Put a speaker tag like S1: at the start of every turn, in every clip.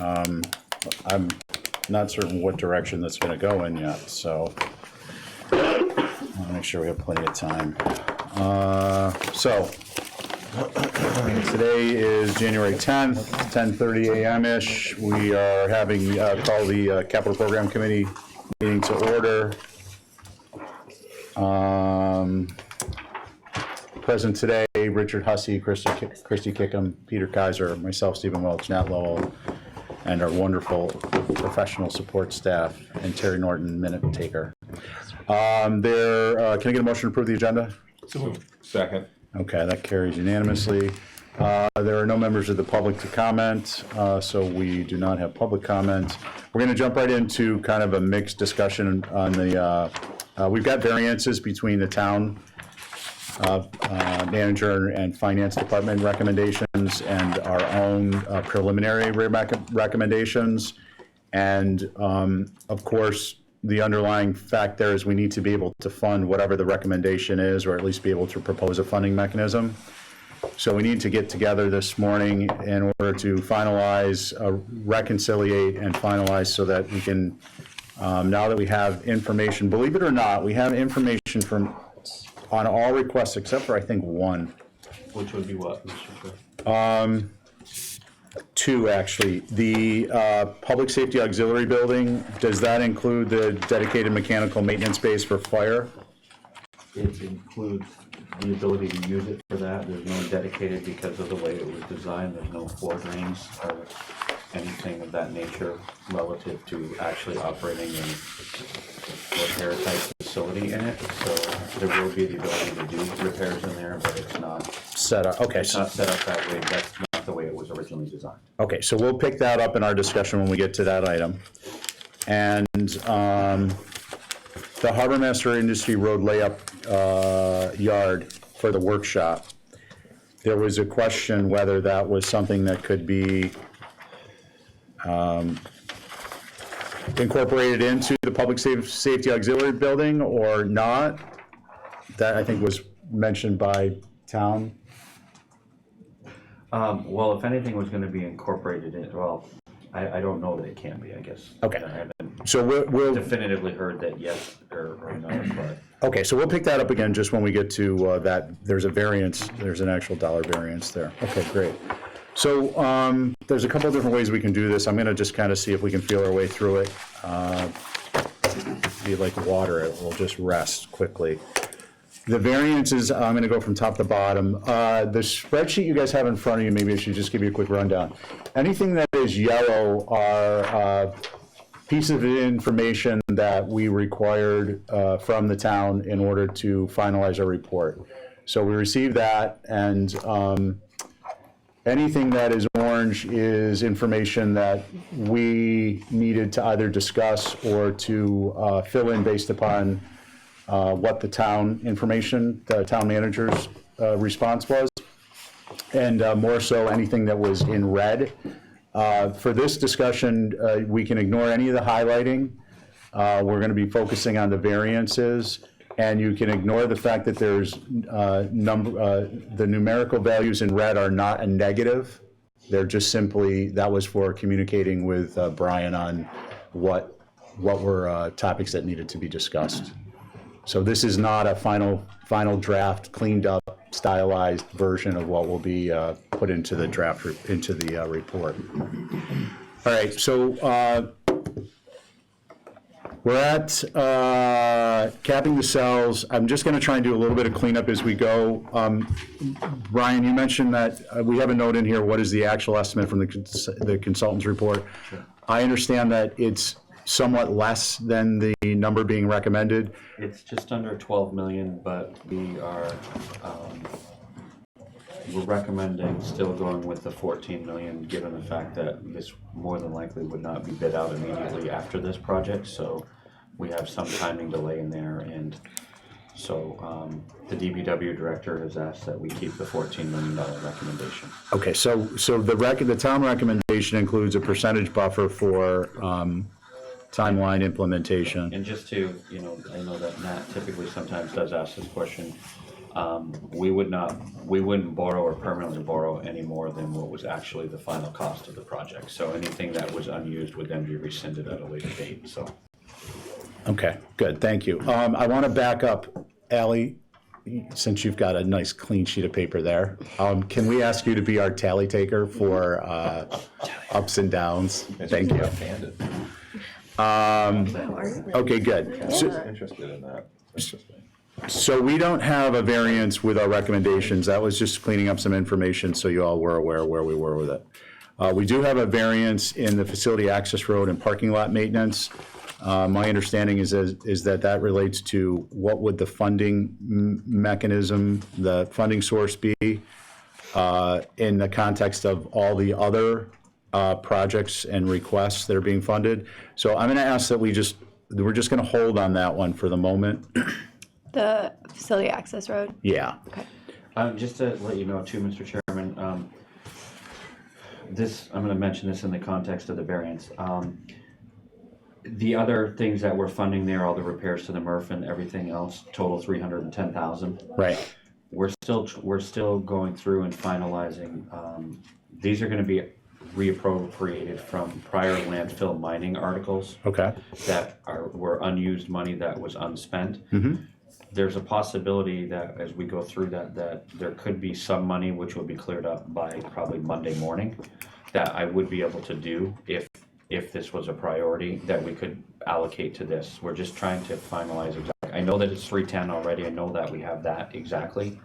S1: I'm not certain what direction that's going to go in yet, so I want to make sure we have plenty of time. Today is January 10th, 10:30 a.m.-ish. We are having call the Capital Program Committee meeting to order. Present today, Richard Hussey, Christy Kickham, Peter Kaiser, myself, Stephen Welch, Nat Lowell, and our wonderful professional support staff, and Terry Norton, minute taker. Can I get a motion to approve the agenda?
S2: Second.
S1: Okay, that carries unanimously. There are no members of the public to comment, so we do not have public comment. We're going to jump right into kind of a mixed discussion on the, we've got variances between the town manager and finance department recommendations and our own preliminary recommendations. And of course, the underlying fact there is we need to be able to fund whatever the recommendation is, or at least be able to propose a funding mechanism. So we need to get together this morning in order to finalize, reconciliate and finalize so that we can, now that we have information, believe it or not, we have information from on all requests except for I think one.
S2: Which would be what, Mr. Chair?
S1: Two, actually. The Public Safety Auxiliary Building, does that include the dedicated mechanical maintenance space for fire?
S3: It includes the ability to use it for that. There's no dedicated because of the way it was designed. There's no floor drains or anything of that nature relative to actually operating a repair type facility in it. So there will be the ability to do repairs in there, but it's not
S1: Set up, okay.
S3: It's not set up that way. That's not the way it was originally designed.
S1: Okay, so we'll pick that up in our discussion when we get to that item. And the Harbor Master Industry Road layup yard for the workshop, there was a question whether that was something that could be incorporated into the Public Safety Auxiliary Building or not. That I think was mentioned by town.
S3: Well, if anything was going to be incorporated in, well, I don't know that it can be, I guess.
S1: Okay.
S3: I haven't
S1: So we'll
S3: definitively heard that yes or no, but.
S1: okay, so we'll pick that up again just when we get to that. There's a variance, there's an actual dollar variance there. Okay, great. So there's a couple of different ways we can do this. I'm going to just kind of see if we can feel our way through it. Be like water, it will just rest quickly. The variances, I'm going to go from top to bottom. The spreadsheet you guys have in front of you, maybe I should just give you a quick rundown. Anything that is yellow are pieces of information that we required from the town in order to finalize our report. So we received that, and anything that is orange is information that we needed to either discuss or to fill in based upon what the town information, the town manager's response was, and more so anything that was in red. For this discussion, we can ignore any of the highlighting. We're going to be focusing on the variances, and you can ignore the fact that there's the numerical values in red are not a negative. They're just simply, that was for communicating with Brian on what were topics that needed to be discussed. So this is not a final draft, cleaned up, stylized version of what will be put into the draft, into the report. All right, so we're at capping the cells. I'm just going to try and do a little bit of cleanup as we go. Brian, you mentioned that we have a note in here, what is the actual estimate from the consultant's report?
S3: Sure.
S1: I understand that it's somewhat less than the number being recommended.
S3: It's just under 12 million, but we are, we're recommending still going with the 14 million, given the fact that this more than likely would not be bid out immediately after this project. So we have some timing delay in there, and so the DPW director has asked that we keep the $14 million recommendation. Okay,
S1: so the town recommendation includes a percentage buffer for timeline implementation.
S3: And just to, I know that Matt typically sometimes does ask this question, We wouldn't borrow or permanently borrow any more than what was actually the final cost of the project. So anything that was unused would then be rescinded at a later date, so.
S1: Okay, good, thank you. I want to back up, Ally, since you've got a nice clean sheet of paper there. Can we ask you to be our tally taker for ups and downs? Thank you. Okay, good. So,
S2: Interested in that. Interesting.
S1: so we don't have a variance with our recommendations. That was just cleaning up some information so you all were aware where we were with it. We do have a variance in the facility access road and parking lot maintenance. My understanding is that relates to what would the funding mechanism, the funding source be in the context of all the other projects and requests that are being funded. So I'm going to ask that we're just going to hold on that one for the moment.
S4: The facility access road?
S1: Yeah.
S4: Okay.
S3: Just to let you know too, Mr. Chairman, I'm going to mention this in the context of the variance. The other things that we're funding there, all the repairs to the MRF and everything else, total $310,000.
S1: Right.
S3: We're still going through and finalizing. These are going to be reappropriated from prior landfill mining articles
S1: Okay.
S3: that were unused money that was unspent. There's a possibility that as we go through that there could be some money which will be cleared up by probably Monday morning that I would be able to do if this was a priority that we could allocate to this. We're just trying to finalize exactly. I know that it's 310 already. I know that we have that exactly,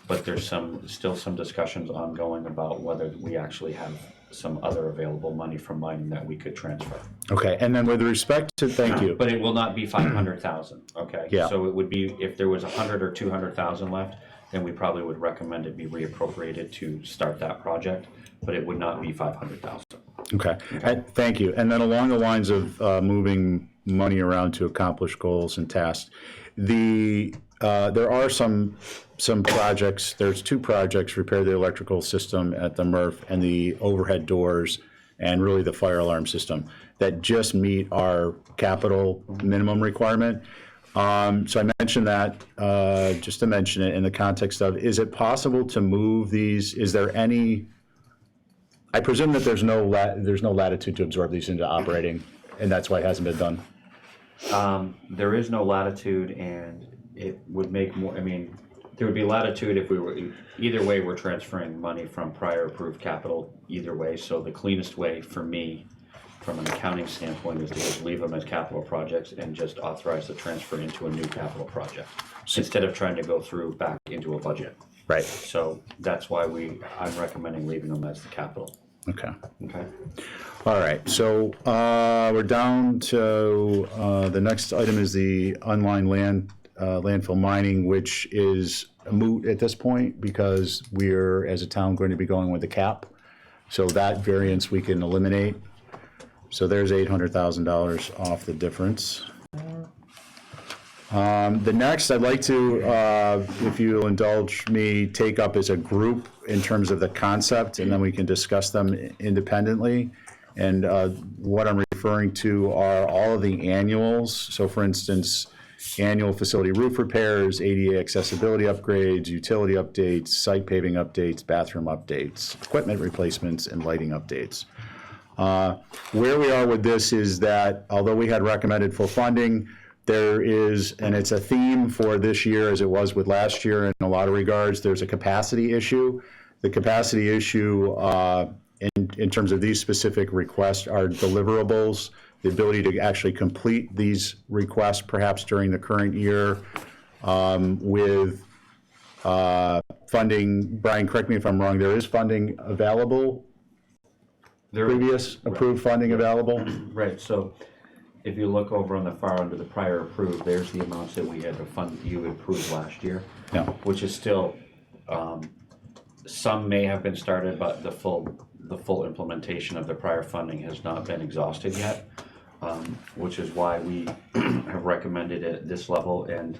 S3: but there's still some discussions ongoing about whether we actually have some other available money from mining that we could transfer.
S1: Okay. And then with respect to, thank you.
S3: But it will not be 500,000. Okay.
S1: Yeah.
S3: So it would be, if there was 100 or 200,000 left, then we probably would recommend it be reappropriated to start that project. But it would not be 500,000.
S1: Okay, thank you. And then along the lines of moving money around to accomplish goals and tasks, there are some projects. There's two projects: repair the electrical system at the MRF and the overhead doors, and really the fire alarm system that just meet our capital minimum requirement. So I mentioned that just to mention it in the context of: is it possible to move these? Is there any? I presume that there's no latitude to absorb these into operating, and that's why it hasn't been done.
S3: There is no latitude, and it would make more. I mean, there would be latitude if we were either way. We're transferring money from prior approved capital either way. So the cleanest way for me, from an accounting standpoint, is to just leave them as capital projects and just authorize the transfer into a new capital project instead of trying to go through back into a budget.
S1: Right.
S3: So that's why I'm recommending leaving them as the capital.
S1: Okay.
S3: Okay.
S1: All right. So we're down to the next item is the unlined landfill mining, which is a moot at this point because we're, as a town, going to be going with the cap. So that variance we can eliminate. So there's $800,000 off the difference. The next I'd like to, if you'll indulge me, take up as a group in terms of the concept, and then we can discuss them independently. And what I'm referring to are all of the annuals. So for instance, annual facility roof repairs, ADA accessibility upgrades, utility updates, site paving updates, bathroom updates, equipment replacements, and lighting updates. Where we are with this is that although we had recommended full funding, there is, and it's a theme for this year as it was with last year in a lot of regards, there's a capacity issue. The capacity issue in terms of these specific requests are deliverables, the ability to actually complete these requests perhaps during the current year with funding. Brian, correct me if I'm wrong, there is funding available? Previous approved funding available?
S3: Right, so if you look over on the far under the prior approved, there's the amounts that we had to fund, you approved last year.
S1: Yeah.
S3: Which is still, some may have been started, but the full implementation of the prior funding has not been exhausted yet. Which is why we have recommended it at this level, and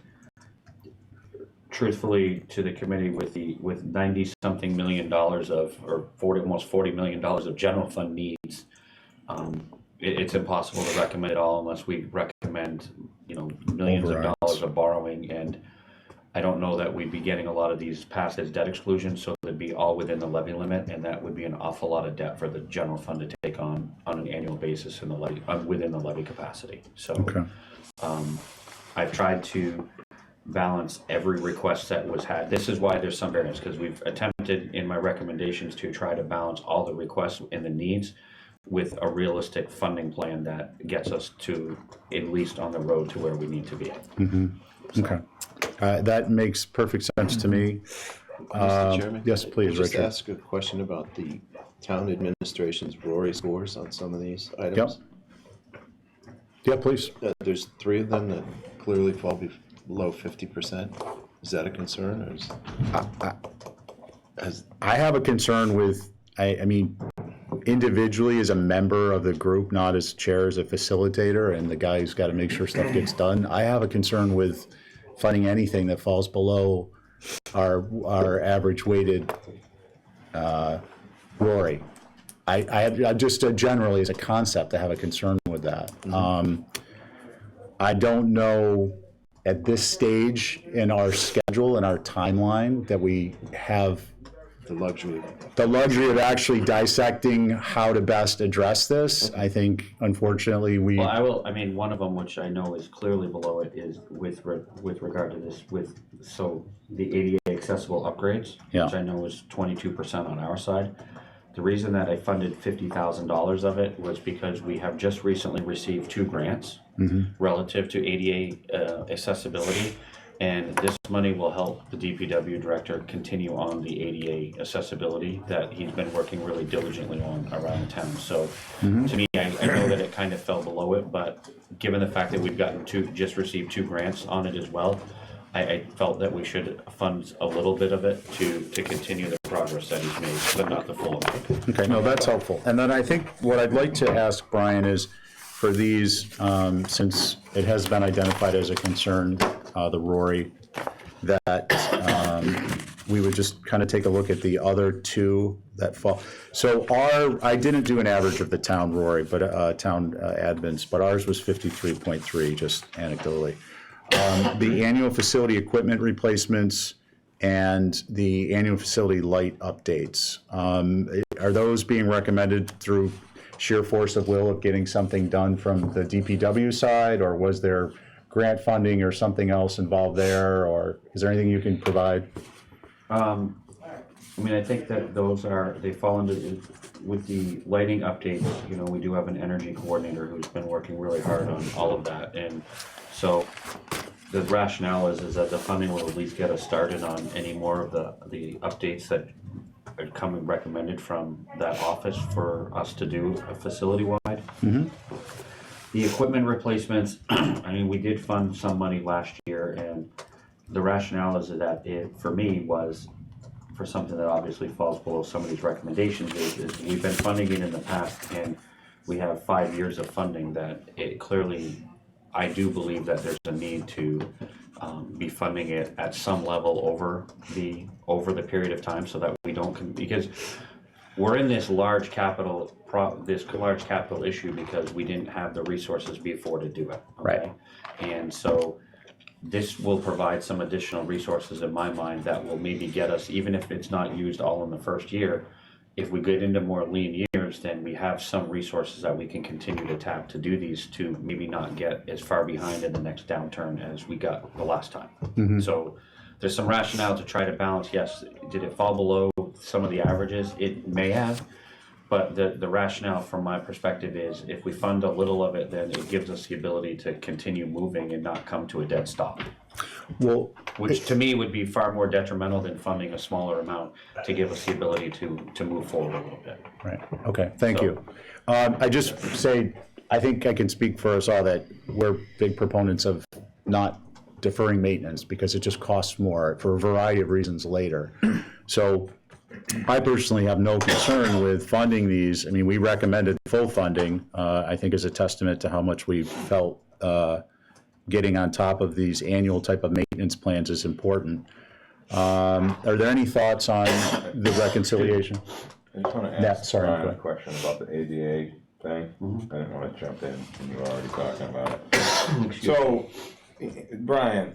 S3: truthfully to the committee with 90-something million dollars of, or almost $40 million of general fund needs, it's impossible to recommend it all unless we recommend, millions of dollars of borrowing, and I don't know that we'd be getting a lot of these passed as debt exclusion, so they'd be all within the levy limit, and that would be an awful lot of debt for the general fund to take on an annual basis in the levy, within the levy capacity. So
S1: Okay.
S3: I've tried to balance every request that was had. This is why there's some variance, because we've attempted in my recommendations to try to balance all the requests and the needs with a realistic funding plan that gets us to at least on the road to where we need to be.
S1: Okay. That makes perfect sense to me.
S5: Mr. Chairman?
S1: yes, please,
S5: Just
S1: Richard.
S5: ask a question about the town administration's Rory scores on some of these items.
S1: Yeah, please.
S5: There's 3 of them that clearly fall below 50%. Is that a concern, or
S1: I have a concern with, I mean, individually as a member of the group, not as chair, as a facilitator, and the guy who's got to make sure stuff gets done. I have a concern with funding anything that falls below our average weighted Rory. I just generally as a concept, I have a concern with that. I don't know at this stage in our schedule and our timeline that we have
S5: the luxury?
S1: the luxury of actually dissecting how to best address this. I think, unfortunately,
S3: Well, I mean, one of them, which I know is clearly below it, is with regard to this, so the ADA accessible upgrades,
S1: Yeah.
S3: which I know is 22% on our side. The reason that I funded $50,000 of it was because we have just recently received 2 grants relative to ADA accessibility. And this money will help the DPW director continue on the ADA accessibility that he's been working really diligently on around town. So to me, I know that it kind of fell below it, but given the fact that we've just received 2 grants on it as well, I felt that we should fund a little bit of it to continue the progress that he's made, but not the full amount.
S1: Okay, no, that's helpful. And then I think what I'd like to ask Brian is, for these, since it has been identified as a concern, the Rory, that we would just kind of take a look at the other 2 that fall. So I didn't do an average of the town Rory, but town admins, but ours was 53.3, just anecdotally. The annual facility equipment replacements and the annual facility light updates, are those being recommended through sheer force of will of getting something done from the DPW side, or was there grant funding or something else involved there, or is there anything you can provide?
S3: I mean, I think that they fall into, with the lighting updates, you know, we do have an energy coordinator who's been working really hard on all of that. And so the rationale is that the funding will at least get us started on any more of the updates that are coming recommended from that office for us to do facility-wide. The equipment replacements, I mean, we did fund some money last year, and the rationale is that it, for me, was for something that obviously falls below some of these recommendations is we've been funding it in the past, and we have 5 years of funding that it clearly, I do believe that there's a need to be funding it at some level over the period of time, so that we don't, because we're in this large capital issue because we didn't have the resources before to do it. Okay?
S1: Right.
S3: And so this will provide some additional resources in my mind that will maybe get us, even if it's not used all in the first year, if we get into more lean years, then we have some resources that we can continue to tap to do these, to maybe not get as far behind in the next downturn as we got the last time. So there's some rationale to try to balance. Yes, did it fall below some of the averages? It may have, but the rationale from my perspective is if we fund a little of it, then it gives us the ability to continue moving and not come to a dead stop.
S1: Well,
S3: Which to me would be far more detrimental than funding a smaller amount to give us the ability to move forward a little bit.
S1: right, okay, thank you. I just say, I think I can speak for us all that we're big proponents of not deferring maintenance because it just costs more for a variety of reasons later. So I personally have no concern with funding these. I mean, we recommended full funding, I think is a testament to how much we felt getting on top of these annual type of maintenance plans is important. Are there any thoughts on the reconciliation?
S2: I just want to
S1: Yeah,
S2: ask
S1: sorry,
S2: Brian
S1: go
S2: a
S1: ahead.
S2: question about the ADA thing. I didn't want to jump in when you were already talking about it. So, Brian,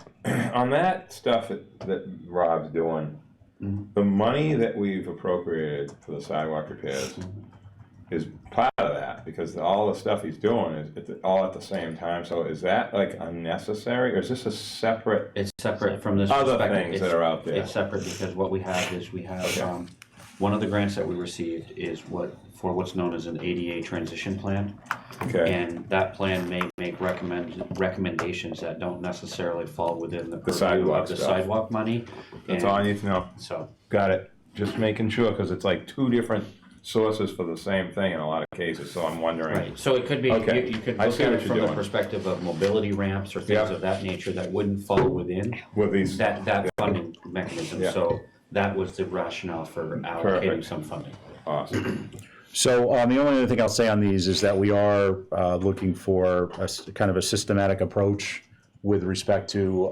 S2: on that stuff that Rob's doing, the money that we've appropriated for the sidewalk repairs is part of that, because all the stuff he's doing is all at the same time. So is that like unnecessary, or is this a separate?
S3: It's separate from this
S2: Other
S3: perspective.
S2: things that are out there.
S3: It's separate because what we have is one of the grants that we received is what's known as an ADA transition plan.
S2: Okay.
S3: And that plan may make recommendations that don't necessarily fall within the purview
S2: sidewalk
S3: of the
S2: stuff.
S3: sidewalk money.
S2: That's
S3: And
S2: all I need to know.
S3: So,
S2: Got it. Just making sure, because it's like two different sources for the same thing in a lot of cases, so I'm wondering.
S3: right, so it could be,
S2: Okay.
S3: you could
S2: I
S3: look
S2: see
S3: at
S2: what
S3: it
S2: you're
S3: from the
S2: doing.
S3: perspective of mobility ramps or things
S2: Yeah.
S3: of that nature that wouldn't fall within
S2: With these.
S3: that funding mechanism.
S2: Yeah.
S3: So that was the rationale for allocating
S2: Perfect.
S3: some funding.
S2: Awesome.
S1: So the only other thing I'll say on these is that we are looking for kind of a systematic approach with respect to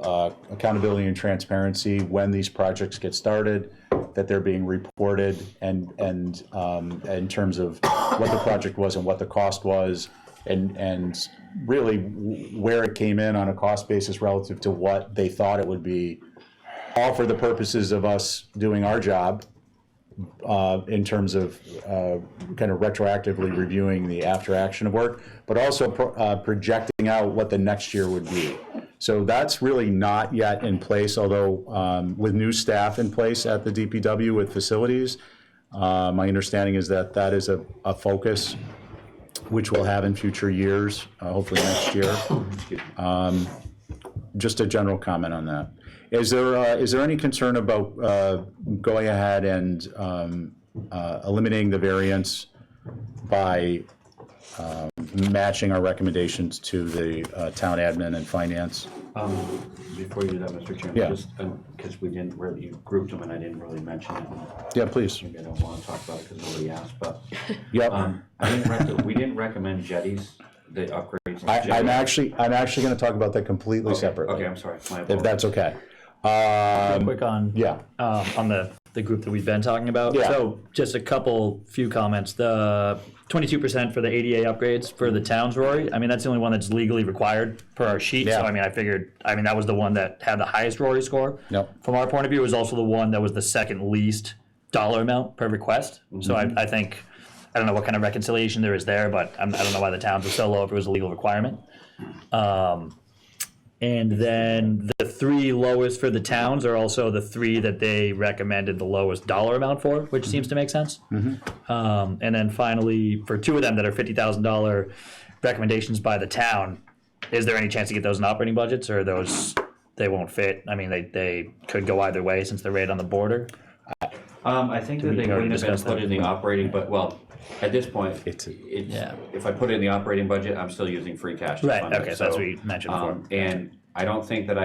S1: accountability and transparency when these projects get started, that they're being reported, and in terms of what the project was and what the cost was, and really where it came in on a cost basis relative to what they thought it would be, all for the purposes of us doing our job. In terms of kind of retroactively reviewing the after action of work, but also projecting out what the next year would be. So that's really not yet in place, although with new staff in place at the DPW with facilities, my understanding is that that is a focus which we'll have in future years, hopefully next year. Just a general comment on that. Is there any concern about going ahead and eliminating the variance by matching our recommendations to the town admin and finance?
S3: Before you do that, Mr. Chairman,
S1: Yeah.
S3: just because we didn't really, you grouped them and I didn't really mention it.
S1: Yeah, please.
S3: Maybe I don't want to talk about it because nobody asked, but
S1: Yep.
S3: we didn't recommend jetties, the upgrades. on
S1: I'm
S3: jetties.
S1: actually going to talk about that completely
S3: Okay,
S1: separately.
S3: Okay, I'm sorry. My
S1: If
S3: apologies.
S1: that's okay.
S6: Quick on
S1: Yeah.
S6: on the group that we've been talking about.
S1: Yeah.
S6: So just a few comments. The 22% for the ADA upgrades for the towns, Rory. I mean, that's the only one that's legally required per our sheet.
S1: Yeah.
S6: So I mean, that was the one that had the highest Rory score.
S1: Yep.
S6: From our point of view, it was also the one that was the second least dollar amount per request. So I think, I don't know what kind of reconciliation there is there, but I don't know why the towns were so low if it was a legal requirement. And then the three lowest for the towns are also the three that they recommended the lowest dollar amount for, which seems to make sense. And then finally, for two of them that are $50,000 recommendations by the town, is there any chance to get those in operating budgets, or those they won't fit? I mean, they could go either way since they're right on the border.
S3: I think that they
S6: already
S3: wouldn't have been
S6: discussed
S3: put
S6: that?
S3: in the operating, but well, at this point,
S6: Yeah.
S3: if I put it in the operating budget, I'm still using free cash to
S6: Right,
S3: fund it.
S6: okay, so that's what you mentioned before.
S3: And I don't think that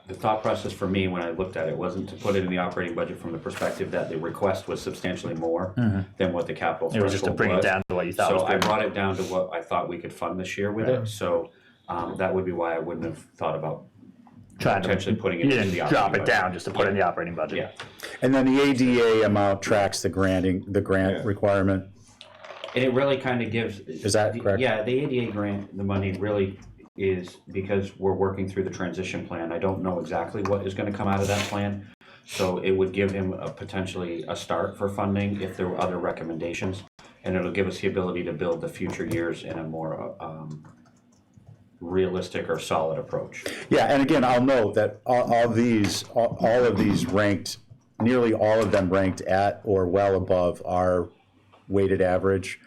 S3: the thought process for me when I looked at it wasn't to put it in the operating budget from the perspective that the request was substantially more than what the capital
S6: It was just to
S3: threshold
S6: bring it
S3: was.
S6: down to what you thought
S3: So
S6: was
S3: I
S6: good.
S3: brought it down to what I thought we could fund this year with it, so that would be why I wouldn't have thought about
S6: Trying
S3: potentially putting it
S6: you
S3: in
S6: didn't
S3: the operating
S6: drop it
S3: budget.
S6: down just to put it in the operating budget.
S3: Yeah.
S1: And then the ADA amount tracks the grant
S2: Yeah.
S1: requirement.
S3: And it really kind of gives.
S1: Is that correct?
S3: Yeah, the ADA grant, the money really is because we're working through the transition plan. I don't know exactly what is going to come out of that plan. So it would give him potentially a start for funding if there were other recommendations. And it'll give us the ability to build the future years in a more realistic or solid approach.
S1: Yeah, and again, I'll note that all of these ranked, nearly all of them ranked at or well above our weighted average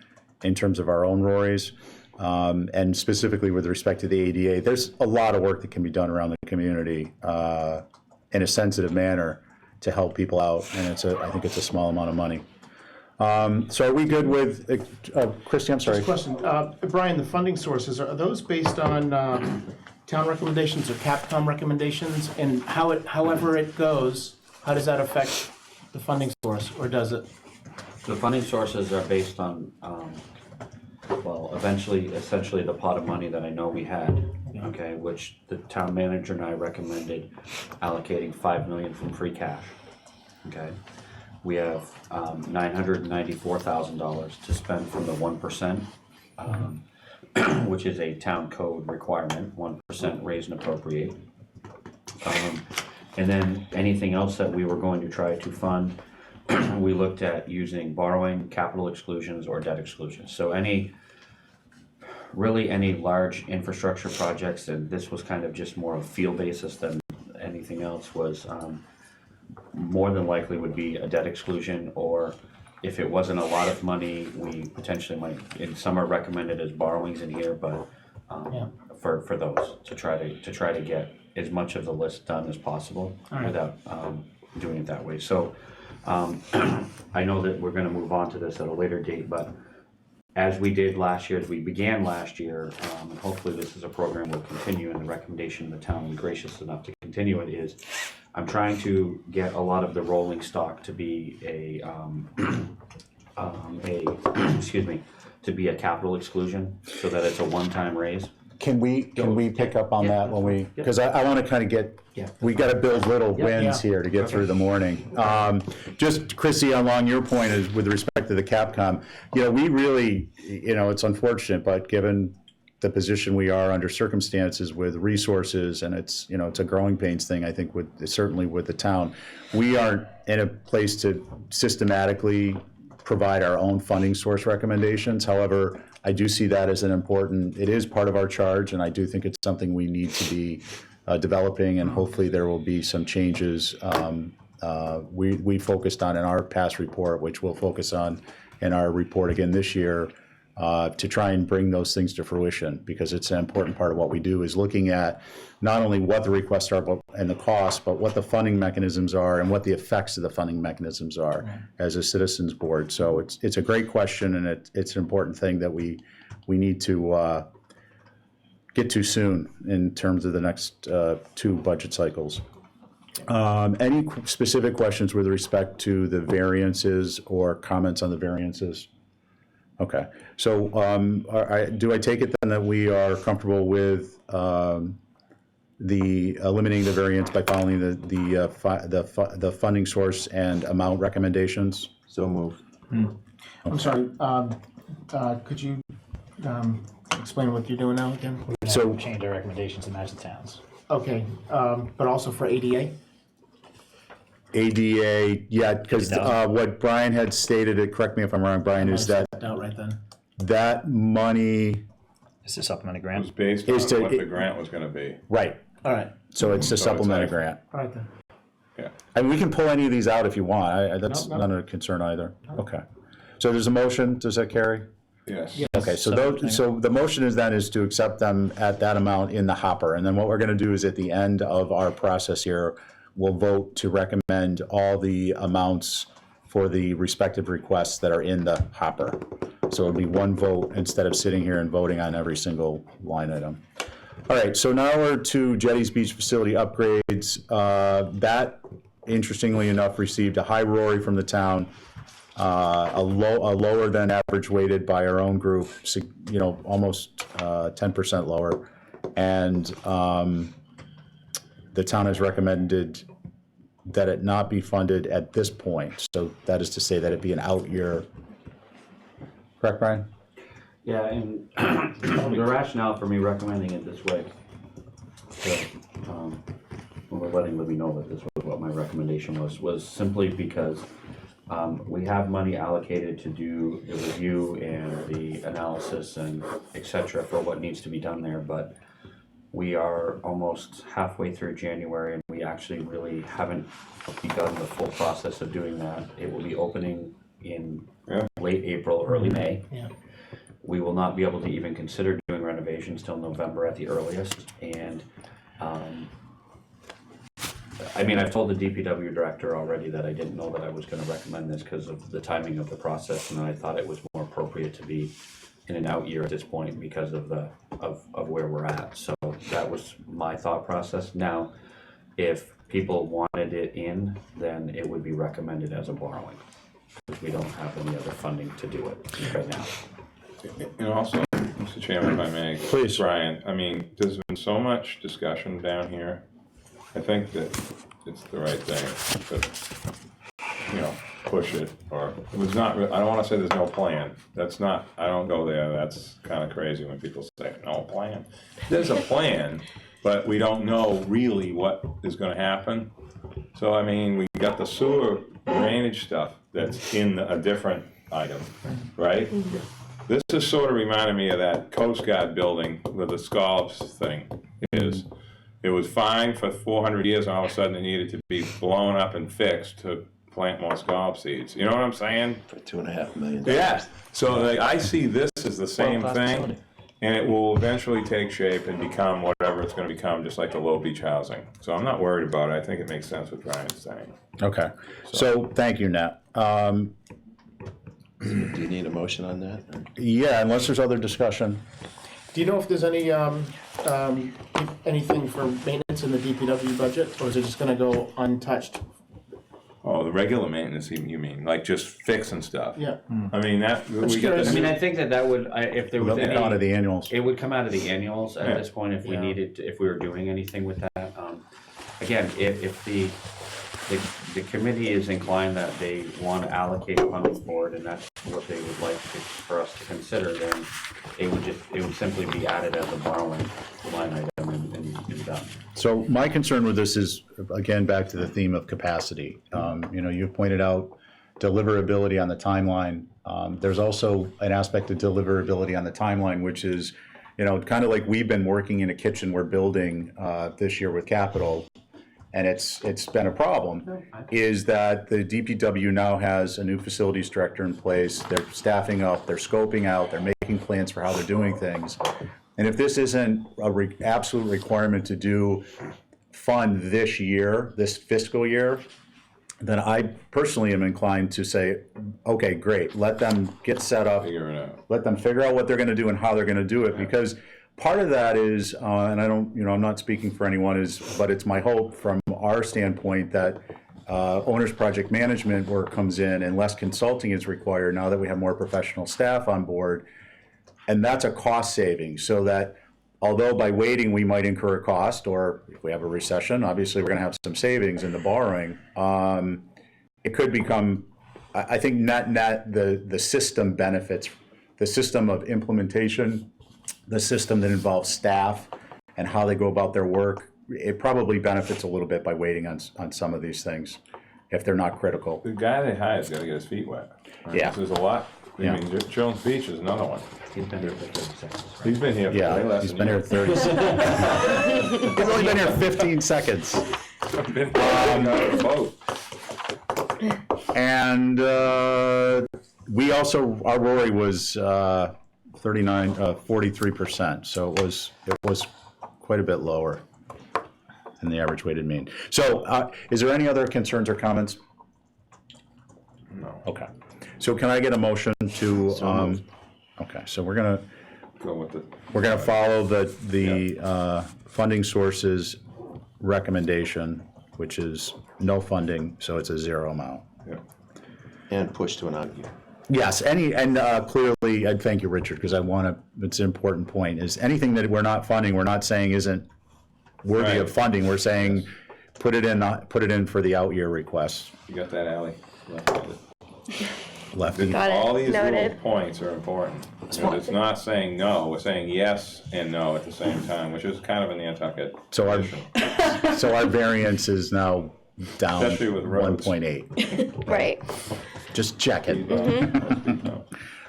S1: in terms of our own RORIs. And specifically with respect to the ADA, there's a lot of work that can be done around the community in a sensitive manner to help people out, and I think it's a small amount of money. So are we good with, Christie, I'm sorry.
S7: Question, Brian, the funding sources, are those based on town recommendations or Capcom recommendations? And however it goes, how does that affect the funding source, or does it?
S3: The funding sources are based on, essentially the pot of money that I know we had, okay, which the town manager and I recommended allocating $5 million from free cash, okay? We have $994,000 to spend from the 1%. which is a town code requirement, 1% raise and appropriate. And then anything else that we were going to try to fund, we looked at using borrowing, capital exclusions, or debt exclusions. So really any large infrastructure projects, and this was kind of just more of a feel basis than anything else, was more than likely would be a debt exclusion, or if it wasn't a lot of money, we potentially might, and some are recommended as borrowings in here, but for those, to try to get as much of the list done as possible without doing it that way. So I know that we're gonna move on to this at a later date, but as we did last year, as we began last year, and hopefully this is a program we'll continue, and the recommendation of the town will be gracious enough to continue it, is I'm trying to get a lot of the rolling stock to be to be a capital exclusion, so that it's a one-time raise.
S1: Can we pick up on that when we, because I want to kind of get, we got to build little wins here to get through the morning. Just Chrissy, along your point is with respect to the Capcom, we really, it's unfortunate, but given the position we are under circumstances with resources, and it's a growing pains thing, I think certainly with the town, we aren't in a place to systematically provide our own funding source recommendations. However, I do see that as it is part of our charge, and I do think it's something we need to be developing, and hopefully there will be some changes we focused on in our past report, which we'll focus on in our report again this year, to try and bring those things to fruition, because it's an important part of what we do, is looking at not only what the requests are and the cost, but what the funding mechanisms are and what the effects of the funding mechanisms are as a citizens board. So it's a great question, and it's an important thing that we need to get to soon in terms of the next 2 budget cycles. Any specific questions with respect to the variances or comments on the variances? Okay, so do I take it then that we are comfortable with the eliminating the variance by following the funding source and amount recommendations?
S5: So moved.
S7: I'm sorry, could you explain what you're doing now again?
S1: So
S6: Change our recommendations to match the towns.
S7: Okay, but also for ADA?
S1: ADA, yeah, because what Brian had stated, correct me if I'm wrong, Brian, is that
S7: Out right then.
S1: that money,
S6: It's a supplemental
S2: It
S6: grant.
S2: was based
S1: Is
S2: on
S1: to-
S2: what the grant was gonna be.
S1: right,
S7: All right,
S1: so it's a
S2: So
S1: supplemental
S2: it's like-
S1: grant.
S7: all right then.
S2: Yeah.
S1: And we can pull any of these out if you want, that's
S7: No.
S1: not a concern either. Okay, so there's a motion, does that carry?
S2: Yes.
S1: Okay, so the motion is to accept them at that amount in the hopper, and then what we're gonna do is at the end of our process here, we'll vote to recommend all the amounts for the respective requests that are in the hopper. So it'll be one vote instead of sitting here and voting on every single line item. All right, so now we're to Jetty's Beach Facility upgrades. That, interestingly enough, received a high rory from the town, a lower than average weighted by our own group, almost 10% lower. And the town has recommended that it not be funded at this point. So that is to say that it be an out year. Correct, Brian?
S3: Yeah, and the rationale for me recommending it this way, we're letting Libby know that this was what my recommendation was simply because we have money allocated to do the review and the analysis and et cetera for what needs to be done there, but we are almost halfway through January, and we actually really haven't begun the full process of doing that. It will be opening in late April, early May.
S7: Yeah.
S3: We will not be able to even consider doing renovations till November at the earliest. And I've told the DPW director already that I didn't know that I was going to recommend this because of the timing of the process, and I thought it was more appropriate to be in an out year at this point because of where we're at. So that was my thought process. Now, if people wanted it in, then it would be recommended as a borrowing, because we don't have any other funding to do it right now.
S2: And also, Mr. Chairman, if I may.
S1: Please.
S2: Brian, there's been so much discussion down here. I think that it's the right thing, but, push it, or it was not, I don't wanna say there's no plan. That's not, I don't go there, that's kinda crazy when people say, no plan. There's a plan, but we don't know really what is gonna happen. So, I mean, we got the sewer drainage stuff that's in a different item, right? This is sort of reminding me of that Coast Guard building where the scallops thing is. It was fine for 400 years, and all of a sudden it needed to be blown up and fixed to plant more scallop seeds. You know what I'm saying?
S5: For $2.5 million.
S2: Yeah. So like, I see this as the same
S6: World-class
S2: thing,
S6: facility.
S2: and it will eventually take shape and become whatever it's going to become, just like the low beach housing. So I'm not worried about it. I think it makes sense what Brian's saying.
S1: Okay, so, thank you, Nat.
S5: Do you need a motion on that? or-
S1: Yeah, unless there's other discussion.
S7: Do you know if there's any, anything for maintenance in the DPW budget, or is it just gonna go untouched?
S2: Oh, the regular maintenance, you mean, like just fixing stuff?
S7: Yeah.
S2: I mean, that, we got
S7: curious.
S3: I mean,
S2: this,
S3: I think that would, if there was
S1: Let me come out of
S3: any,
S1: the annuals.
S3: it would come out of the annuals
S2: Yeah.
S3: at this point if we
S7: Yeah.
S3: needed, if we were doing anything with that. Again, if the committee is inclined that they want to allocate funding for it, and that's what they would like for us to consider, then it would simply be added as a borrowing line item and done.
S1: So my concern with this is, again, back to the theme of capacity. You know, you pointed out deliverability on the timeline. There's also an aspect of deliverability on the timeline, which is, you know, kind of like we've been working in a kitchen we're building this year with capital, and it's been a problem, is that the DPW now has a new facilities director in place. They're staffing up, they're scoping out, they're making plans for how they're doing things. And if this isn't a absolute requirement to fund this year, this fiscal year, then I personally am inclined to say, okay, great, let them get set up,
S2: figure it out.
S1: let them figure out what they're gonna do and how they're gonna do it, because part of that is, and I don't, you know, I'm not speaking for anyone, but it's my hope from our standpoint that owner's project management work comes in and less consulting is required now that we have more professional staff on board. And that's a cost saving, so that although by waiting we might incur a cost, or if we have a recession, obviously we're gonna have some savings in the borrowing, it could become, I think net the system benefits, the system of implementation, the system that involves staff and how they go about their work, it probably benefits a little bit by waiting on some of these things, if they're not critical.
S2: The guy they hired's got to get his feet wet. Right?
S1: Yeah.
S2: There's a lot. I
S1: Yeah.
S2: mean, Jones Beach is another one.
S3: He's been here for 30 seconds, right?
S2: He's been here for way
S1: Yeah,
S2: less
S1: he's
S2: than
S1: been
S2: you.
S1: here 30 seconds. He's only been here 15 seconds.
S2: Been on the boat.
S1: And we also, our RORI was 43%, so it was quite a bit lower than the average weighted mean. So is there any other concerns or comments?
S2: No.
S1: Okay, so can I get a motion to, okay, so we're gonna
S2: Go with the.
S1: follow the funding sources recommendation, which is no funding, so it's a zero amount.
S2: Yeah.
S5: And push to an odd year.
S1: Yes, clearly, I thank you, Richard, because it's an important point, is anything that we're not funding, we're not saying isn't worthy
S2: Right.
S1: of funding, we're saying, put it in for the out year requests.
S2: You got that, Ally?
S1: Lefty.
S4: Got it.
S2: All these little
S4: Noted.
S2: points are important. You know, it's not saying no, we're saying yes and no at the same time, which is kind of a Nantucket
S1: So our-
S2: tradition.
S1: So our variance is now down
S2: Especially with roads.
S1: 1.8.
S4: Right.
S1: Just check it.
S2: No.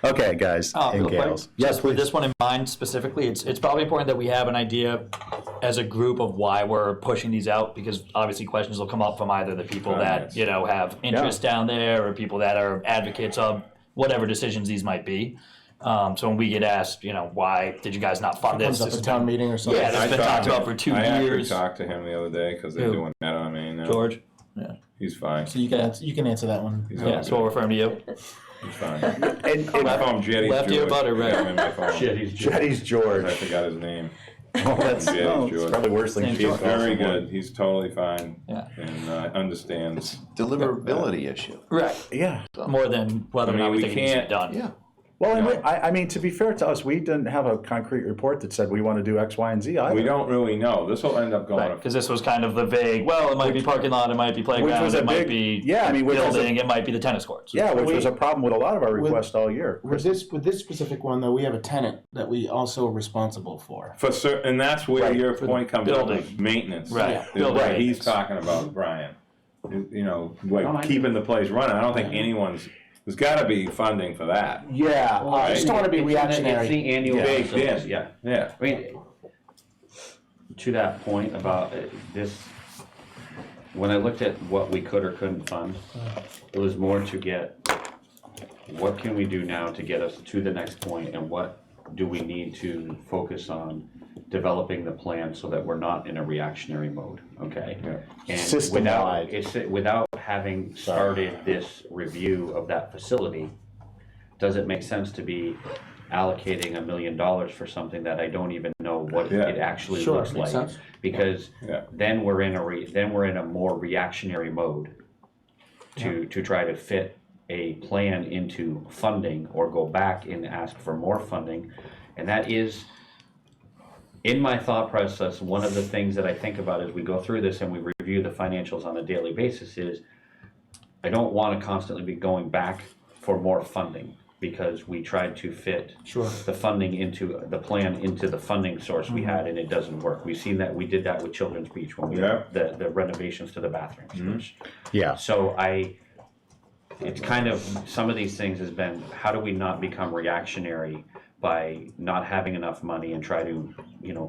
S1: Okay, guys and
S6: Real quick,
S1: gals.
S6: just with this one in mind specifically, it's probably important that we have an idea as a group of why we're pushing these out, because obviously questions will come up from either the people that,
S2: Yes.
S6: you know, have interest down there, or people that are advocates of whatever decisions these might be. So when we get asked, you know, why did you guys not fund this?
S7: Comes up
S6: This
S7: at
S6: has
S7: town
S6: been-
S7: meeting or something?
S6: Yeah, that's been talked about for 2
S2: I actually
S6: years.
S2: talked to him the other day, because they're
S6: Who?
S2: doing that on me now.
S6: George? Yeah.
S2: He's fine.
S7: So you can answer that one.
S2: He's
S6: Yeah, so we'll refer him to you.
S2: He's fine.
S1: And
S2: I call him Jetty's
S6: Lefty or
S2: George.
S6: butter, right?
S2: Yeah, I'm in my phone.
S1: Jetty's George.
S2: I forgot his name.
S1: Oh, that's
S2: Jetty's
S1: it's
S2: George.
S1: probably worse than
S6: Same
S2: He's
S1: George.
S2: very good. He's totally fine.
S6: Yeah.
S2: And understands.
S5: Deliverability issue.
S6: Right.
S1: Yeah.
S6: More than whether or
S2: I mean,
S6: not we
S2: we
S6: think it needs to be
S2: can't-
S6: done.
S5: Yeah.
S1: Well, and
S2: No.
S1: I mean, to be fair to us, we didn't have a concrete report that said we want to do X, Y, and Z either.
S2: We don't really know. This will end up going.
S6: Because this was kind of the vague, well, it might be parking lot, it might be playground,
S1: was a
S6: it might
S1: big-
S6: be
S1: yeah, I mean, which was a-
S6: building, it might be the tennis courts.
S1: Yeah, which was a problem with a lot of our requests all year.
S7: With this specific one, though, we have a tenant that we also are responsible for.
S2: And that's where
S1: Right,
S2: your point comes up
S6: building.
S2: with maintenance.
S6: Right,
S2: Is
S6: building
S2: what he's
S6: maintenance.
S2: talking about, Brian. You know,
S3: No, I
S2: like keeping the place running. I don't think there's got to be funding for that.
S1: Yeah,
S7: I just don't want to be
S3: It's
S7: reactionary.
S3: the annual
S2: Baked
S3: facilities,
S2: in.
S3: yeah.
S2: Yeah.
S3: I mean, to that point about this, when I looked at what we could or couldn't fund, it was more to get, what can we do now to get us to the next point, and what do we need to focus on developing the plan so that we're not in a reactionary mode, okay?
S2: Yeah.
S3: And
S1: System-wide.
S3: without having started this review of that facility, does it make sense to be allocating $1 million for something that I don't even know what
S2: Yeah.
S3: it actually
S7: Sure,
S3: looks
S7: makes
S3: like?
S7: sense.
S3: Because
S2: Yeah.
S3: then we're in a more reactionary mode to try to fit a plan into funding or go back and ask for more funding. And that is, in my thought process, one of the things that I think about as we go through this and we review the financials on a daily basis is, I don't want to constantly be going back for more funding, because we tried to fit
S7: Sure.
S3: the funding into the plan, into the funding source we had, and it doesn't work. We've seen that, we did that with Children's Beach when we
S2: Yeah.
S3: had the renovations to the bathrooms. which-
S1: yeah.
S3: So it's kind of, some of these things has been, how do we not become reactionary by not having enough money and try to,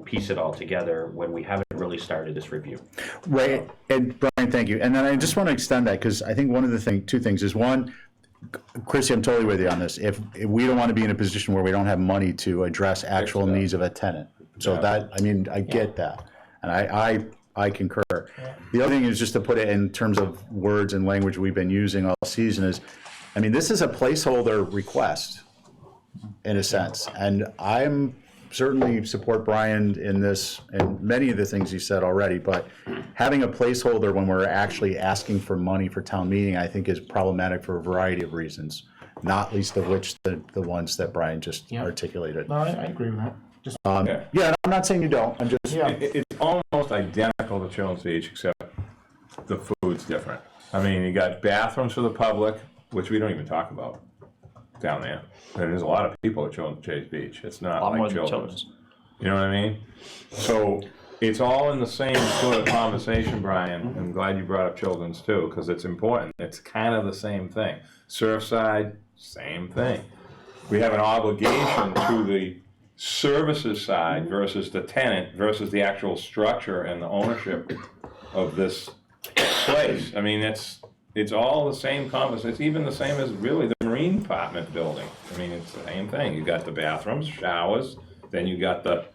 S3: piece it all together when we haven't really started this review?
S1: Right, and Brian, thank you. And then I just want to extend that, because I think one of the two things is, one, Chrissy, I'm totally with you on this. If we don't want to be in a position where we don't have money to address actual
S2: that.
S1: needs of a tenant. So
S2: Yeah.
S1: I get that. And I concur. The other thing is, just to put it in terms of words and language we've been using all season, is, this is a placeholder request, in a sense. And I'm certainly support Brian in this and many of the things he said already, but having a placeholder when we're actually asking for money for town meeting, I think is problematic for a variety of reasons, not least of which the ones that Brian just articulated.
S7: No, I agree with that. Just,
S2: Yeah.
S1: Yeah, and I'm not saying you don't, I'm just,
S7: yeah.
S2: It's almost identical to Children's Beach, except the food's different. You got bathrooms for the public, which we don't even talk about down there. And there's a lot of people at Children's Beach. It's not
S6: A lot more
S2: like
S6: than
S2: Children's. You know what I mean? So it's all in the same sort of conversation, Brian. I'm glad you brought up Children's too, because it's important. It's kind of the same thing. Surfside, same thing. We have an obligation to the services side versus the tenant versus the actual structure and the ownership of this place. It's all the same conversation. It's even the same as really the marine department building. It's the same thing. You got the bathrooms, showers, then you got the,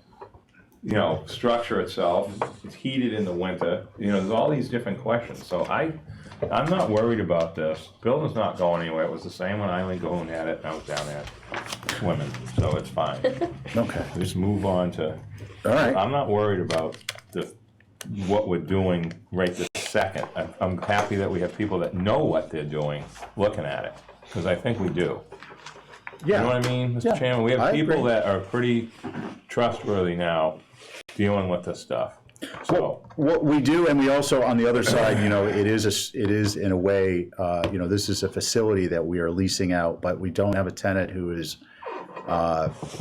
S2: structure itself. It's heated in the winter. There's all these different questions. So I'm not worried about this. Building's not going anywhere. It was the same when Eileen Gahoon had it, and I was down there swimming, so it's fine.
S1: okay,
S2: Just move on to,
S1: all right.
S2: I'm not worried about what we're doing right this second. I'm happy that we have people that know what they're doing, looking at it, because I think we do. You know what I mean, Mr.
S1: Yeah,
S2: Chairman? We have
S1: I
S2: people
S1: agree.
S2: that are pretty trustworthy now dealing with this stuff. So,
S1: What we do, and we also, on the other side, it is in a way, this is a facility that we are leasing out, but we don't have a tenant who is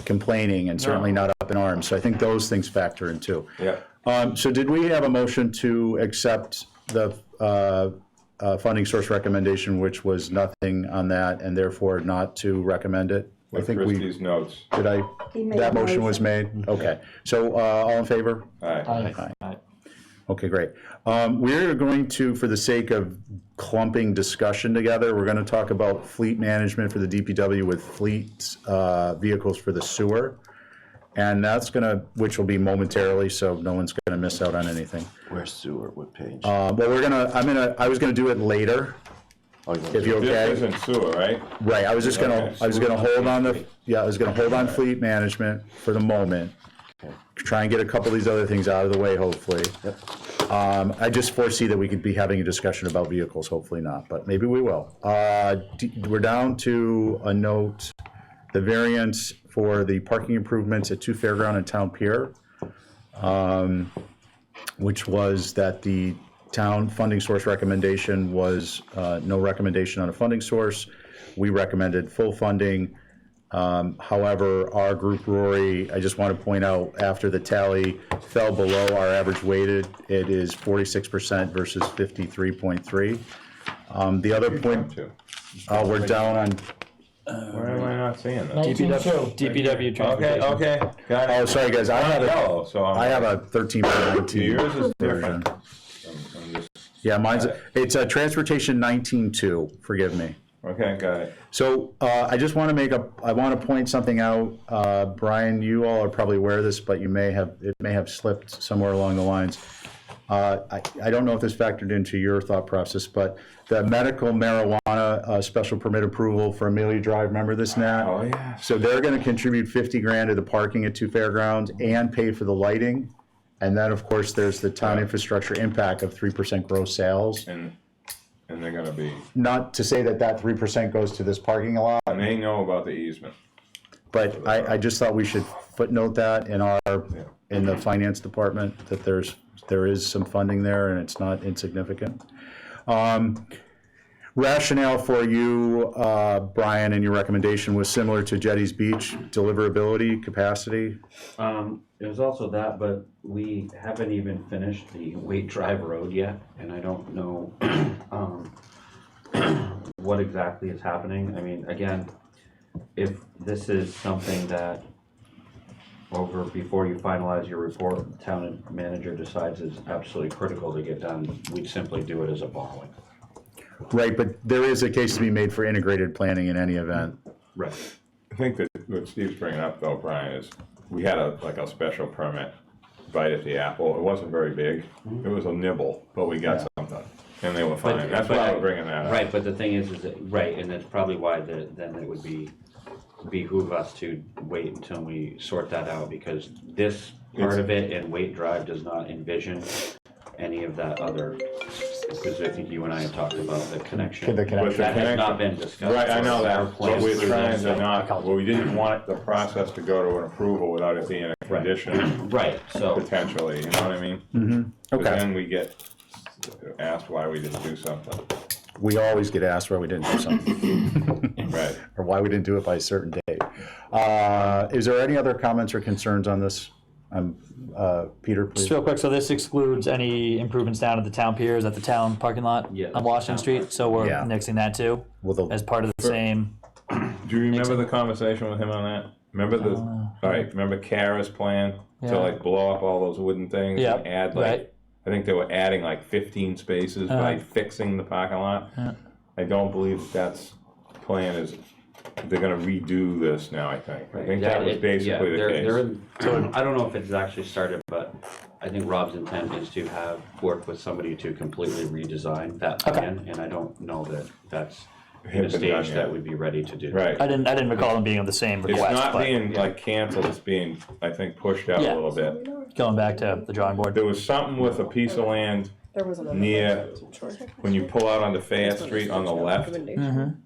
S1: complaining and certainly not up in arms. So I think those things factor in too.
S2: yeah.
S1: So did we have a motion to accept the funding source recommendation, which was nothing on that, and therefore not to recommend it? I
S2: With
S1: think
S2: Christie's notes.
S1: that motion was made? Okay. So all in favor?
S2: All right.
S1: Aye. Okay, great. We're going to, for the sake of clumping discussion together, we're going to talk about fleet management for the DPW with fleet vehicles for the sewer. And that's which will be momentarily, so no one's going to miss out on anything.
S5: Where's sewer, what page?
S1: Well, I was going to do it later,
S5: Oh, you want
S1: if
S5: to-
S1: you're okay.
S2: This isn't sewer, right?
S1: Right, I was just gonna hold on I was gonna hold on fleet management for the moment. Try and get a couple of these other things out of the way, hopefully. I just foresee that we could be having a discussion about vehicles, hopefully not, but maybe we will. We're down to a note the variance for the parking improvements at 2 Fairground and Town Pier, which was that the town funding source recommendation was no recommendation on a funding source. We recommended full funding. However, our group, Rory, I just want to point out, after the tally fell below our average weighted, it is 46% versus 53.3. The other point, we're down on,
S2: Where am I not seeing that?
S6: DPW transportation.
S2: Okay, got it.
S1: oh, sorry, guys, I have
S2: Yellow, so
S1: I have a 13.19.
S2: Yours is
S1: version.
S2: different. I'm just,
S1: Yeah, mine's, it's a transportation 19.2, forgive me.
S2: okay, got it.
S1: So I just want to I want to point something out. Brian, you all are probably aware of this, but it may have slipped somewhere along the lines. I don't know if this factored into your thought process, but the medical marijuana special permit approval for Amelia Drive, remember this, Nat?
S2: Oh, yeah.
S1: So they're going to contribute 50 grand to the parking at 2 Fairgrounds and pay for the lighting. And then, of course, there's the town infrastructure impact of 3% gross sales.
S2: And they're gonna be,
S1: Not to say that 3% goes to this parking lot,
S2: and they know about the easement.
S1: but I just thought we should footnote that in the finance department, that there is some funding there and it's not insignificant. Rationale for you, Brian, and your recommendation was similar to Jetty's Beach, deliverability, capacity.
S3: It was also that, but we haven't even finished the Waite Drive Road yet, and I don't know what exactly is happening. I mean, again, if this is something that before you finalize your report, the town manager decides is absolutely critical to get done, we'd simply do it as a borrowing.
S1: Right, but there is a case to be made for integrated planning in any event.
S3: Right.
S2: I think that what Steve's bringing up though, Brian, is we had a special permit bite at the apple. It wasn't very big. It was a nibble, but we got something. And they were fine. That's why I'm bringing that up.
S3: Right, but the thing is that, right, and that's probably why then it would behoove us to wait until we sort that out, because this part of it and Waite Drive does not envision any of that other, because I think you and I had talked about the connection.
S1: The connection.
S3: That has not been discussed.
S2: Right, I know
S3: Our
S2: that, but
S3: plans
S2: we're
S3: for
S2: trying
S3: this-
S2: to not, well, we didn't want the process to go to an approval without it being a condition,
S3: Right, so,
S2: potentially, you know what I mean?
S1: Okay.
S2: But then we get asked why we didn't do something.
S1: We always get asked why we didn't do something,
S2: Right.
S1: or why we didn't do it by a certain date. Is there any other comments or concerns on this? Peter, please.
S6: Just real quick, so this excludes any improvements down at the town piers at the town parking lot
S3: Yeah,
S6: on Washington
S3: town
S6: Street, so we're
S1: Yeah.
S6: nixing that too,
S1: Will the-
S6: as part of the same.
S2: Do you remember the conversation with him on that? Remember remember Kara's plan to
S6: Yeah.
S2: like blow up all those wooden things
S6: Yeah,
S2: and add like,
S6: right.
S2: I think they were adding like 15 spaces by fixing the parking lot. I don't believe that's plan is, they're gonna redo this now, I think. I think that was basically the case.
S3: So I don't know if it's actually started, but I think Rob's intent is to work with somebody to completely redesign that plan, and I don't know that that's in a
S2: Hasn't been done
S3: stage
S2: yet.
S3: that would be ready to do.
S2: Right.
S6: I didn't recall them being on the same
S2: It's
S6: request,
S2: not
S6: but
S2: being like canceled, it's being, I think, pushed out
S6: Yeah.
S2: a little bit.
S6: going back to the drawing board.
S2: There was something with a piece of land near, when you pull out onto Fayette Street on the left,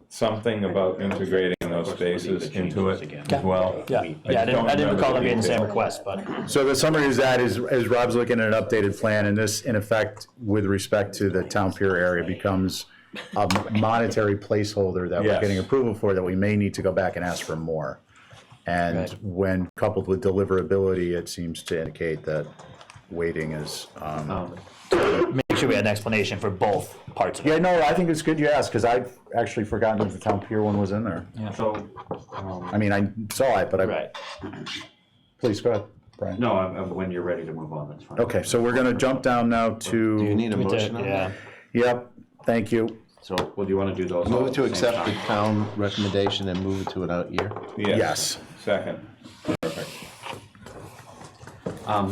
S2: something about integrating those spaces into it as well.
S6: Yeah, yeah, I didn't recall them being the same request, but.
S1: So the summary is that is Rob's looking at an updated plan, and this, in effect, with respect to the town pier area, becomes a monetary placeholder that we're
S2: Yes.
S1: getting approval for, that we may need to go back and ask for more. And
S6: Right.
S1: when coupled with deliverability, it seems to indicate that waiting is,
S6: Make sure we had an explanation for both parts of it.
S1: yeah, no, I think it's good you asked, because I've actually forgotten if the town pier one was in there.
S3: So,
S1: I mean, I saw it, but I,
S6: Right.
S1: please, go ahead, Brian.
S3: no, when you're ready to move on, that's fine.
S1: Okay, so we're gonna jump down now to.
S5: Do you need a
S6: We did,
S5: motion on
S6: yeah.
S5: that?
S1: Yep, thank you.
S3: So, well, do you want to do those all
S5: Move
S3: at
S5: to
S3: the same
S5: accept the
S3: time?
S5: town recommendation and move it to an out year?
S1: Yes.
S2: Second. Perfect.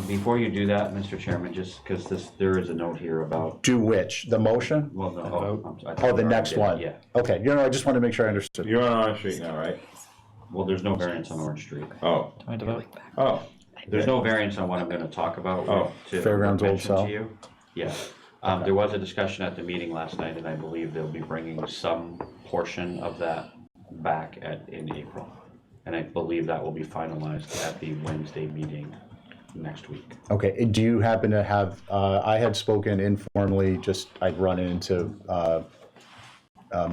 S3: Before you do that, Mr. Chairman, just because there is a note here about,
S1: Do which? The motion?
S3: well, no, I thought
S1: Oh,
S3: we
S1: the
S3: already
S1: next
S3: did,
S1: one?
S3: Yeah,
S1: Okay, I just wanted to make sure I understood.
S2: You're on Orange Street now, right?
S3: well, there's no variance on Orange Street.
S2: Oh,
S6: Do I have to vote?
S2: oh,
S3: There's no variance on what I'm gonna talk about.
S2: Oh,
S3: to
S1: Fairgrounds Old
S3: mention to
S1: Cell.
S3: you. Yeah, there was a discussion at the meeting last night, and I believe they'll be bringing some portion of that back in April. And I believe that will be finalized at the Wednesday meeting next week.
S1: Okay, do you happen to have, I had spoken informally, just, I'd run into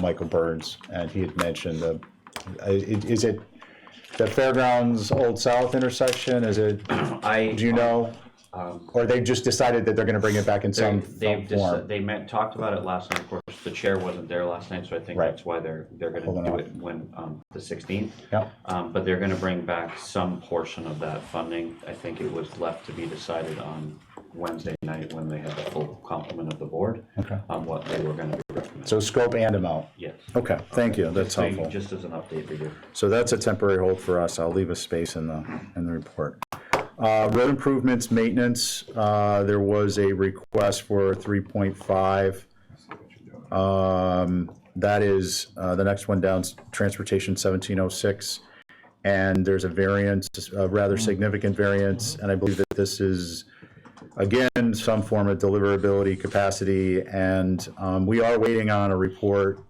S1: Michael Burns, and he had mentioned is it the Fairgrounds Old South intersection, is it, do you know? Or they just decided that they're gonna bring it back in some form?
S3: They talked about it last night. Of course, the chair wasn't there last night, so I think
S1: Right.
S3: that's why they're
S1: Holding
S3: gonna do
S1: off.
S3: it when, the 16th.
S1: Yeah,
S3: But they're gonna bring back some portion of that funding. I think it was left to be decided on Wednesday night when they had the full complement of the board.
S1: Okay.
S3: On what they were gonna be recommending.
S1: so scope and amount.
S3: Yes.
S1: Okay, thank you, that's
S3: So
S1: helpful.
S3: just as an update for you.
S1: So that's a temporary hold for us. I'll leave a space in the report. Road improvements, maintenance, there was a request for 3.5. That is, the next one down, Transportation 1706. And there's a variance, a rather significant variance, and I believe that this is, again, some form of deliverability capacity. And we are waiting on a report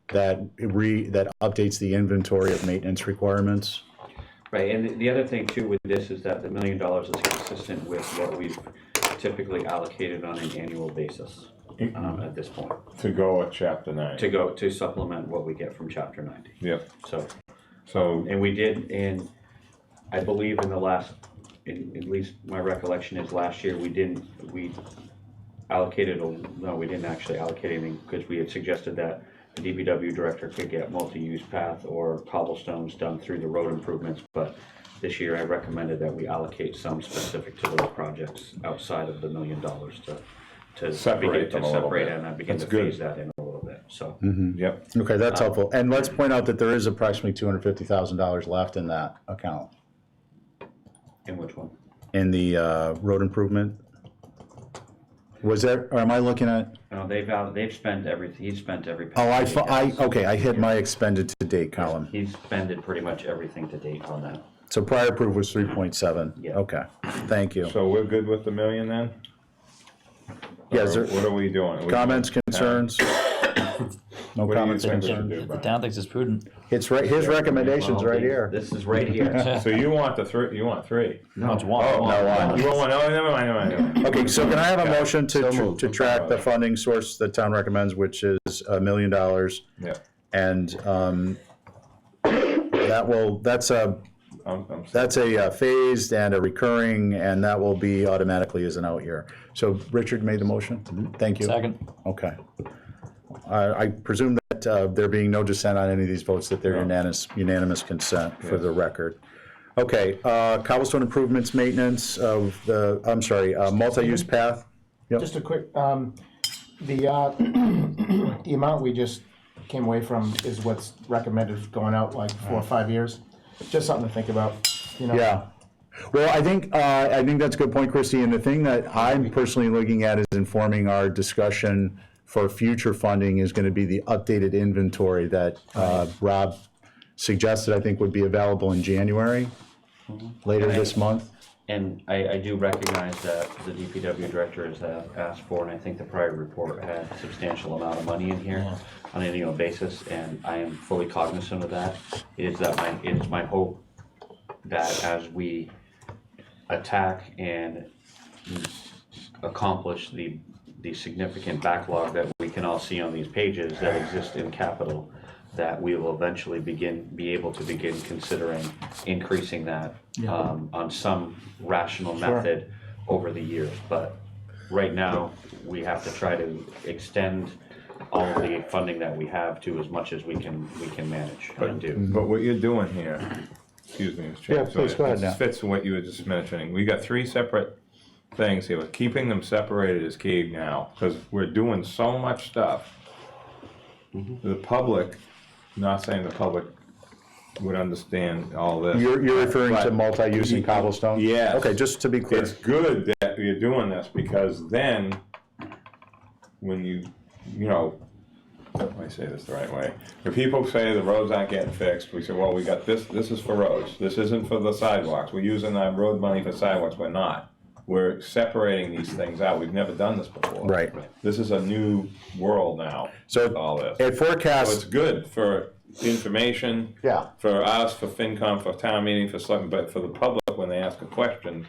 S1: that updates the inventory of maintenance requirements.
S3: Right, and the other thing too with this is that the $1 million is consistent with what we've typically allocated on an annual basis at this point,
S2: To go at chapter 9.
S3: to supplement what we get from chapter 90.
S2: Yep,
S3: So, and we did, and I believe in the last, at least my recollection is last year, we didn't actually allocate anything because we had suggested that the DPW director could get multi-use path or cobblestones done through the road improvements, but this year I recommended that we allocate some specific to those projects outside of the $1 million to
S2: Separate them a little
S3: separate
S2: bit.
S3: and begin
S2: That's
S3: to
S2: good.
S3: phase that in a little bit, so.
S2: yep.
S1: Okay, that's helpful. And let's point out that there is approximately $250,000 left in that account,
S3: In which one?
S1: in the road improvement. Was there, or am I looking at,
S3: No, they've spent everything, he's spent every
S1: oh,
S3: penny he has.
S1: okay, I hit my expended to date column.
S3: He's spended pretty much everything to date on that.
S1: So prior approved was 3.7.
S3: Yeah.
S1: Okay, thank you.
S2: So we're good with the $1 million then?
S1: Yeah, is
S2: Or
S1: there
S2: what are we doing? Are we
S1: comments,
S2: doing-
S1: concerns? No
S2: What do you
S1: comments,
S2: think we should
S1: concerns?
S2: do,
S6: The
S2: Brian?
S6: town thinks it's prudent.
S1: It's right, his recommendations right here.
S3: This is right here.
S2: So you want you want 3?
S3: No,
S6: it's one.
S2: Oh,
S1: No, one.
S2: You want one, oh, never mind.
S1: Okay, so can I have a motion
S2: So
S1: to
S2: moved.
S1: track the funding source the town recommends, which is $1 million?
S2: Yeah.
S1: And that's a phased and a recurring, and that will be automatically as an out year. So Richard made the motion? Thank you.
S6: Second.
S1: Okay. I presume that there being no dissent on any of these votes, that they're unanimous consent for the record. Okay, cobblestone improvements, maintenance of multi-use path. Yep.
S7: Just a quick, the amount we just came away from is what's recommended going out like 4 or 5 years. Just something to think about, you know?
S1: Yeah. Well, I think that's a good point, Christie, and the thing that I'm personally looking at is informing our discussion for future funding is gonna be the updated inventory that Rob suggested, I think would be available in January, later this month.
S3: And I do recognize that the DPW director has asked for, and I think the prior report had a substantial amount of money in here on an annual basis, and I am fully cognizant of that. It is my hope that as we attack and accomplish the significant backlog that we can all see on these pages that exist in capital, that we will eventually be able to begin considering increasing that on some rational method over the years. But right now, we have to try to extend all of the funding that we have to as much as we can manage and do.
S2: But what you're doing here, excuse me, Mr. Chairman.
S1: Yeah, please, go ahead now.
S2: This fits what you were just mentioning. We got 3 separate things here. Keeping them separated is key now, because we're doing so much stuff. The public, not saying the public would understand all this.
S1: You're referring to
S2: but-
S1: multi-use and cobblestone?
S2: Yes.
S1: Okay, just to be clear.
S2: It's good that you're doing this, because then, when you know, how do I say this the right way? When people say the roads aren't getting fixed, we say, well, we got this is for roads, this isn't for the sidewalks, we're using our road money for sidewalks, we're not. We're separating these things out, we've never done this before.
S1: Right.
S2: This is a new world now,
S1: So
S2: with all this.
S1: It
S2: So
S1: forecasts.
S2: it's good for, information.
S1: Yeah.
S2: For us, for FinCom, for town meeting, for something, but for the public, when they ask a question,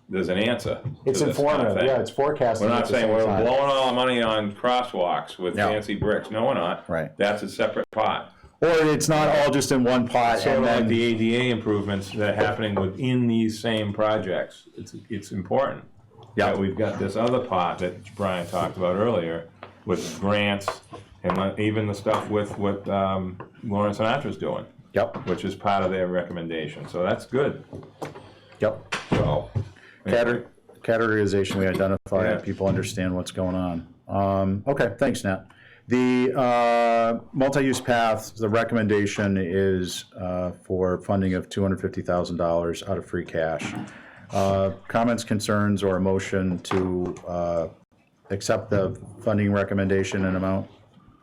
S2: there's an answer. to
S1: It's
S2: this kind of
S1: informative,
S2: thing.
S1: yeah, it's forecasting
S2: We're
S1: at
S2: not
S1: the
S2: saying
S1: same
S2: we're
S1: time.
S2: blowing all our money on crosswalks with
S1: No.
S2: fancy bricks. No, we're not.
S1: Right.
S2: That's a separate pot.
S1: Or it's not all just in one pot
S2: Sort
S1: and
S2: of like
S1: then,
S2: the ADA improvements that are happening within these same projects. It's important.
S1: Yeah.
S2: That we've got this other pot that Brian talked about earlier with grants and even the stuff with what Lawrence Sinatra's doing,
S1: yep,
S2: which is part of their recommendation. So that's good.
S1: yep.
S2: So.
S1: Categorization, we identify
S2: Yeah.
S1: it, people understand what's going on. Okay, thanks, Nat. The multi-use path, the recommendation is for funding of $250,000 out of free cash. Comments, concerns, or a motion to accept the funding recommendation and amount?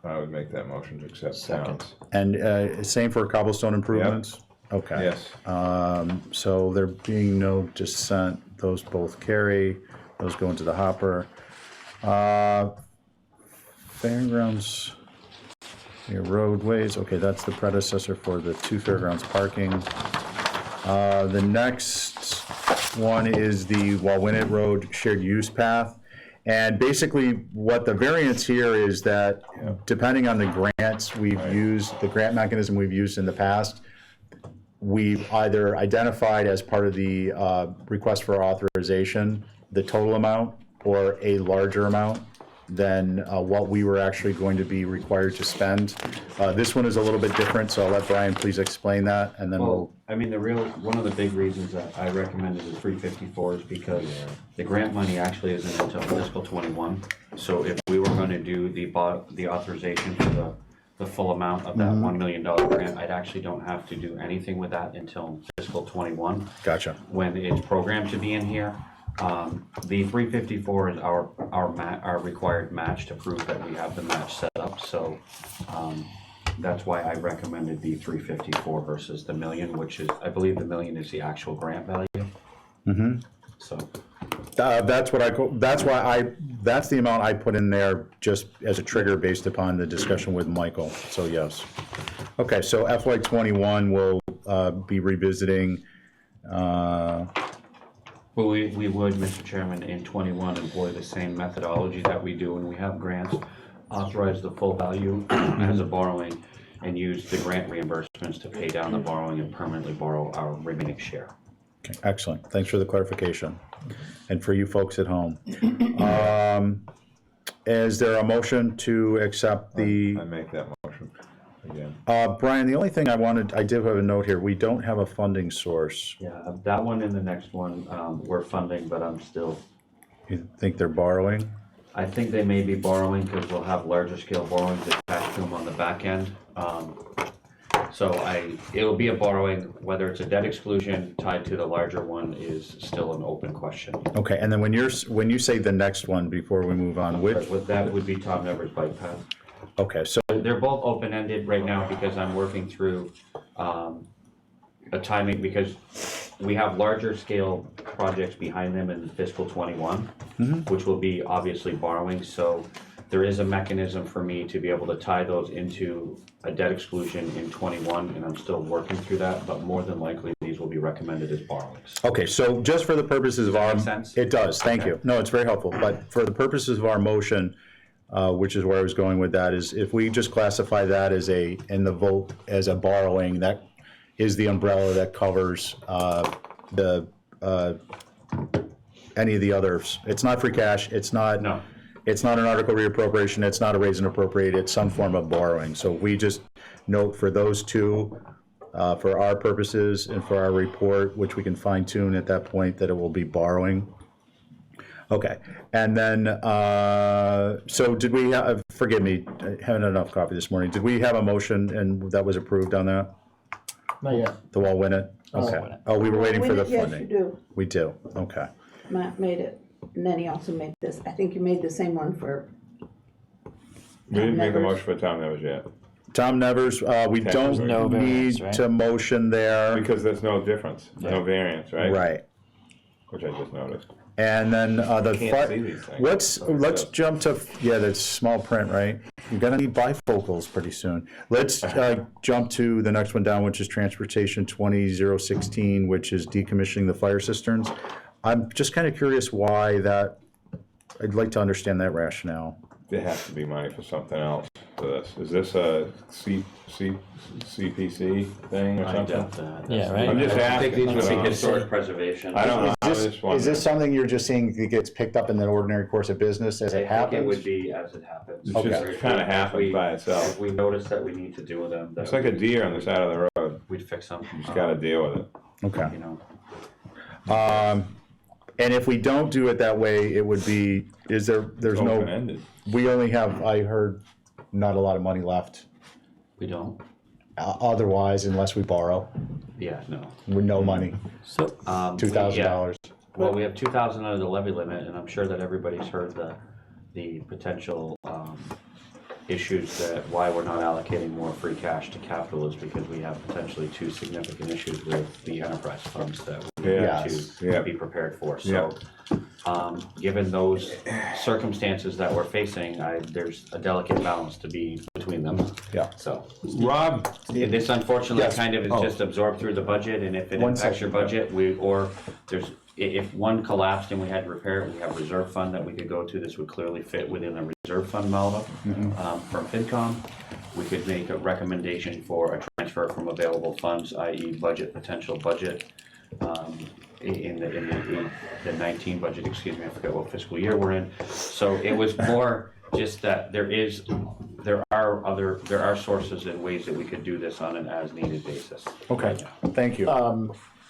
S2: I would make that motion to accept towns.
S1: And same for cobblestone improvements? Okay.
S2: Yes.
S1: So there being no dissent, those both carry, those go into the hopper. Fairgrounds, your roadways, okay, that's the predecessor for the two fairgrounds parking. The next one is the Wawinnet Road shared use path. And basically, what the variance here is that depending on the grants we've used, the grant mechanism we've used in the past, we've either identified as part of the request for authorization, the total amount, or a larger amount than what we were actually going to be required to spend. This one is a little bit different, so I'll let Brian please explain that, and then we'll,
S3: Well, I mean, one of the big reasons that I recommended the 354 is because the grant money actually isn't until fiscal '21. So if we were gonna do the authorization for the full amount of that $1 million grant, I actually don't have to do anything with that until fiscal '21.
S1: gotcha.
S3: When it's programmed to be in here. The 354 is our required match to prove that we have the match set up, so, that's why I recommended the 354 versus the million, which is, I believe the million is the actual grant value. Mm-hmm. So,
S1: That's the amount I put in there just as a trigger based upon the discussion with Michael, so yes. Okay, so FY '21 will be revisiting,
S3: well, we would, Mr. Chairman, in '21 employ the same methodology that we do when we have grants, authorize the full value as a borrowing, and use the grant reimbursements to pay down the borrowing and permanently borrow our remaining share.
S1: okay, excellent, thanks for the clarification. And for you folks at home. Is there a motion to accept the?
S2: I make that motion again.
S1: Brian, the only thing I did have a note here, we don't have a funding source.
S3: Yeah, that one and the next one, we're funding, but
S1: You think they're borrowing?
S3: I think they may be borrowing because we'll have larger scale borrowings attached to them on the back end. So it'll be a borrowing, whether it's a debt exclusion tied to the larger one is still an open question.
S1: Okay, and then when you say the next one, before we move on, which,
S3: That would be Tom Nevers bike path.
S1: okay, so,
S3: They're both open-ended right now because I'm working through a timing, because we have larger scale projects behind them in fiscal '21, which will be obviously borrowing, so there is a mechanism for me to be able to tie those into a debt exclusion in '21, and I'm still working through that, but more than likely, these will be recommended as borrowings.
S1: okay, so just for the purposes of our.
S3: make sense?
S1: It does, thank you. No, it's very helpful, but for the purposes of our motion, which is where I was going with that, is if we just classify that as in the vote as a borrowing, that is the umbrella that covers any of the others. It's not free cash, it's not.
S3: No.
S1: It's not an article reappropriation, it's not a raise and appropriate, it's some form of borrowing. So we just note for those two, for our purposes and for our report, which we can fine tune at that point, that it will be borrowing. Okay, and then, so did we have, forgive me, I haven't had enough coffee this morning. Did we have a motion and that was approved on that?
S7: Not yet.
S1: The Wawinnet? Okay. Oh, we were waiting for the funding.
S8: Yes, you do.
S1: We do, okay.
S8: Matt made it, and then he also made this. I think you made the same one for.
S2: We didn't make a
S8: Nevers.
S2: motion for Tom Nevers yet,
S1: Tom Nevers, we don't
S6: No variance,
S1: need
S6: right?
S1: to motion there.
S2: because there's no difference, no variance, right?
S1: Right.
S2: Which I just noticed.
S1: And then the,
S2: Can't see these things.
S1: let's jump to, yeah, that's small print, right? You're gonna need bifocals pretty soon. Let's jump to the next one down, which is Transportation 20016, which is decommissioning the fire cisterns. I'm just kind of curious why that, I'd like to understand that rationale.
S2: There has to be money for something else for this. Is this a CPC thing or
S3: I
S2: something?
S3: doubt that.
S6: Yeah, right.
S2: I'm just
S3: I think
S2: asking.
S3: these would
S2: I
S3: be
S2: don't know.
S3: historic preservation.
S2: I don't know. I was just
S1: Is
S2: wondering.
S1: this something you're just saying that gets picked up in the ordinary course of business as
S3: I
S1: it
S3: think it
S1: happens?
S3: would be as it happens.
S2: It
S1: Okay.
S2: just kind of happens by itself.
S3: If we notice that we need to do them,
S2: It's
S3: that
S2: like a deer on the side of the road.
S3: we'd fix them.
S2: You just gotta deal with it.
S1: Okay.
S3: You know,
S1: And if we don't do it that way, it would be, there's no,
S2: Open-ended.
S1: we only have, I heard, not a lot of money left
S3: we don't.
S1: otherwise unless we borrow
S3: Yeah, no.
S1: with no money,
S6: So,
S1: $2,000.
S3: Well, we have 2,000 under the levy limit, and I'm sure that everybody's heard the potential issues that why we're not allocating more free cash to capital is because we have potentially two significant issues with the enterprise funds that we need
S1: Yes.
S3: to be prepared for. So, given those circumstances that we're facing, there's a delicate balance to be between them.
S1: Yeah.
S3: So,
S2: Rob,
S3: this unfortunately
S1: Yes.
S3: kind of is
S1: Oh.
S3: just absorbed through the budget, and if it
S1: One
S3: impacts your
S1: second,
S3: budget, if one collapsed and we had to repair it, we have reserve fund that we could go to. This would clearly fit within the reserve fund model from FinCom. We could make a recommendation for a transfer from available funds, i.e. potential budget, in the 19 budget, excuse me, I forget what fiscal year we're in. So it was more just that there are sources and ways that we could do this on an as-needed basis.
S1: Okay, thank you.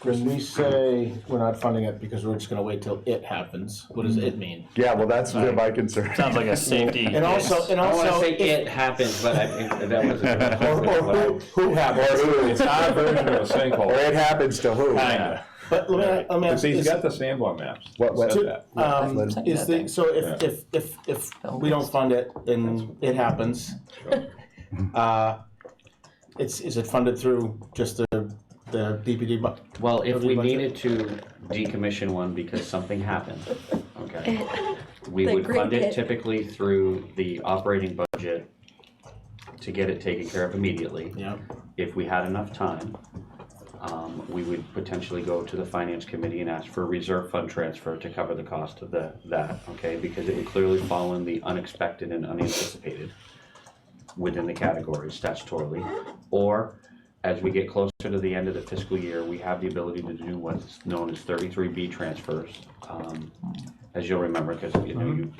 S7: When we say we're not funding it because we're just gonna wait till it happens, what does it mean?
S1: Yeah, well, that's my concern.
S6: sounds like a safety.
S7: And also,
S3: I don't want to say
S7: if-
S3: it happens, but that was
S7: or who happens?
S2: it's our version of a
S1: Or
S2: sinkhole.
S1: it happens to who?
S2: Kinda.
S7: But let me
S2: But
S7: ask,
S2: he's
S7: is,
S2: got the Sanborn maps.
S1: What-
S2: It said that.
S7: is the, so if we don't fund it, then it happens. Is it funded through just the DPD?
S3: Well, if we
S7: Budget.
S3: needed to decommission one because something happened, okay, we
S4: The
S3: would fund
S4: great
S3: it
S4: hit.
S3: typically through the operating budget to get it taken care of immediately.
S7: Yeah.
S3: If we had enough time, we would potentially go to the finance committee and ask for a reserve fund transfer to cover the cost of that, okay? Because it would clearly fall in the unexpected and unanticipated within the categories statutorily. Or as we get closer to the end of the fiscal year, we have the ability to do what's known as 33B transfers. As you'll remember, because you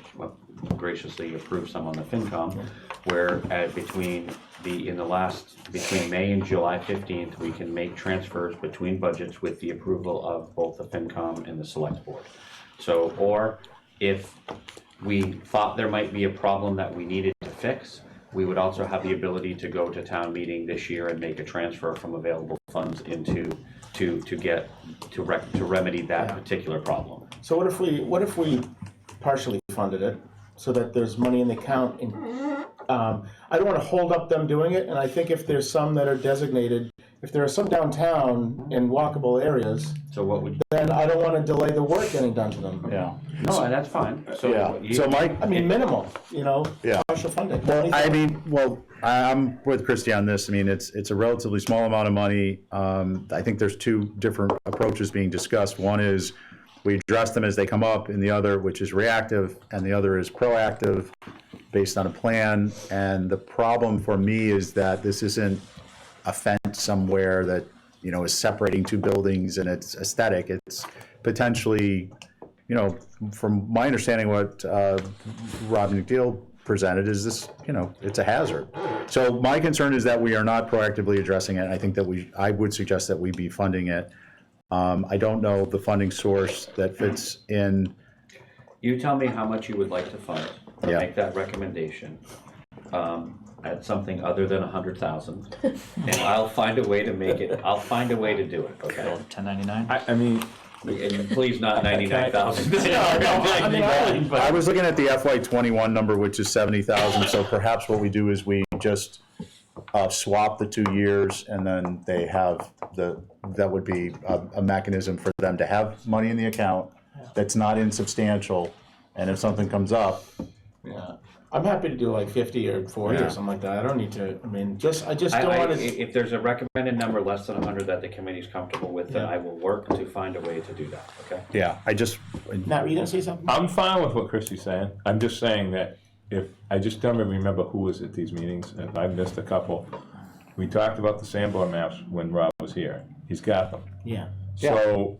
S3: graciously approved some on the FinCom, where between May and July 15th, we can make transfers between budgets with the approval of both the FinCom and the Select Board. So, or if we thought there might be a problem that we needed to fix, we would also have the ability to go to town meeting this year and make a transfer from available funds into to remedy that particular problem.
S7: So what if we partially funded it so that there's money in the account and, I don't wanna hold up them doing it, and I think if there's some that are designated, if there are some downtown in walkable areas,
S3: So what would,
S7: then I don't wanna delay the work getting done to them.
S1: Yeah.
S3: no, that's fine. So
S1: Yeah,
S3: you-
S1: so Mike,
S7: I mean, minimal,
S1: Yeah.
S7: partial funding.
S1: I'm with Christie on this. I mean, it's a relatively small amount of money. I think there's two different approaches being discussed. One is we address them as they come up, and the other, which is reactive, and the other is proactive, based on a plan. And the problem for me is that this isn't a fence somewhere that, is separating two buildings and it's aesthetic. It's potentially, from my understanding, what Rob McDeal presented is this, it's a hazard. So my concern is that we are not proactively addressing it. I think that I would suggest that we be funding it. I don't know the funding source that fits in.
S3: You tell me how much you would like to fund,
S1: Yeah.
S3: make that recommendation, at something other than 100,000, and I'll find a way to make it, I'll find a way to do it, okay?
S6: 1099.
S2: I mean,
S3: And please not 99,000.
S1: I was looking at the FY21 number, which is 70,000. So perhaps what we do is we just swap the 2 years, and then they have that would be a mechanism for them to have money in the account that's not insubstantial, and if something comes up,
S7: Yeah. I'm happy to do like 50 or 40
S1: Yeah.
S7: or something like that. I don't need to, I mean, I just
S3: I,
S7: don't
S3: I,
S7: want to.
S3: if there's a recommended number less than 100 that the committee's comfortable with, then
S7: Yeah.
S3: I will work to find a way to do that, okay?
S1: yeah,
S7: Matt, were you gonna say something?
S2: I'm fine with what Christie's saying. I'm just saying that I just don't remember who was at these meetings, and I've missed a couple. We talked about the Sanborn maps when Rob was here. He's got them.
S7: Yeah.
S2: So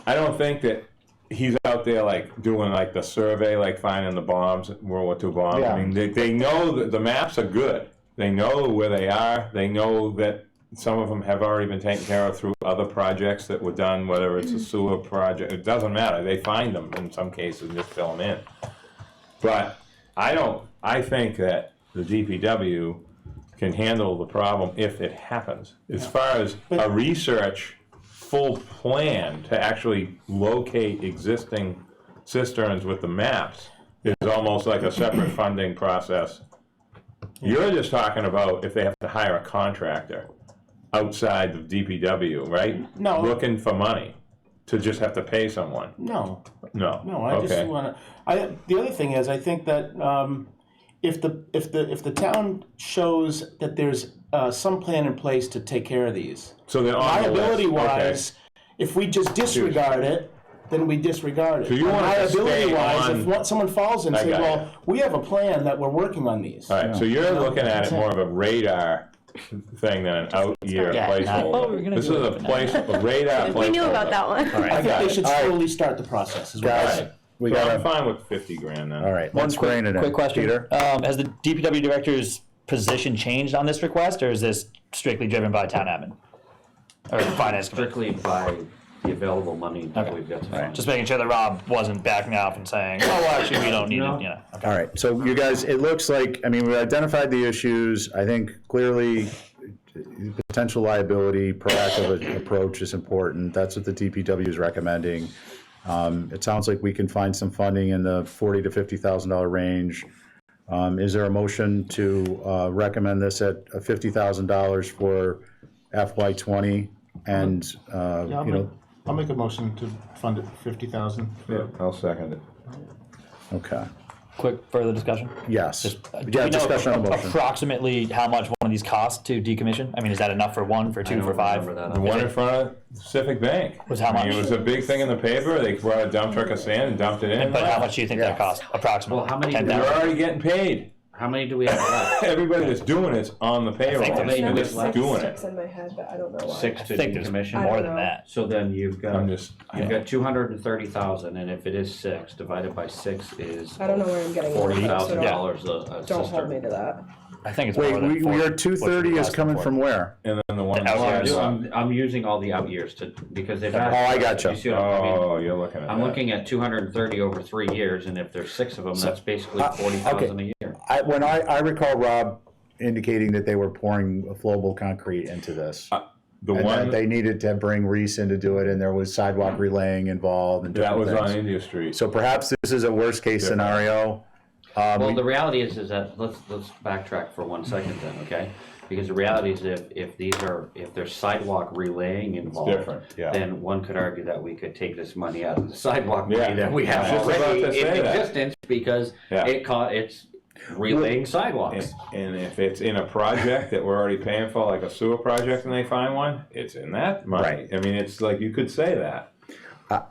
S2: I don't think that he's out there like doing like the survey, like finding the bombs, World War II bombs.
S1: Yeah.
S2: I mean, they know that the maps are good. They know where they are. They know that some of them have already been taken care of through other projects that were done, whether it's a sewer project. It doesn't matter. They find them in some cases and just fill them in. But I think that the DPW can handle the problem if it happens. As far as a research full plan to actually locate existing cisterns with the maps is almost like a separate funding process. You're just talking about if they have to hire a contractor outside of DPW, right?
S7: No.
S2: Looking for money to just have to pay someone.
S7: No,
S2: No.
S7: no, I just
S2: Okay.
S7: want to, the other thing is, I think that, if the town shows that there's, some plan in place to take care of these,
S2: So they're on the list.
S7: liability
S2: Okay.
S7: wise, if we just disregard it, then we disregard it.
S2: So you want it to
S7: Liability
S2: stay
S7: wise,
S2: on-
S7: if someone falls and
S2: I
S7: say,
S2: got
S7: well,
S2: you.
S7: we have a plan that we're working on these.
S2: All right, so you're looking at it more of a radar thing than an out-year
S6: Yeah, not, oh,
S2: placeholder.
S6: we're gonna
S2: This
S6: do
S2: is
S6: it,
S2: a
S6: but
S2: place, a radar placeholder.
S4: We knew about that one.
S7: I think they should
S1: All right.
S7: slowly start the process, is what I'm
S1: guys,
S7: saying.
S1: we
S2: So I'm
S1: gotta,
S2: fine with 50 grand then.
S1: all right,
S6: One
S1: let's rein it in.
S6: quick question.
S1: Peter?
S6: Has the DPW director's position changed on this request, or is this strictly driven by town admin? Or finance committee?
S3: Strictly by the available money that
S6: Okay.
S3: we've got to
S6: All right,
S3: fund.
S6: just making sure that Rob wasn't backing off and saying, oh, well, actually, we don't need
S3: No.
S6: it, you know. Okay.
S1: All right, so you guys, it looks like, I mean, we identified the issues. I think clearly potential liability, proactive approach is important. That's what the DPW is recommending. It sounds like we can find some funding in the $40,000 to $50,000 range. Is there a motion to recommend this at $50,000 for FY '20? And,
S7: Yeah,
S1: you know,
S7: I'll make a motion to fund it 50,000.
S2: Yeah, I'll second it.
S1: okay,
S6: Quick further discussion?
S1: yes.
S6: Do
S1: Yeah,
S6: we know
S1: discussion on the motion.
S6: approximately how much one of these costs to decommission? I mean, is that enough for one, for
S3: I
S6: two,
S3: don't
S6: for five?
S3: remember that.
S2: The one in front of Pacific Bank.
S6: Was how
S2: I mean,
S6: much?
S2: it was a big thing in the paper. They brought a dump truck of sand and dumped it in. and
S6: But how
S2: left.
S6: much do you think that cost, approximately?
S3: Well, how many-
S6: $10,000?
S2: They're already getting paid.
S3: How many do we have left?
S2: Everybody that's doing it's on the payroll.
S6: think there's-
S2: They're
S3: there's
S2: just
S3: like
S2: doing it.
S9: Sticks in my head, but I don't know why.
S3: 6
S6: I
S3: to
S6: think there's
S3: decommission.
S6: more
S9: I
S6: than
S9: don't know.
S6: that.
S3: So then you've got,
S2: I'm just,
S3: you've got 230,000, and if it is 6, divided by 6 is
S9: I don't know where I'm getting it from, so
S3: $40,000 a
S9: don't hold me
S3: cistern.
S9: to that.
S6: I think it's
S1: Wait,
S6: more than
S1: your
S6: 40,
S1: 230
S6: what's
S1: is
S6: it
S1: coming
S6: cost
S1: from
S6: for?
S1: where?
S2: and then the one.
S6: The out years.
S3: I'm using all the out years to, because they've
S1: Oh,
S3: asked.
S1: I gotcha.
S3: You see what I mean?
S2: Oh, you're looking at
S3: I'm
S2: that.
S3: looking at 230 over 3 years, and if there's 6 of them, that's basically
S1: okay.
S3: 40,000 a year.
S1: When I recall Rob indicating that they were pouring flowable concrete into this.
S2: The
S1: And
S2: one
S1: that they needed to bring Reese in to do it, and there was sidewalk relaying involved and
S2: that
S1: different
S2: was on
S1: things.
S2: India Street.
S1: So perhaps this is a worst-case
S2: Different.
S1: scenario.
S3: Well, the reality is that, let's backtrack for 1 second then, okay? Because the reality is if there's sidewalk relaying involved.
S2: different,
S1: yeah.
S3: Then one could argue that we could take this money out of the sidewalk
S2: Yeah.
S3: money that we have
S2: I was just
S3: already
S2: about to
S3: in
S2: say that.
S3: existence, because
S2: Yeah.
S3: it's relaying sidewalks.
S2: And if it's in a project that we're already paying for, like a sewer project, and they find one, it's in that money.
S1: Right.
S2: I mean, it's like, you could say that.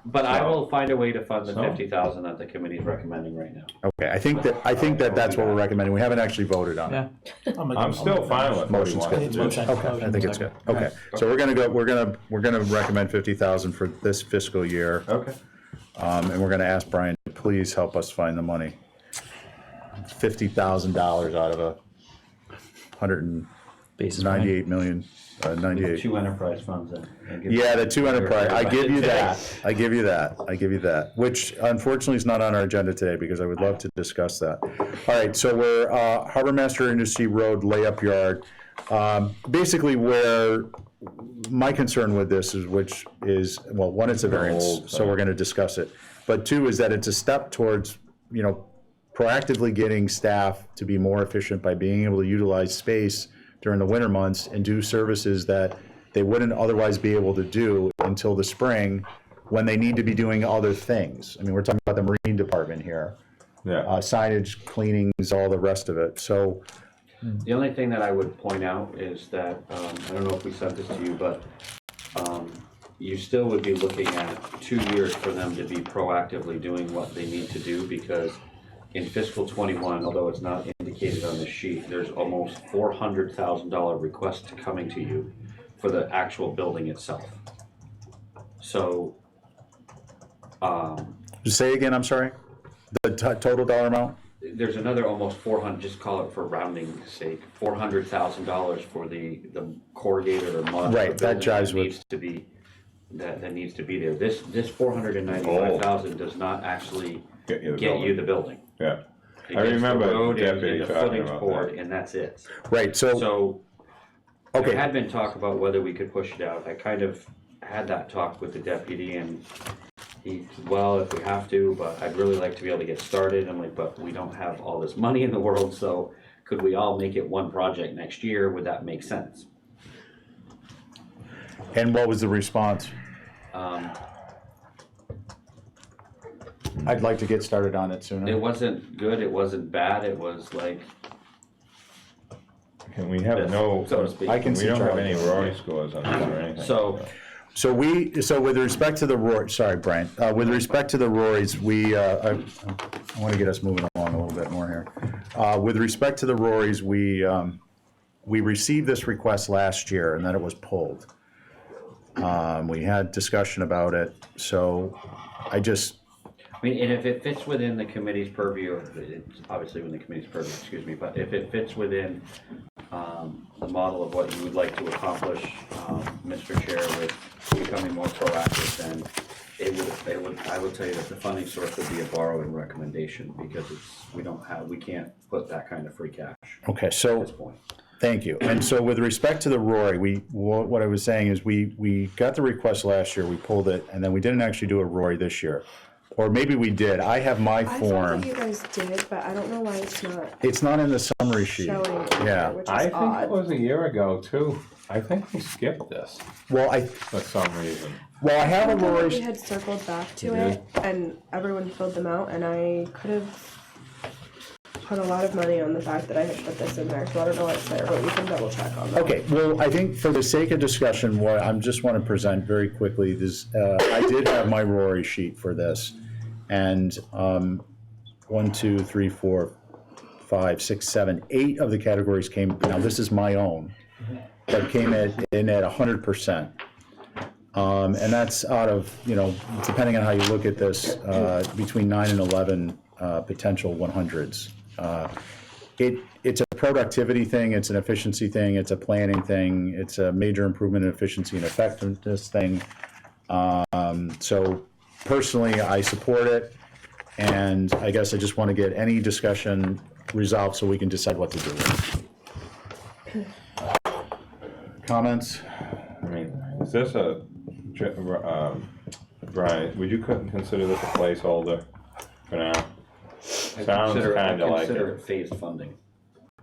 S3: But I will find a way to fund the
S2: So?
S3: 50,000 that the committee's recommending right now.
S1: Okay, I think that that's what we're recommending. We haven't actually voted on it.
S6: Yeah.
S2: I'm still fine with
S1: Motion's
S2: 41.
S1: good.
S7: Motion.
S1: Okay, I think it's good. Okay, so we're gonna recommend 50,000 for this fiscal year.
S2: Okay.
S1: And we're gonna ask Brian to please help us find the money. $50,000 out of a
S6: Basis point.
S1: 198 million, 98.
S3: 2 enterprise funds and give-
S1: Yeah, the 200 price, I give you that, which unfortunately is not on our agenda today because I would love to discuss that. All right, so we're, Harbor Master Industry Road layup yard. Basically where my concern with this is, well, one, it's a variance, so we're gonna discuss it. But two, is that it's a step towards, proactively getting staff to be more efficient by being able to utilize space during the winter months and do services that they wouldn't otherwise be able to do until the spring when they need to be doing other things. I mean, we're talking about the Marine Department here.
S2: Yeah,
S1: Signage, cleanings, all the rest of it, so,
S3: The only thing that I would point out is that, I don't know if we sent this to you, but you still would be looking at 2 years for them to be proactively doing what they need to do, because in fiscal '21, although it's not indicated on this sheet, there's almost $400,000 request coming to you for the actual building itself. So,
S1: just say again, I'm sorry, the total dollar amount?
S3: there's another almost 400, just call it for rounding sake, $400,000 for the corrugated or mud.
S1: Right, that jives with-
S3: Needs to be, that needs to be there. This 495,000 does not actually
S2: get you the
S3: get you
S2: building.
S3: the building.
S2: Yeah,
S3: It
S2: I
S3: gets the
S2: remember
S3: road
S2: the
S3: and
S2: deputy
S3: the
S2: talking
S3: footings
S2: about
S3: poured,
S2: that.
S3: and that's it.
S1: Right, so,
S3: So,
S1: okay.
S3: there had been talk about whether we could push it out. I kind of had that talk with the deputy, and he said, well, if we have to, but I'd really like to be able to get started. I'm like, but we don't have all this money in the world, so could we all make it one project next year? Would that make sense?
S1: And what was the response? I'd like to get started on it sooner.
S3: It wasn't good, it wasn't bad, it was like,
S2: Can we have no,
S3: so to speak.
S1: I can
S2: we
S1: see
S2: don't have
S1: Charlie.
S2: any Rory scores on this or anything.
S3: So,
S1: So with respect to the Rory, sorry, Brian, with respect to the Rorys, I want to get us moving along a little bit more here. With respect to the Rorys, we received this request last year and then it was pulled. We had discussion about it, so I
S3: mean, and if it fits within the committee's purview, it's obviously within the committee's purview, excuse me, but if it fits within the model of what you would like to accomplish, Mr. Chair, with becoming more proactive, then I would tell you that the funding source would be a borrowing recommendation, because we can't put that kind of free cash
S1: okay,
S3: at
S1: so,
S3: this point.
S1: thank you. And so with respect to the Rory, what I was saying is we got the request last year, we pulled it, and then we didn't actually do a Rory this year. Or maybe we did. I have my
S9: I thought
S1: form.
S9: that you guys did, but I don't know why it's not
S1: It's not in the summary sheet.
S9: showing it here,
S1: Yeah.
S9: which
S2: I
S9: is
S2: think it
S9: odd.
S2: was a year ago too. I think we skipped this
S1: Well, I
S2: for some reason.
S1: have a
S9: I thought we
S1: Rory.
S9: had circled back to
S2: You
S9: it, and everyone filled them out, and I could have put a lot of money on the fact that I had put this in there, so I don't know what's there, but we can double check on that.
S1: Okay, well, I think for the sake of discussion, what I just want to present very quickly is, I did have my Rory sheet for this. And 1, 2, 3, 4, 5, 6, 7, 8 of the categories came, now this is my own, but came in at 100%. And that's out of, depending on how you look at this, between 9 and 11 potential 100s. It's a productivity thing, it's an efficiency thing, it's a planning thing, it's a major improvement in efficiency and effectiveness thing. So personally, I support it, and I guess I just want to get any discussion resolved so we can decide what to do. Comments?
S2: I mean, is this Brian, would you consider this a placeholder for now? Sounds kinda like
S3: Consider
S2: it.
S3: it phased funding.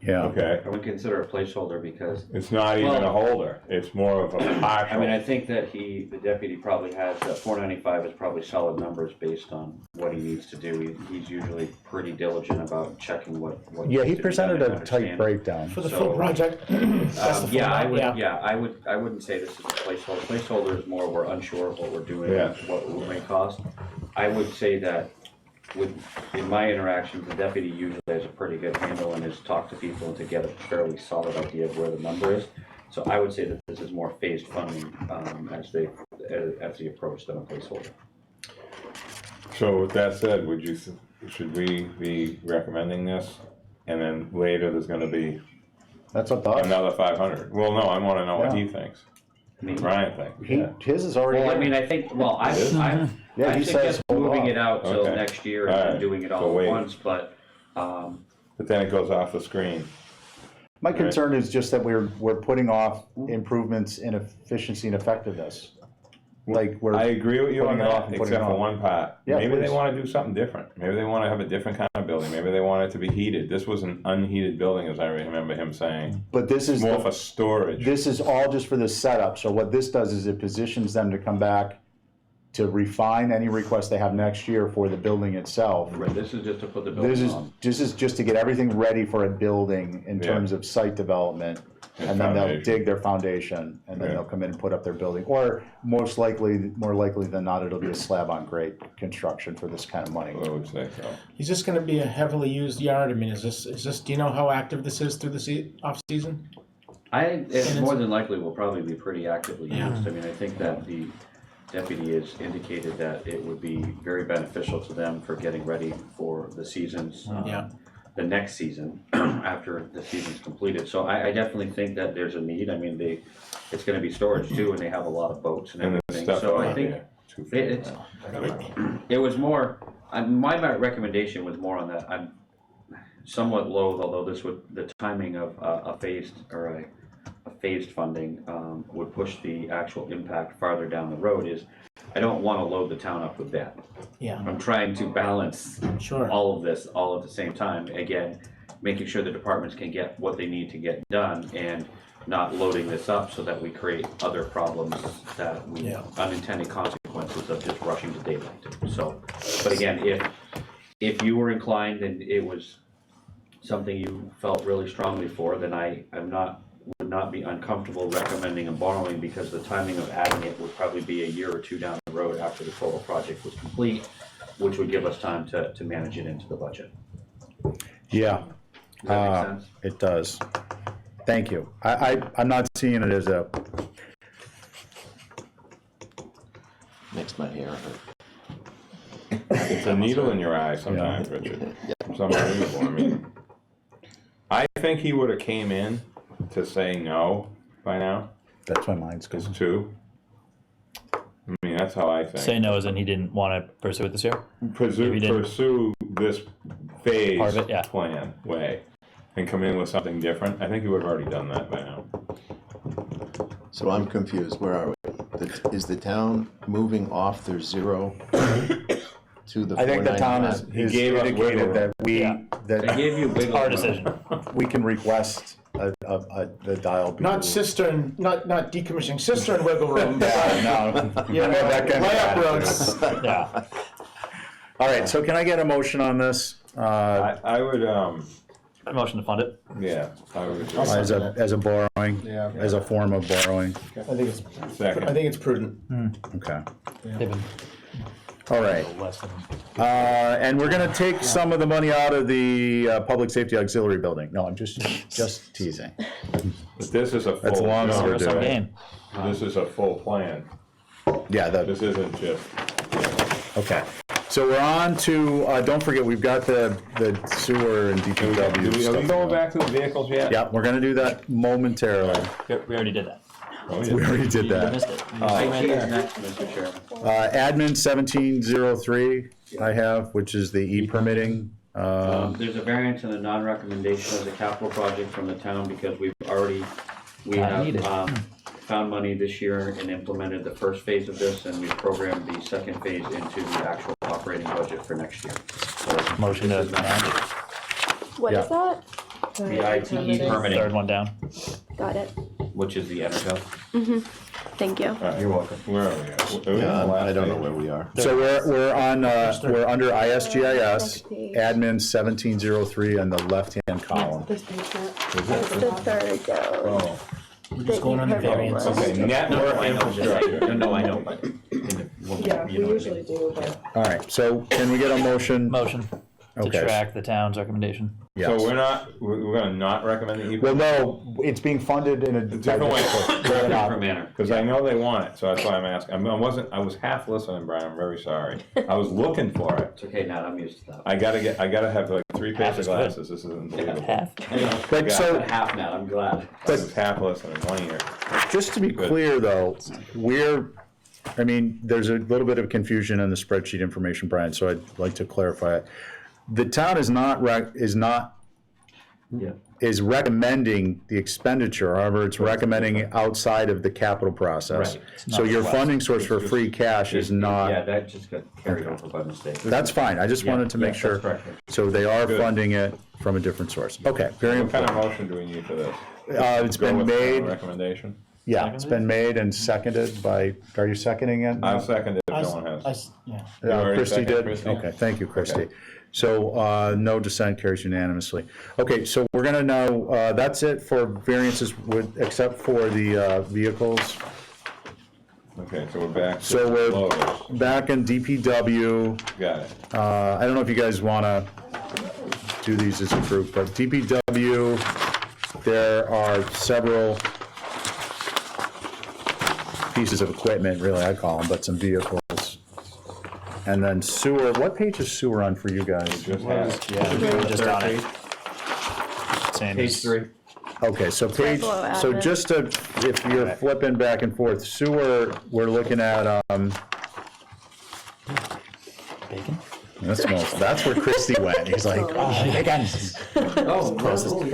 S1: Yeah.
S2: Okay,
S3: I would consider it a placeholder because,
S2: it's not even a
S3: Well-
S2: holder, it's more of a
S3: I mean,
S2: partial.
S3: I think that the deputy probably has, that 495 is probably solid numbers based on what he needs to do. He's usually pretty diligent about checking what
S1: Yeah, he
S3: needs to be done
S1: presented
S3: and
S1: a tight
S3: understand.
S1: breakdown.
S7: For the
S3: So,
S7: full project. That's the full
S3: Yeah,
S7: amount,
S3: I wouldn't say this is a placeholder. Placeholder is more, we're unsure of what we're doing,
S2: Yeah.
S3: what it may cost. I would say that in my interactions, the deputy usually has a pretty good handle and has talked to people to get a fairly solid idea of where the number is. So I would say that this is more phased funding, as the approach than a placeholder.
S2: So with that said, should we be recommending this? And then later there's gonna be
S1: That's up to us.
S2: another 500? Well, no, I wanna know what he thinks,
S3: I mean,
S2: Brian thinks.
S1: His is already.
S3: well, I mean, I think, well, I
S1: Yeah, he says
S3: suggest
S1: hold
S3: moving
S1: off.
S3: it out till
S2: Okay.
S3: next year
S2: All
S3: and
S2: right.
S3: doing it
S2: So
S3: all at
S2: wait.
S3: once, but,
S2: But then it goes off the screen.
S1: My concern is just that we're putting off improvements in efficiency and effectiveness. Like
S2: I agree with you on
S1: putting it off
S2: that,
S1: and putting
S2: except
S1: it
S2: for
S1: on.
S2: one part.
S1: Yeah,
S2: Maybe they
S1: please.
S2: wanna do something different. Maybe they wanna have a different kind of building. Maybe they want it to be heated. This was an unheated building, as I remember him saying.
S1: But this is,
S2: More for storage.
S1: this is all just for the setup. So what this does is it positions them to come back to refine any request they have next year for the building itself.
S3: Right, this is just to put the
S1: This
S3: building
S1: is,
S3: on.
S1: this is just to get everything ready for a building in
S2: Yeah.
S1: terms of site development.
S2: And
S1: And then they'll
S2: foundation.
S1: dig their foundation, and then
S2: Yeah.
S1: they'll come in and put up their building. Or more likely than not, it'll be a slab on grade construction for this kind of money.
S2: I would say so.
S7: Is this gonna be a heavily used yard? I mean, is this, do you know how active this is through the off-season?
S3: It more than likely will probably be pretty actively used. I mean, I think that the deputy has indicated that it would be very beneficial to them for getting ready for the seasons.
S7: Yeah.
S3: The next season, after the season's completed. So I definitely think that there's a need. I mean, it's gonna be storage too, and they have a lot of boats and
S2: And the
S3: everything.
S2: stuff
S3: So I
S2: around
S3: think
S2: here, 2 feet
S3: it's-
S2: around.
S3: it was more, my recommendation was more on that. I'm somewhat loath, although the timing of a phased or a phased funding would push the actual impact farther down the road, is I don't want to load the town up with debt.
S7: Yeah,
S3: I'm trying to balance
S7: sure.
S3: all of this all at the same time. Again, making sure the departments can get what they need to get done and not loading this up so that we create other problems that we,
S7: Yeah.
S3: unintended consequences of just rushing to daylight. So, but again, if you were inclined and it was something you felt really strongly for, then would not be uncomfortable recommending a borrowing, because the timing of adding it would probably be a year or two down the road after the total project was complete, which would give us time to manage it into the budget.
S1: Yeah,
S3: Does that make sense?
S1: it does. Thank you. I'm not seeing it as a,
S5: Makes my hair hurt.
S2: It's a needle in your eye sometimes, Richard. It's unbelievable. I mean, I think he would have came in to say no by now.
S1: that's my mind's
S2: It's
S1: going.
S2: 2. I mean, that's how I think.
S6: Say no as in he didn't want to pursue it this year?
S2: Pursue,
S6: If he didn't-
S2: pursue this phase
S6: Part of it, yeah.
S2: plan way and come in with something different. I think he would have already done that by now.
S5: So I'm confused, where are we? Is the town moving off their 0 to the 495?
S1: I think the town has
S2: gave us wiggle
S1: indicated
S2: room.
S1: that
S6: Yeah.
S3: They gave you wiggle
S6: Our
S3: room.
S6: decision.
S1: we can request the dial. be
S7: Not
S1: moved.
S7: cistern, not decommissioning, cistern wiggle room.
S1: No,
S7: You know,
S1: that kind of
S7: layup
S1: attitude.
S7: roads.
S6: Yeah.
S1: All right, so can I get a motion on this?
S2: I would,
S6: A motion to fund it.
S2: yeah, I would.
S1: As a borrowing?
S7: Yeah.
S1: As a form of borrowing?
S7: I think
S2: Second.
S7: it's prudent.
S1: Okay.
S6: They've been
S1: All right.
S6: less than.
S1: And we're gonna take some of the money out of the Public Safety Auxiliary Building. No, I'm just teasing.
S2: But this is a full.
S1: That's long
S2: no,
S1: overdue.
S6: Some game.
S2: This is a full plan.
S1: Yeah,
S2: This isn't just,
S1: okay. So we're on to, don't forget, we've got the sewer and
S2: are
S1: DPW
S2: we
S1: stuff.
S2: going back to the vehicles yet?
S1: Yeah, we're gonna do that momentarily.
S6: We already did that.
S2: Oh,
S1: We
S2: yeah.
S1: already did
S6: You
S1: that.
S6: missed it.
S3: IT is next, Mr. Chairman.
S1: Admin 1703 I have, which is the e-permitting.
S3: There's a variance and a non-recommendation as a capital project from the town because we
S6: I need it.
S3: have found money this year and implemented the first phase of this, and we programmed the second phase into the actual operating budget for next year. So
S6: Motion
S3: this
S6: to
S3: is not-
S6: amend.
S4: What is that?
S3: The ITE permitting,
S6: Third one down.
S4: Got it.
S3: which is the Energo.
S4: Thank you.
S2: All right, you're welcome. Where are we at? Are we on the
S5: Yeah,
S2: last
S5: I don't know
S2: page?
S5: where we are.
S1: So we're on, we're under ISGIS,
S4: Next page.
S1: admin 1703 on the left-hand column.
S8: This page, yeah.
S4: It's the third down.
S2: Oh,
S7: We're just going on the variance.
S2: okay, network infrastructure.
S3: No, I know, but.
S8: Yeah, we usually do, but.
S1: All right, so can we get a motion?
S6: Motion to
S1: Okay.
S6: track the town's recommendation.
S2: So
S1: Yes.
S2: we're gonna not recommend the
S1: Well,
S2: e-permit?
S1: no, it's being funded in a
S2: Different way.
S3: Different manner.
S2: Because I know they want it, so that's why I'm asking. I was half listening, Brian, I'm very sorry. I was looking for it.
S3: It's okay, Nat, I'm used to that.
S2: I gotta have like 3 pairs
S6: Half
S2: of
S6: is good.
S2: glasses, this is unbelievable.
S6: Half.
S3: I know.
S1: But
S2: Yeah.
S1: so,
S3: Half now, I'm glad.
S2: I was half listening, 1 ear.
S1: just to be clear though, there's a little bit of confusion in the spreadsheet information, Brian, so I'd like to clarify it. The town is recommending the expenditure, however, it's recommending outside of the capital process.
S3: Right.
S6: It's
S1: So
S6: not
S1: your
S6: request.
S1: funding source for free cash is
S3: Yeah,
S1: not,
S3: that just got carried over by mistake.
S1: that's fine, I just wanted to make
S3: Yes,
S1: sure.
S3: that's correct.
S1: So they are
S2: Good.
S1: funding it from a different source. Okay, very
S2: What kind
S1: important.
S2: of motion do we need for this?
S1: It's
S2: Go
S1: been
S2: with the
S1: made,
S2: recommendation?
S1: yeah, it's been made and seconded by, are you seconding it?
S2: I've seconded but no one has.
S7: Yeah.
S2: You already
S1: Christie
S2: seconded,
S1: did?
S2: Christie?
S1: Okay, thank you, Christie.
S2: Okay.
S1: So, no dissent, carries unanimously. Okay, so we're gonna now, that's it for variances with, except for the vehicles.
S2: Okay, so we're back to
S1: So we're
S2: loaders.
S1: back in DPW.
S2: Got it.
S1: I don't know if you guys wanna do these as a group, but DPW, there are several pieces of equipment, really, I call them, but some vehicles. And then sewer, what page is sewer on for you guys?
S2: Just had it.
S6: Yeah, just on it. Same
S3: Page
S6: as-
S3: 3.
S1: Okay, so page,
S4: below
S1: so
S4: admin.
S1: just to, if you're flipping back and forth, sewer, we're looking at,
S6: Bacon?
S1: that's where Christie went, he's like, oh, bacon.
S3: Oh,
S6: Closest to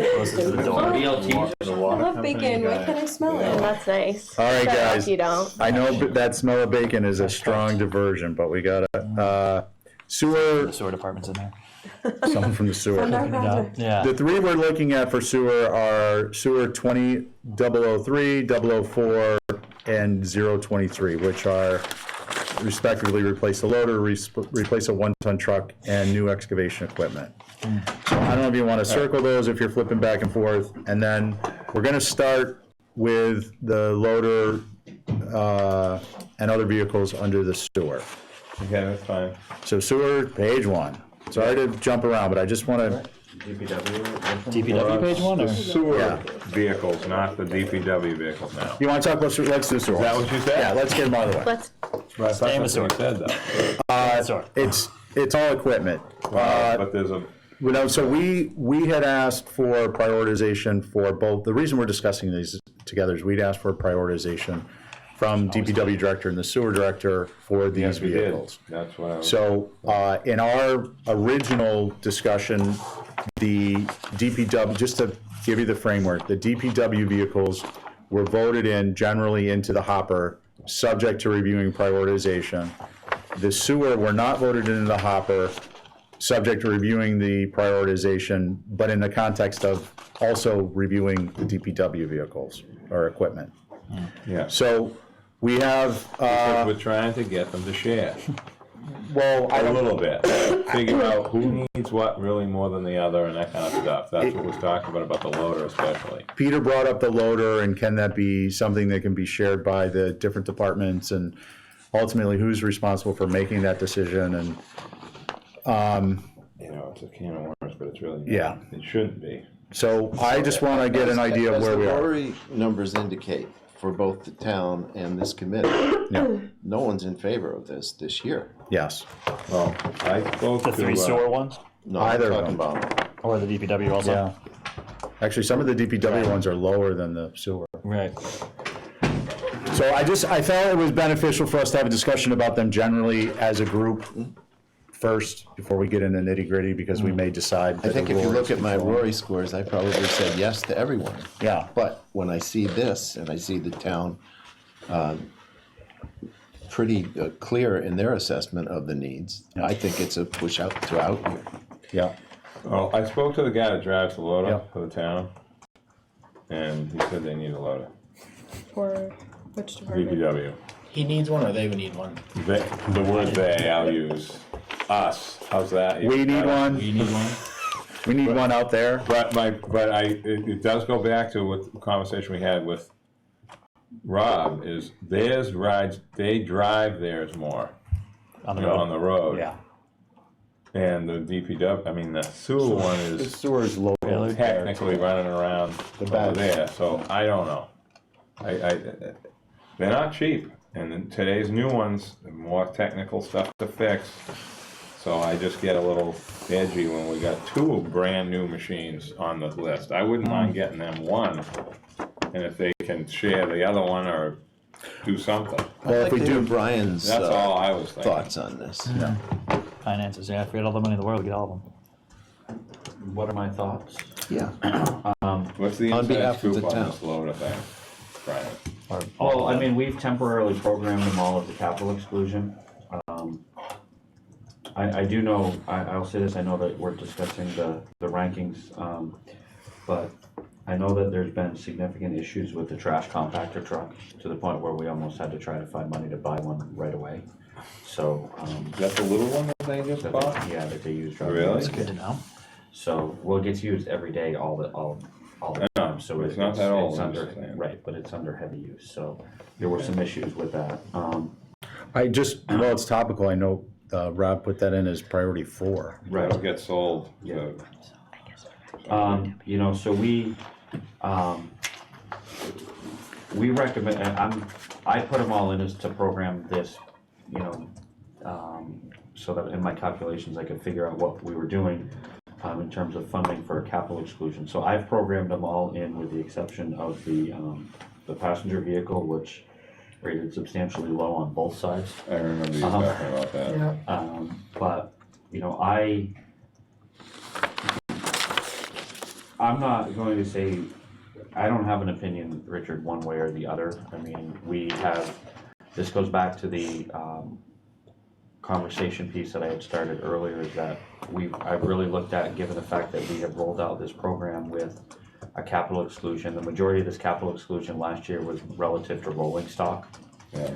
S6: the door.
S3: BLT.
S9: I love bacon. Why can't I smell it?
S4: That's nice.
S1: All right,
S4: Shut up,
S1: guys.
S4: You don't.
S1: I know that smell of bacon is a strong diversion, but we gotta, sewer,
S6: The sewer department's in there.
S1: someone from the sewer.
S6: Yeah.
S1: The three we're looking at for sewer are sewer 20003, 004, and 023, which are respectively replace the loader, replace a one-ton truck, and new excavation equipment. So I don't know if you want to circle those if you're flipping back and forth, and then we're going to start with the loader and other vehicles under the sewer.
S2: Okay, that's fine.
S1: So sewer, page 1. Sorry to jump around, but I just want to,
S6: DPW page 1
S2: The
S6: or?
S2: sewer
S1: Yeah.
S2: vehicles, not the DPW vehicles now.
S1: you want to talk about sewer? Let's do sewer.
S2: Is that what you said?
S1: Yeah, let's get them out of the way.
S4: Let's,
S2: Right,
S6: Stay with
S2: that's what you
S6: sewer.
S2: said though.
S6: Sewer.
S1: It's all equipment.
S2: But there's a,
S1: You know, so we had asked for prioritization for both, the reason we're discussing these together is we'd asked for prioritization from DPW director and the sewer director for these
S2: yes, we did.
S1: vehicles.
S2: That's what I was.
S1: So, in our original discussion, the DPW, just to give you the framework, the DPW vehicles were voted in generally into the hopper, subject to reviewing prioritization. The sewer were not voted into the hopper, subject to reviewing the prioritization, but in the context of also reviewing the DPW vehicles or equipment.
S2: Yeah.
S1: So, we have,
S2: Because we're trying to get them to share
S1: well, I
S2: a
S1: don't
S2: little bit. Figure out who needs what really more than the other and that kind of stuff. That's what was talked about the loader especially.
S1: Peter brought up the loader, and can that be something that can be shared by the different departments, and ultimately who's responsible for making that decision, and,
S2: You know, it's a can of worms, but it's really not.
S1: Yeah.
S2: It shouldn't be.
S1: so I just want to get an idea of where we
S5: As the
S1: are.
S5: lottery numbers indicate for both the town and this committee,
S1: Yeah,
S5: no one's in favor of this year.
S1: yes,
S2: Well, I spoke
S6: The
S2: to.
S6: three sewer ones?
S5: No, I'm
S1: Either of
S5: talking
S1: them.
S5: about,
S6: Or the DPW also?
S1: yeah. Actually, some of the DPW ones are lower than the sewer.
S6: Right.
S1: So I felt it was beneficial for us to have a discussion about them generally as a group first, before we get into nitty-gritty, because we may decide.
S5: I think if you look at my Rory scores, I probably said yes to everyone.
S1: Yeah.
S5: But when I see this, and I see the town pretty clear in their assessment of the needs, I think it's a push out to out year.
S1: Yeah,
S2: Well, I spoke to the guy that drives the loader
S1: Yep.
S2: for the town, and he said they need a loader.
S9: For which department?
S2: DPW.
S7: He needs one or they would need one?
S2: They, the word they, I'll use. Us. How's that?
S1: we need one,
S3: You need one?
S1: we need one out there.
S2: But it does go back to what the conversation we had with Rob, is theirs rides, they drive theirs more,
S6: On the
S2: you know, on
S6: road?
S2: the road.
S1: Yeah.
S2: And the DPW, I mean, the sewer one
S1: The
S2: is
S1: sewer's local.
S2: technically running around over
S1: bad.
S2: there, so I don't know. They're not cheap, and then today's new ones, are more technical stuff to fix. So I just get a little edgy when we got two brand new machines on the list. I wouldn't mind getting them one, and if they can share the other one or do something.
S1: Well, if
S5: I'd
S1: we
S5: like to hear
S1: do,
S5: Brian's
S2: That's all I was thinking.
S5: thoughts on this.
S6: Finances, yeah, if we had all the money in the world, we get all of them.
S3: What are my thoughts?
S5: Yeah.
S2: What's the
S5: On
S2: inside
S5: behalf of
S2: scoop
S5: the
S2: on
S5: town.
S2: this loader thing, Brian?
S3: Well, I mean, we've temporarily programmed them all at the capital exclusion. I do know, I'll say this, I know that we're discussing the rankings, but I know that there's been significant issues with the trash compactor truck, to the point where we almost had to try to find money to buy one right away. So,
S2: Is that the little one that they just
S3: that
S2: bought?
S3: yeah, that they use.
S2: Really?
S6: That's good to know.
S3: So, well, it gets used every day, all the time, so
S2: It's not that old, I'm
S3: under,
S2: just saying.
S3: right, but it's under heavy use, so there were some issues with that.
S1: Well, it's topical, I know Rob put that in as priority 4.
S2: That'll get sold.
S3: Yeah.
S2: So-
S3: You know, so we recommend, and I put them all in as to program this, you know, so that in my calculations, I could figure out what we were doing in terms of funding for capital exclusion. So I've programmed them all in with the exception of the passenger vehicle, which rated substantially low on both sides.
S2: I remember you talking about that.
S7: Yeah.
S3: But, you know, I'm not going to say, I don't have an opinion, Richard, one way or the other. I mean, this goes back to the conversation piece that I had started earlier, is that I've really looked at, given the fact that we have rolled out this program with a capital exclusion. The majority of this capital exclusion last year was relative to rolling stock.
S2: Yeah.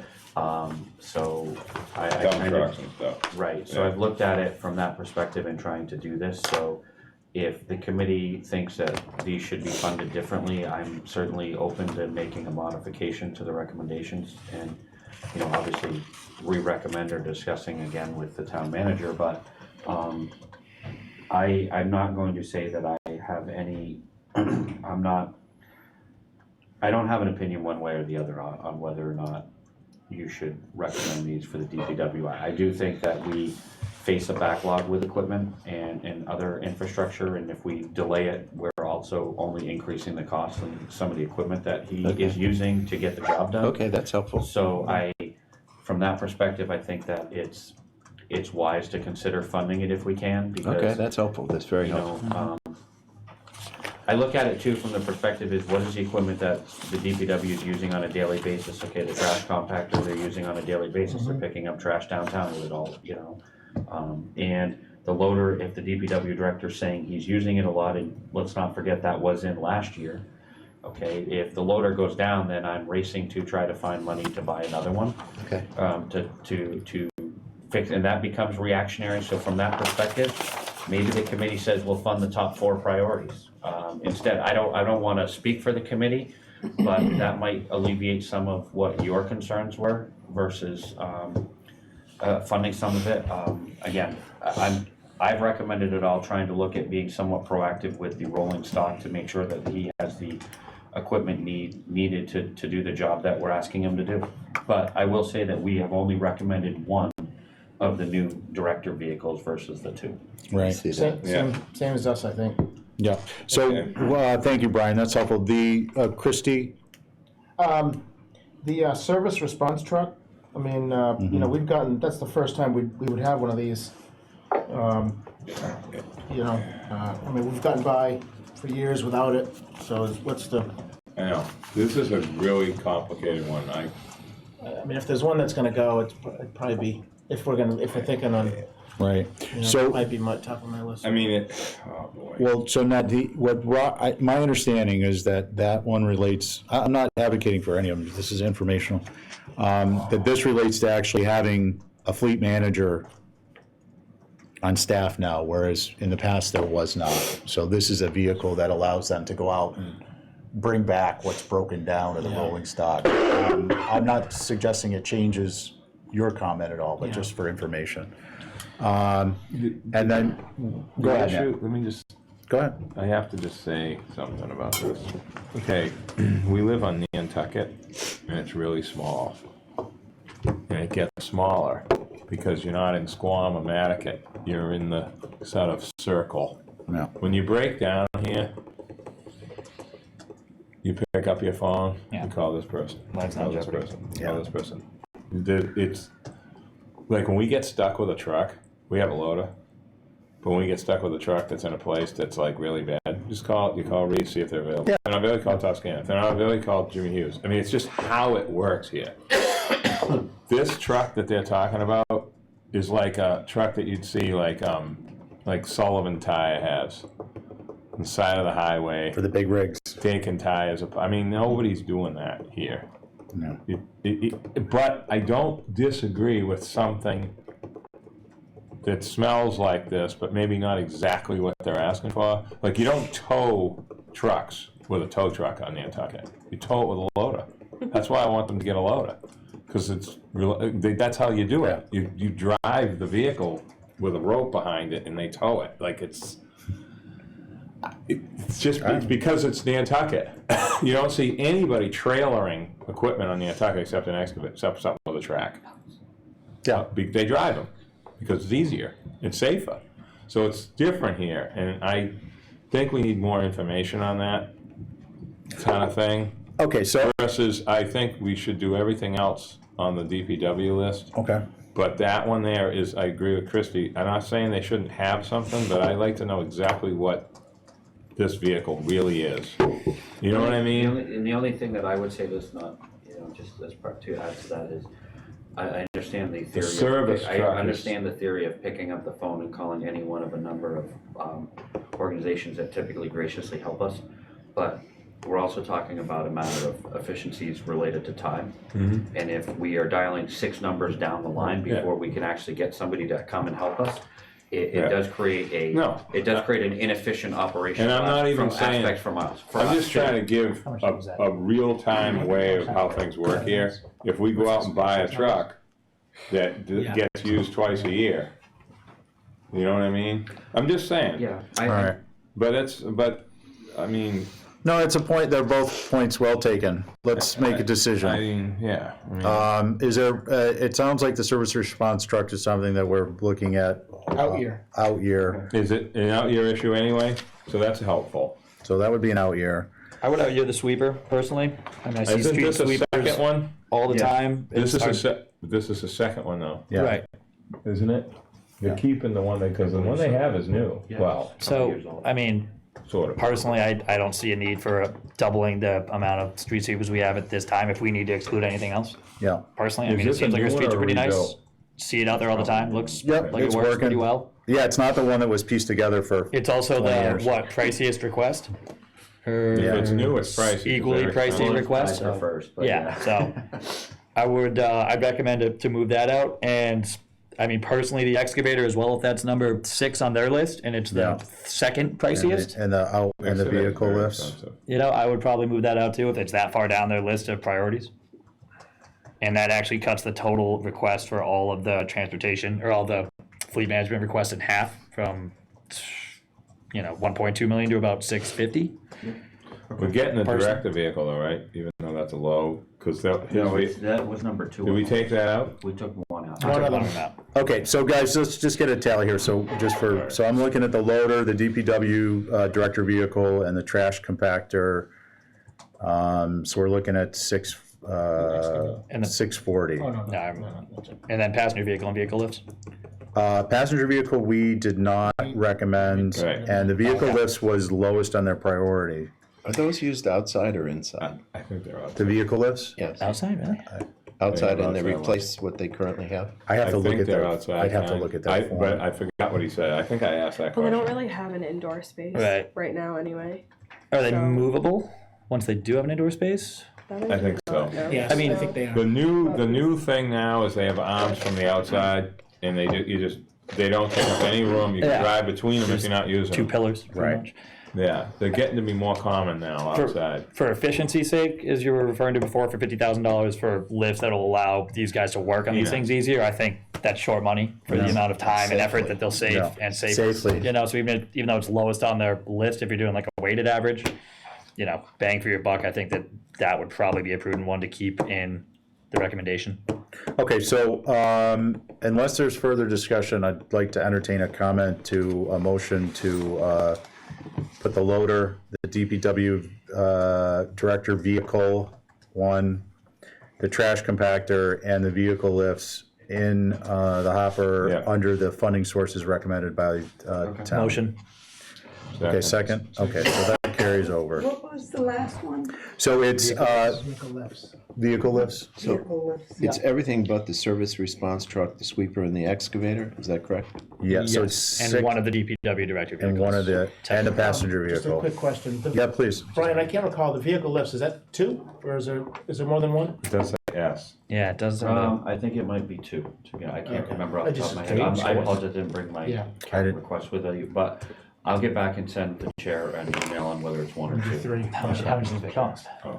S3: So I
S2: Dump
S3: kind
S2: trucks
S3: of,
S2: and stuff.
S3: right, so
S2: Yeah.
S3: I've looked at it from that perspective in trying to do this. So if the committee thinks that these should be funded differently, I'm certainly open to making a modification to the recommendations, and, you know, obviously re-recommend or discussing again with the town manager, but I'm not going to say that I have any, I don't have an opinion one way or the other on whether or not you should recommend these for the DPW. I do think that we face a backlog with equipment and other infrastructure, and if we delay it, we're also only increasing the cost of some of the equipment that he is using to get the job done.
S5: Okay, that's helpful.
S3: So from that perspective, I think that it's wise to consider funding it if we can, because,
S5: Okay, that's helpful, that's very
S3: you
S5: helpful.
S3: know, I look at it too from the perspective is, what is the equipment that the DPW is using on a daily basis? Okay, the trash compactor they're using on a daily basis, they're picking up trash downtown with it all, you know. And the loader, if the DPW director's saying he's using it a lot, and let's not forget that was in last year. Okay, if the loader goes down, then I'm racing to try to find money to buy another one.
S5: Okay.
S3: To fix, and that becomes reactionary. So from that perspective, maybe the committee says we'll fund the top 4 priorities. Instead, I don't want to speak for the committee, but that might alleviate some of what your concerns were versus funding some of it. Again, I've recommended it all, trying to look at being somewhat proactive with the rolling stock to make sure that he has the equipment needed to do the job that we're asking him to do. But I will say that we have only recommended one of the new director vehicles versus the 2.
S1: Right.
S5: See that?
S7: Same as us, I think.
S1: Yeah, so,
S2: Okay.
S1: thank you, Brian, that's helpful. The, Christie,
S7: The service response truck, I mean, you know, that's the first time we would have one of these. You know, I mean, we've gotten by for years without it, so what's the,
S2: I know, this is a really complicated one.
S7: I mean, if there's one that's gonna go, it'd probably be, if we're thinking on,
S1: right,
S7: you know,
S1: so.
S7: it might be top of my list.
S2: I mean, oh boy.
S1: Well, so now, my understanding is that one relates, I'm not advocating for any of them, this is informational, that this relates to actually having a fleet manager on staff now, whereas in the past there was not. So this is a vehicle that allows them to go out and bring back what's broken down in the rolling stock. I'm not suggesting it changes your comment at all, but just for information. And then, go ahead, Nick.
S2: Let me just,
S1: Go ahead.
S2: I have to just say something about this. Okay, we live on Nantucket, and it's really small. And it gets smaller because you're not in Squam or Nantucket. You're in the sort of circle.
S1: Yeah.
S2: When you break down here, you pick up your phone and call this person.
S6: Life's
S2: Call
S6: not
S2: this
S6: Jeopardy.
S2: person. Call this person. It's like when we get stuck with a truck, we have a loader. But when we get stuck with a truck that's in a place that's like really bad, you call Reed, see if they're available. If they're not available, call Toscana. If they're not available, call Jimmy Hughes. I mean, it's just how it works here. This truck that they're talking about is like a truck that you'd see like Sullivan Tire has. on the side of the highway,
S1: For the big rigs.
S2: taking tires apart. I mean, nobody's doing that here.
S1: No.
S2: But I don't disagree with something that smells like this, but maybe not exactly what they're asking for. Like, you don't tow trucks with a tow truck on Nantucket. You tow it with a loader. That's why I want them to get a loader, because that's how you do it. You drive the vehicle with a rope behind it, and they tow it. Like, it's just because it's Nantucket. You don't see anybody trailering equipment on Nantucket except an excavator, except something with a track.
S1: Yeah.
S2: They drive them because it's easier and safer. So it's different here, and I think we need more information on that kind of thing.
S1: Okay, so,
S2: Versus, I think we should do everything else on the DPW list.
S1: okay.
S2: But that one there is, I agree with Christie. I'm not saying they shouldn't have something, but I'd like to know exactly what this vehicle really is. You know what I mean?
S3: And the only thing that I would say that's not, just as part to add to that is, I understand the theory.
S2: service
S3: I
S2: truck is-
S3: understand the theory of picking up the phone and calling any one of a number of organizations that typically graciously help us, but we're also talking about a matter of efficiencies related to time. And if we are dialing 6 numbers down the line before we can actually get somebody to come and help us, it does create an inefficient operation.
S2: And I'm not even
S3: from
S2: saying-
S3: aspects from us. for
S2: I'm
S3: us
S2: just
S3: too.
S2: trying to give a real-time way of how things work here. If we go out and buy a truck that gets used twice a year, you know what I mean? I'm just saying.
S3: Yeah.
S1: All right.
S2: But I mean,
S1: No, it's a point, they're both points well taken. Let's make a
S2: I
S1: decision.
S2: mean, yeah. I mean,
S1: Is there, it sounds like the service response truck is something that we're looking at.
S7: Out year.
S1: Out year,
S2: is it an out-year issue anyway? So that's helpful.
S1: so that would be an out year.
S6: I would out-year the sweeper, personally. I mean, I see
S2: Isn't
S6: street
S2: this a
S6: sweepers
S2: second one?
S6: all the
S3: Yeah.
S6: time.
S2: This
S6: It's
S2: is
S6: hard-
S2: this is the second one though,
S1: Yeah.
S6: Right.
S2: isn't it? They're
S1: Yeah.
S2: keeping the one because the one they have is new.
S3: Yeah.
S2: Well,
S6: So, I mean,
S2: sort of.
S6: personally, I don't see a need for doubling the amount of street sweepers we have at this time if we need to exclude anything else.
S1: Yeah.
S6: Personally, I
S2: Is
S6: mean, it
S2: this a
S6: seems like
S2: new
S6: our
S2: one
S6: streets
S2: or
S6: are pretty nice.
S2: rebuilt?
S6: See it out there all the time. Looks
S1: Yep,
S6: like it
S1: it's
S6: works
S1: working.
S6: pretty well.
S1: Yeah, it's not the one that was pieced together for,
S6: It's also
S1: 20
S6: the,
S1: years.
S6: priciest request? Or
S2: If it's new, it's pricey. 'cause
S6: equally
S2: they're
S6: pricey
S2: expensive.
S6: request?
S3: Guys are first, but
S6: Yeah, so I would, I'd recommend to move that out. And I mean, personally, the excavator as well, if that's number 6 on their list and it's the
S1: Yeah.
S6: second priciest,
S1: and the out, and the
S2: Excavator's
S1: vehicle
S2: very
S1: lifts.
S2: expensive.
S6: I would probably move that out too if it's that far down their list of priorities. And that actually cuts the total request for all of the transportation or all the fleet management requests in half from, 1.2 million to about 650.
S2: We're getting the
S6: Person.
S2: director vehicle though, right? Even though that's a low, because
S3: that was number 2.
S2: did we take that out?
S3: We took one out.
S7: One of them.
S1: Okay, so guys, let's just get a tally here. So so I'm looking at the loader, the DPW director vehicle, and the trash compactor. So we're looking at
S6: And the-
S1: 640.
S7: Oh, no,
S6: No,
S7: that's it.
S6: And then passenger vehicle and vehicle lifts.
S1: Passenger vehicle, we did not recommend,
S2: Right.
S1: and the vehicle lifts was lowest on their priority.
S5: Are those used outside or inside?
S2: I think they're out.
S1: The vehicle lifts?
S5: Yes,
S6: Outside, really?
S5: outside, and they
S2: outside
S5: replace what they currently have?
S1: I have
S2: I
S1: to look
S2: think
S1: at
S2: they're
S1: that.
S2: outside.
S1: I'd have to
S2: Hank.
S1: look at that
S2: But
S1: form.
S2: I forgot what he said. I think I asked that
S9: Well, they
S2: question.
S9: don't really have an indoor space
S6: Right.
S9: now anyway.
S6: Are they
S9: So-
S6: movable once they do have an indoor space?
S9: That
S2: I think so.
S7: Yes,
S6: I mean-
S7: I think they are.
S2: The new thing now is they have arms from the outside, and they don't take up any room. You can
S6: Yeah.
S2: drive between them if you're not using
S6: 2
S2: them.
S6: pillars, pretty
S1: Right.
S6: much.
S2: Yeah, they're getting to be more common now outside.
S6: For efficiency's sake, as you were referring to before, for $50,000 for lifts that'll allow these guys to work on these
S2: Yeah.
S6: things easier, I think that's short money for the amount of time and effort that they'll save
S1: Yeah.
S6: and save.
S1: Safely.
S6: So even though it's lowest on their list, if you're doing like a weighted average, bang for your buck, I think that would probably be a prudent one to keep in the recommendation.
S1: Okay, so unless there's further discussion, I'd like to entertain a comment to a motion to put the loader, the DPW director vehicle one, the trash compactor, and the vehicle lifts in the hopper
S2: Yeah.
S1: under the funding sources recommended by town.
S6: Motion.
S1: Okay, second? Okay, so that carries over.
S8: What was the last one?
S1: So it's,
S7: Vehicle lifts.
S1: vehicle lifts?
S8: Vehicle lifts.
S5: It's everything but the service response truck, the sweeper, and the excavator, is that correct?
S1: Yeah, so it's
S6: And
S1: six,
S6: one of the DPW director vehicles.
S1: and one of the, and a passenger
S7: Just a
S1: vehicle.
S7: quick question.
S1: Yeah, please.
S7: Brian, I can't recall, the vehicle lifts, is that two, or is there more than one?
S2: It does say yes.
S6: Yeah, it does.
S3: I think it might be two, I can't remember off the top of my head, I apologize, I didn't bring my
S7: Yeah.
S3: request with you, but I'll get back and send the chair an email on whether it's one or two.
S7: Three.
S6: How much does it cost?
S2: Oh.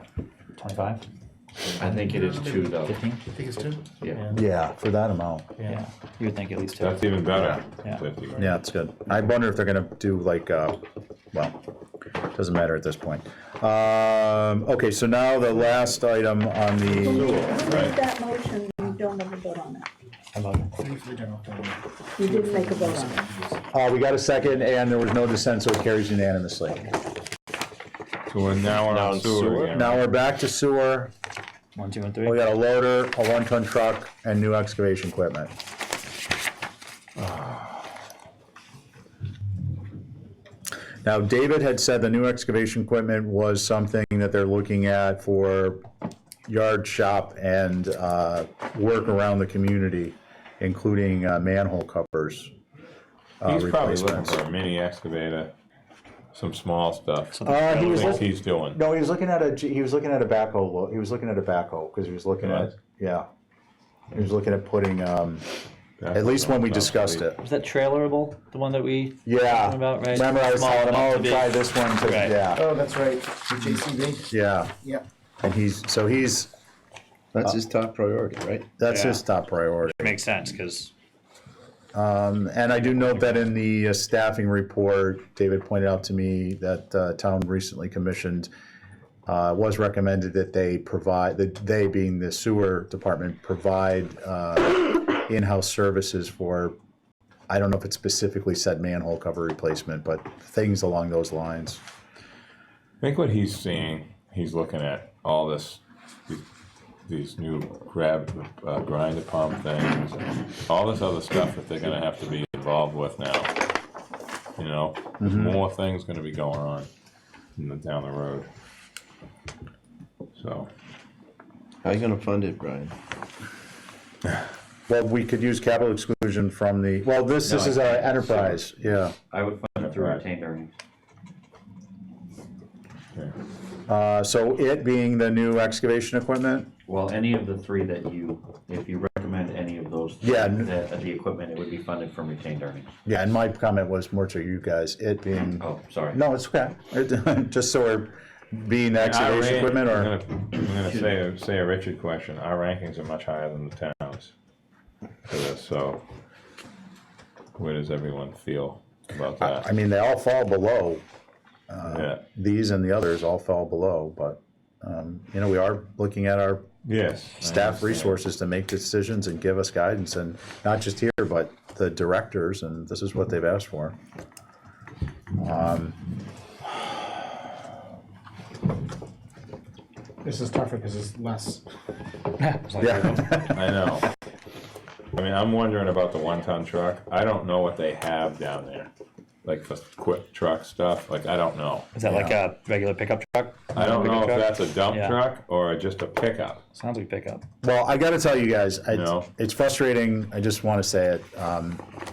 S6: 25?
S3: I think it is two though.
S6: 15?
S7: I think it's two?
S3: Yeah.
S1: Yeah, for that amount.
S6: Yeah, you would think at least two.
S2: That's even better.
S6: Yeah.
S2: 50 grand.
S1: Yeah, it's good. I wonder if they're gonna do like, well, doesn't matter at this point. Okay, so now the last item on
S8: When
S1: the,
S8: you made that motion, you don't have a vote on that.
S7: Three for the general fund.
S8: You didn't make a vote on it.
S1: we got a second and there was no dissent, so it carries unanimously.
S2: So we're now on sewer again.
S1: Now we're back to sewer.
S6: 1, 2, and
S1: We
S6: 3.
S1: got a loader, a one-ton truck, and new excavation equipment. Now, David had said the new excavation equipment was something that they're looking at for yard shop and work around the community, including manhole covers.
S2: He's probably looking
S1: replacements.
S2: for a mini excavator, some small stuff.
S1: He
S2: I
S1: was
S2: think
S1: look-
S2: he's doing.
S1: No, he was looking at a backhoe, he was looking at a backhoe, because he was looking at, yeah. He was looking at putting, at least when we discussed it.
S6: Was that trailerable, the one that we
S1: Yeah,
S6: talking about, right?
S1: remember I was
S6: Small
S1: telling him,
S6: enough
S1: oh,
S6: to be-
S1: try this one, to,
S6: Right.
S1: yeah,
S7: Oh, that's right, the JCB.
S1: yeah.
S7: Yep.
S1: And he's,
S5: That's his top priority, right?
S1: that's
S6: Yeah.
S1: his top priority.
S6: Makes sense, because
S1: And I do note that in the staffing report, David pointed out to me that town recently commissioned, was recommended that they provide, that they being the sewer department, provide in-house services for, I don't know if it specifically said manhole cover replacement, but things along those lines.
S2: I think what he's seeing, he's looking at all this, these new grinder pump things, and all this other stuff that they're gonna have to be involved with now. You know, there's more things gonna be going on down the road. So,
S5: How you gonna fund it, Brian?
S1: Well, we could use capital exclusion from the, well, this is our enterprise, yeah.
S3: I would fund it through
S2: Right.
S3: retained earnings.
S1: So it being the new excavation equipment,
S3: Well, any of the three that if you recommend any of those, three,
S1: Yeah.
S3: the equipment, it would be funded from retained earnings.
S1: yeah, and my comment was more to you guys, it being,
S3: Oh, sorry.
S1: no, it's okay. Just so we're being the excavation equipment,
S2: I'm
S1: or,
S2: gonna say a Richard question, our rankings are much higher than the towns for this, so where does everyone feel about
S1: I
S2: that?
S1: mean, they all fall below,
S2: Yeah,
S1: these and the others all fall below, but, you know, we are looking at our
S2: yes. I
S1: staff
S2: understand.
S1: resources to make decisions and give us guidance, and not just here, but the directors, and this is what they've asked for.
S7: This is tougher because it's less.
S1: Yeah,
S2: I know. I mean, I'm wondering about the one-ton truck. I don't know what they have down there, like for quick truck stuff. Like, I don't know.
S6: is that like a regular pickup truck?
S2: I don't know if
S6: Pickup truck?
S2: that's a dump
S6: Yeah.
S2: truck or just a pickup.
S6: Sounds like pickup.
S1: well, I gotta tell you guys,
S2: No.
S1: it's frustrating, I just wanna say it,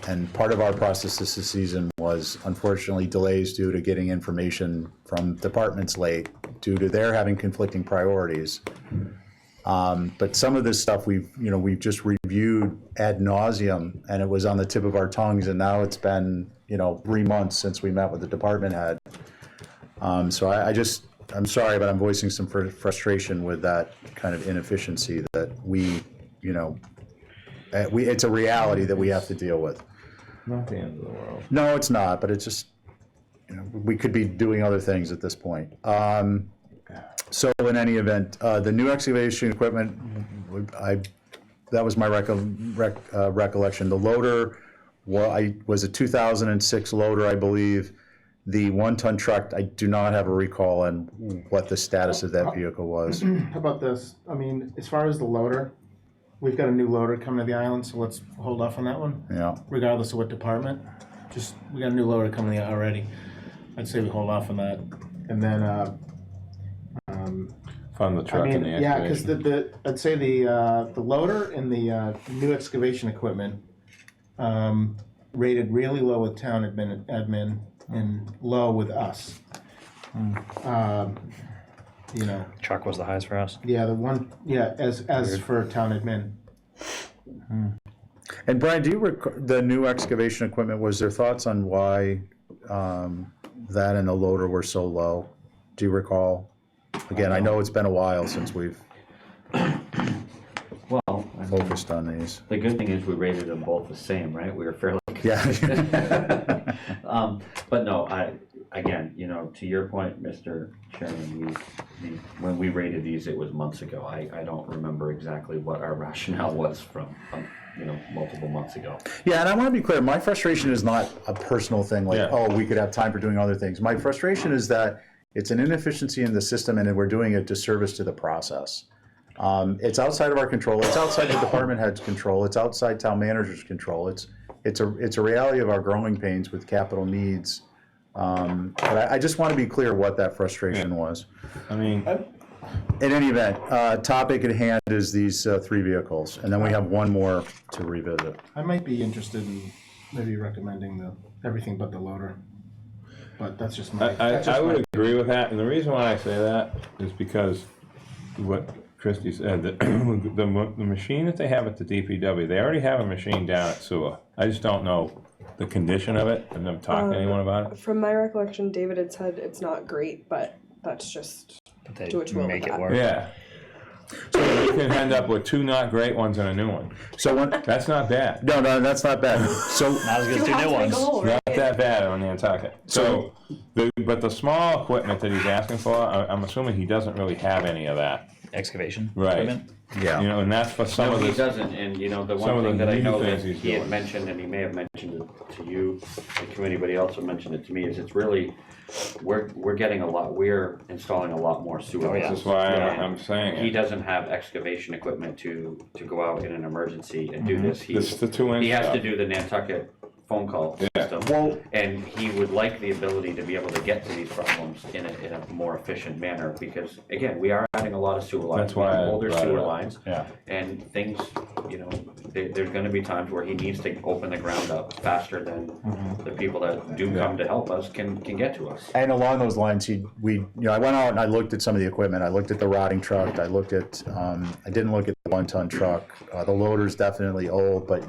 S1: and part of our process this season was unfortunately delays due to getting information from departments late, due to their having conflicting priorities. But some of this stuff we've just reviewed ad nauseum, and it was on the tip of our tongues, and now it's been, 3 months since we met with the department head. So I'm sorry, but I'm voicing some frustration with that kind of inefficiency that it's a reality that we have to deal with.
S2: Not the end of the world.
S1: No, it's not, but it's just, we could be doing other things at this point. So in any event, the new excavation equipment, that was my recollection. The loader was a 2006 loader, I believe. The one-ton truck, I do not have a recall on what the status of that vehicle was.
S7: How about this? I mean, as far as the loader, we've got a new loader coming to the island, so let's hold off on that one,
S1: Yeah,
S7: regardless of what department. We got a new loader coming in already. I'd say we hold off on that. And then,
S2: Fund the
S7: I
S2: truck and the
S7: mean, yeah, because
S2: excavation.
S7: I'd say the loader and the new excavation equipment rated really low with town admin and low with us. You know,
S6: Truck was the highest for us.
S7: yeah, the one, yeah, as for town admin.
S1: And Brian, do you the new excavation equipment, was there thoughts on why that and the loader were so low? Do you recall? Again, I know it's been a while since we've
S3: Well, I mean,
S1: focused on these.
S3: the good thing is we rated them both the same, right? We were fairly.
S1: Yeah.
S3: But no, again, you know, to your point, Mr. Chairman, when we rated these, it was months ago. I don't remember exactly what our rationale was from, you know, multiple months ago.
S1: Yeah, and I want to be clear, my frustration is not a personal thing, like,
S2: Yeah.
S1: oh, we could have time for doing other things. My frustration is that it's an inefficiency in the system and we're doing a disservice to the process. It's outside of our control, it's outside the department head's control, it's outside town manager's control. It's a reality of our growing pains with capital needs. But I just want to be clear what that frustration was.
S2: I mean,
S1: In any event, topic at hand is these 3 vehicles, and then we have one more to revisit.
S7: I might be interested in maybe recommending everything but the loader. But that's just my.
S2: I would agree with that, and the reason why I say that is because what Christie said, that the machine that they have at the DPW, they already have a machine down at sewer. I just don't know the condition of it, and I'm talking to anyone about it.
S9: From my recollection, David had said it's not great, but that's just
S6: But they
S9: do what you will
S6: make
S9: with
S6: it
S9: that.
S6: work.
S2: Yeah. So you can end up with 2 not great ones and a new one.
S1: So when,
S2: That's not bad.
S1: no, that's not bad. So,
S6: Not as good as
S9: You
S6: 2
S9: have
S6: new
S9: to make
S6: ones.
S9: a hole,
S2: Not
S9: right?
S2: that bad on Nantucket. So, but the small equipment that he's asking for, I'm assuming he doesn't really have any of that.
S6: Excavation
S2: Right.
S6: equipment.
S1: yeah.
S2: You know, and that's for some
S3: No,
S2: of
S3: he
S2: this.
S3: doesn't, and you know, the
S2: some of
S3: one thing
S2: the
S3: that I
S2: new
S3: know that
S2: things he's
S3: he had
S2: doing.
S3: mentioned, and he may have mentioned it to you, the committee, but he also mentioned it to me, is it's really, we're getting a lot, we're installing a lot more sewer.
S6: Oh, yeah.
S2: This is why
S3: Yeah.
S2: I'm saying
S3: He
S2: it.
S3: doesn't have excavation equipment to go out in an emergency and do this.
S2: This is the 2-inch
S3: He has to
S2: stuff.
S3: do the Nantucket phone call
S2: Yeah.
S3: system.
S1: Well,
S3: And he would like the ability to be able to get to these problems in a more efficient manner, because again, we are adding a lot of sewer lines.
S2: That's why I
S3: Older
S2: brought it
S3: sewer
S2: up.
S3: lines.
S2: Yeah.
S3: And things, you know, there's gonna be times where he needs to open the ground up faster than the people that do come to help us can get to us.
S1: and along those lines, I went out and I looked at some of the equipment. I looked at the rotting truck. I looked at, I didn't look at the 1-ton truck. The loader's definitely old, but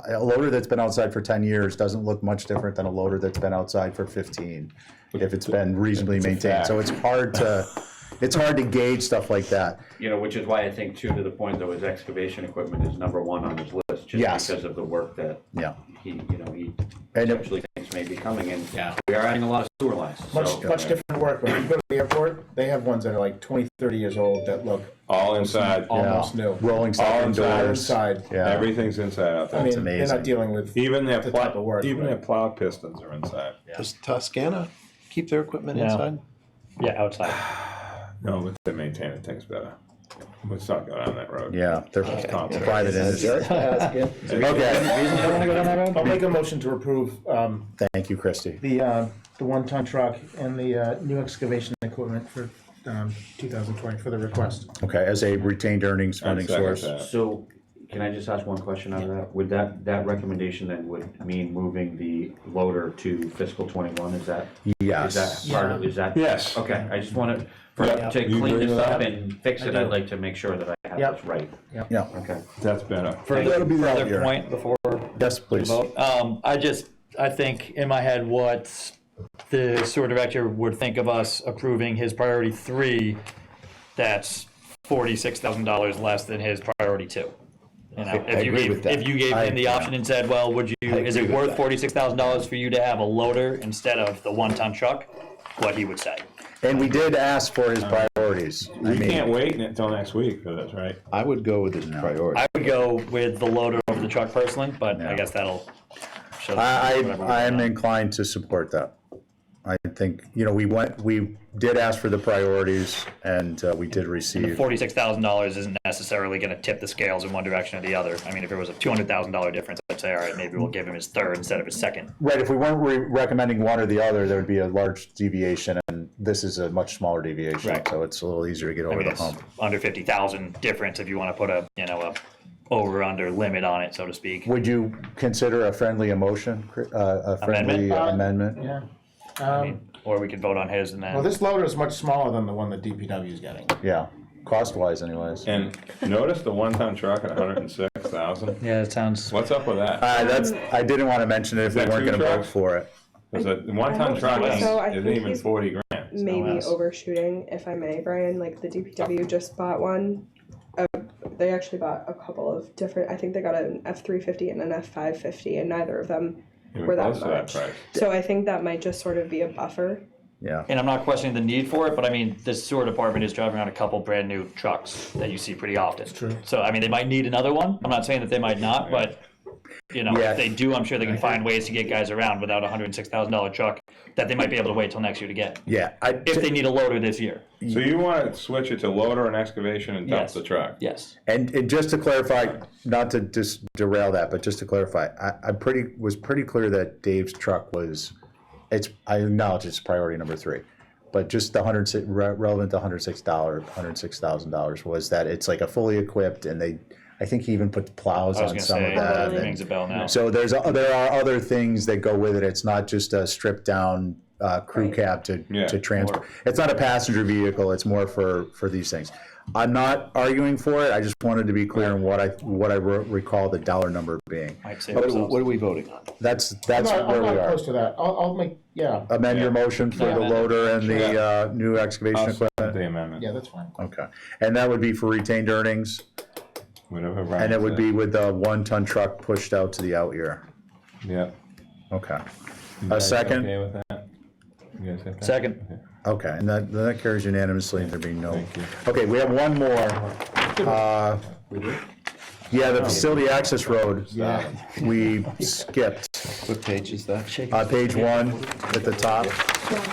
S1: a loader that's been outside for 10 years doesn't look much different than a loader that's been outside for 15, if it's been reasonably
S2: It's a
S1: maintained.
S2: fact.
S1: So it's hard to gauge stuff like that.
S3: You know, which is why I think too, to the point though, his excavation equipment is number 1 on his list, just
S1: Yes.
S3: because of the work that
S1: Yeah.
S3: he
S1: And it-
S3: essentially thinks may be coming, and we are adding a lot of sewer lines,
S7: Much
S3: so.
S7: different work. When you go to the airport, they have ones that are like 20, 30 years old that look
S2: All inside.
S7: almost new.
S1: Rolling stuff
S2: All inside.
S1: indoors.
S7: Inside.
S1: Yeah.
S2: Everything's inside out
S7: I
S2: there.
S7: mean, they're
S1: amazing.
S7: not dealing with
S2: Even their
S7: the type of work.
S2: even their
S7: but-
S2: plow pistons are inside.
S5: Does Toscana keep their equipment
S6: Yeah.
S5: inside?
S6: Yeah, outside.
S2: No, but they maintain it, things better. Let's not go down that road.
S1: Yeah, they're
S2: Contract.
S1: private industry. Okay,
S7: I'll make a motion to approve
S1: thank you, Christie.
S7: the 1-ton truck and the new excavation equipment for 2020 for the request.
S1: Okay, as a retained earnings
S2: I'd
S1: funding
S2: second
S1: source.
S2: that.
S3: So, can I just ask one question out of that? Would that recommendation then would mean moving the loader to fiscal 21, is that?
S1: Yes.
S3: Is that part of, is that?
S2: Yes.
S3: Okay, I just wanted,
S2: Yeah.
S3: to
S2: You
S3: clean
S2: agree
S3: this
S2: with
S3: up
S2: that?
S3: and fix it, I'd like to make sure that I have
S7: Yep.
S3: this right.
S1: Yeah.
S3: Okay.
S2: That's better.
S1: That'll be the out
S6: Further
S1: year.
S6: point before
S1: Yes, please.
S6: vote. I think in my head what the sewer director would think of us approving his priority 3, that's $46,000 less than his priority 2. You know, if you gave him the option and said, well, is it worth $46,000 for you to have a loader instead of the 1-ton truck? What he would say.
S1: And we did ask for his priorities.
S2: We can't wait until next week for this, right?
S5: I would go with his priority.
S6: I would go with the loader over the truck personally, but
S1: Yeah.
S6: I guess that'll show.
S1: I
S6: whatever we
S1: am
S6: want.
S1: inclined to support that. I think, we did ask for the priorities and we did receive.
S6: $46,000 isn't necessarily going to tip the scales in one direction or the other. I mean, if it was a $200,000 difference, I'd say, all right, maybe we'll give him his 3rd instead of his 2nd.
S1: Right, if we weren't recommending one or the other, there would be a large deviation and this is a much smaller deviation,
S6: Right.
S1: so it's a little easier to get
S6: I
S1: over
S6: mean,
S1: the
S6: it's
S1: hump.
S6: under 50,000 difference if you want to put a, a over/under limit on it, so to speak.
S1: Would you consider a friendly emotion, a friendly amendment?
S7: Yeah.
S6: I mean, or we could vote on his and then.
S7: Well, this loader is much smaller than the one that DPW is getting.
S1: Yeah, cost-wise anyways.
S2: And notice the one-ton truck at 106,000.
S6: Yeah, it sounds.
S2: What's up with that?
S1: I didn't want to mention it if we
S2: that
S1: weren't
S2: two
S1: going to vote
S2: trucks?
S1: for it.
S2: Because a one-ton truck
S9: So I
S2: isn't
S9: think
S2: even
S9: he's
S2: 40 grand.
S9: maybe
S6: less.
S9: overshooting, if I may, Brian. Like the DPW just bought one. They actually bought a couple of different. I think they got an F350 and an F550, and neither of them
S2: Even
S9: were that
S2: close to that
S9: much.
S2: price.
S9: So I think that might just sort of be a buffer.
S1: Yeah.
S6: And I'm not questioning the need for it, but I mean, the sewer department is driving around a couple brand new trucks that you see pretty often.
S7: true.
S6: So, I mean, they might need another one. I'm not saying that they might not, but,
S1: Yeah.
S6: if they do, I'm sure they can find ways to get guys around without a $106,000 truck that they might be able to wait till next year to get.
S1: Yeah,
S6: If they need a loader this year.
S2: So you want to switch it to loader and excavation and dump
S6: Yes.
S2: the truck?
S6: Yes.
S1: and just to clarify, not to just derail that, but just to clarify, I was pretty clear that Dave's truck was, I acknowledge it's priority number 3, but just the relevant to $106,000 was that it's like a fully equipped, and I think he even put plows
S6: I was
S1: on
S6: going to
S1: some
S6: say,
S1: of that.
S6: that
S1: and-
S6: rings a bell now.
S1: So there are other things that go with it. It's not just a stripped down crew cab to transport. It's not a passenger vehicle. It's more for these things. I'm not arguing for it. I just wanted to be clear on what I recall the dollar number being.
S6: Might save
S5: What
S6: ourselves.
S5: are we voting on?
S1: That's
S7: I'm
S1: where we
S7: not
S1: are.
S7: close to that. I'll make, yeah,
S1: Amend your motion for the loader and the new excavation
S2: I'll second
S1: equipment.
S2: the amendment.
S7: yeah, that's fine.
S1: Okay, and that would be for retained earnings,
S2: Whatever Brian
S1: and it would
S2: said.
S1: be with the 1-ton truck pushed out to the out year.
S2: Yeah.
S1: Okay.
S2: You
S1: A
S2: guys
S1: second.
S2: Okay with that? You guys have that?
S6: Second.
S2: Okay.
S1: Okay, and that carries unanimously, and there being no.
S2: Thank you.
S1: Okay, we have one more. Yeah, the facility access road,
S7: Yeah.
S1: we skipped.
S5: What page is that?
S1: Page 1 at the top.
S9: Yeah,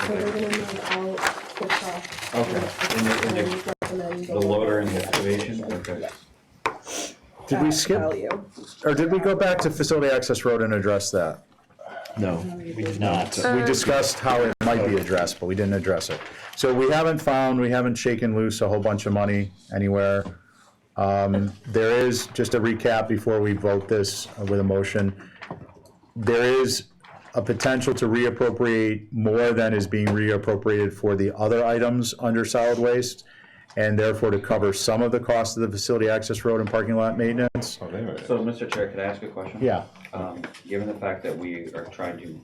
S9: so they're gonna move out the truck.
S3: Okay.
S9: And then recommend
S3: The loader and the excavation, okay.
S1: Did we skip,
S9: Value.
S1: or did we go back to facility access road and address that?
S5: No.
S6: We did not.
S1: We discussed how it might be addressed, but we didn't address it. So we haven't shaken loose a whole bunch of money anywhere. There is, just a recap before we vote this with a motion, there is a potential to reappropriate more than is being reappropriated for the other items under solid waste, and therefore to cover some of the cost of the facility access road and parking lot maintenance.
S2: Oh, there it is.
S3: So, Mr. Chair, could I ask a question?
S1: Yeah.
S3: Given the fact that we are trying to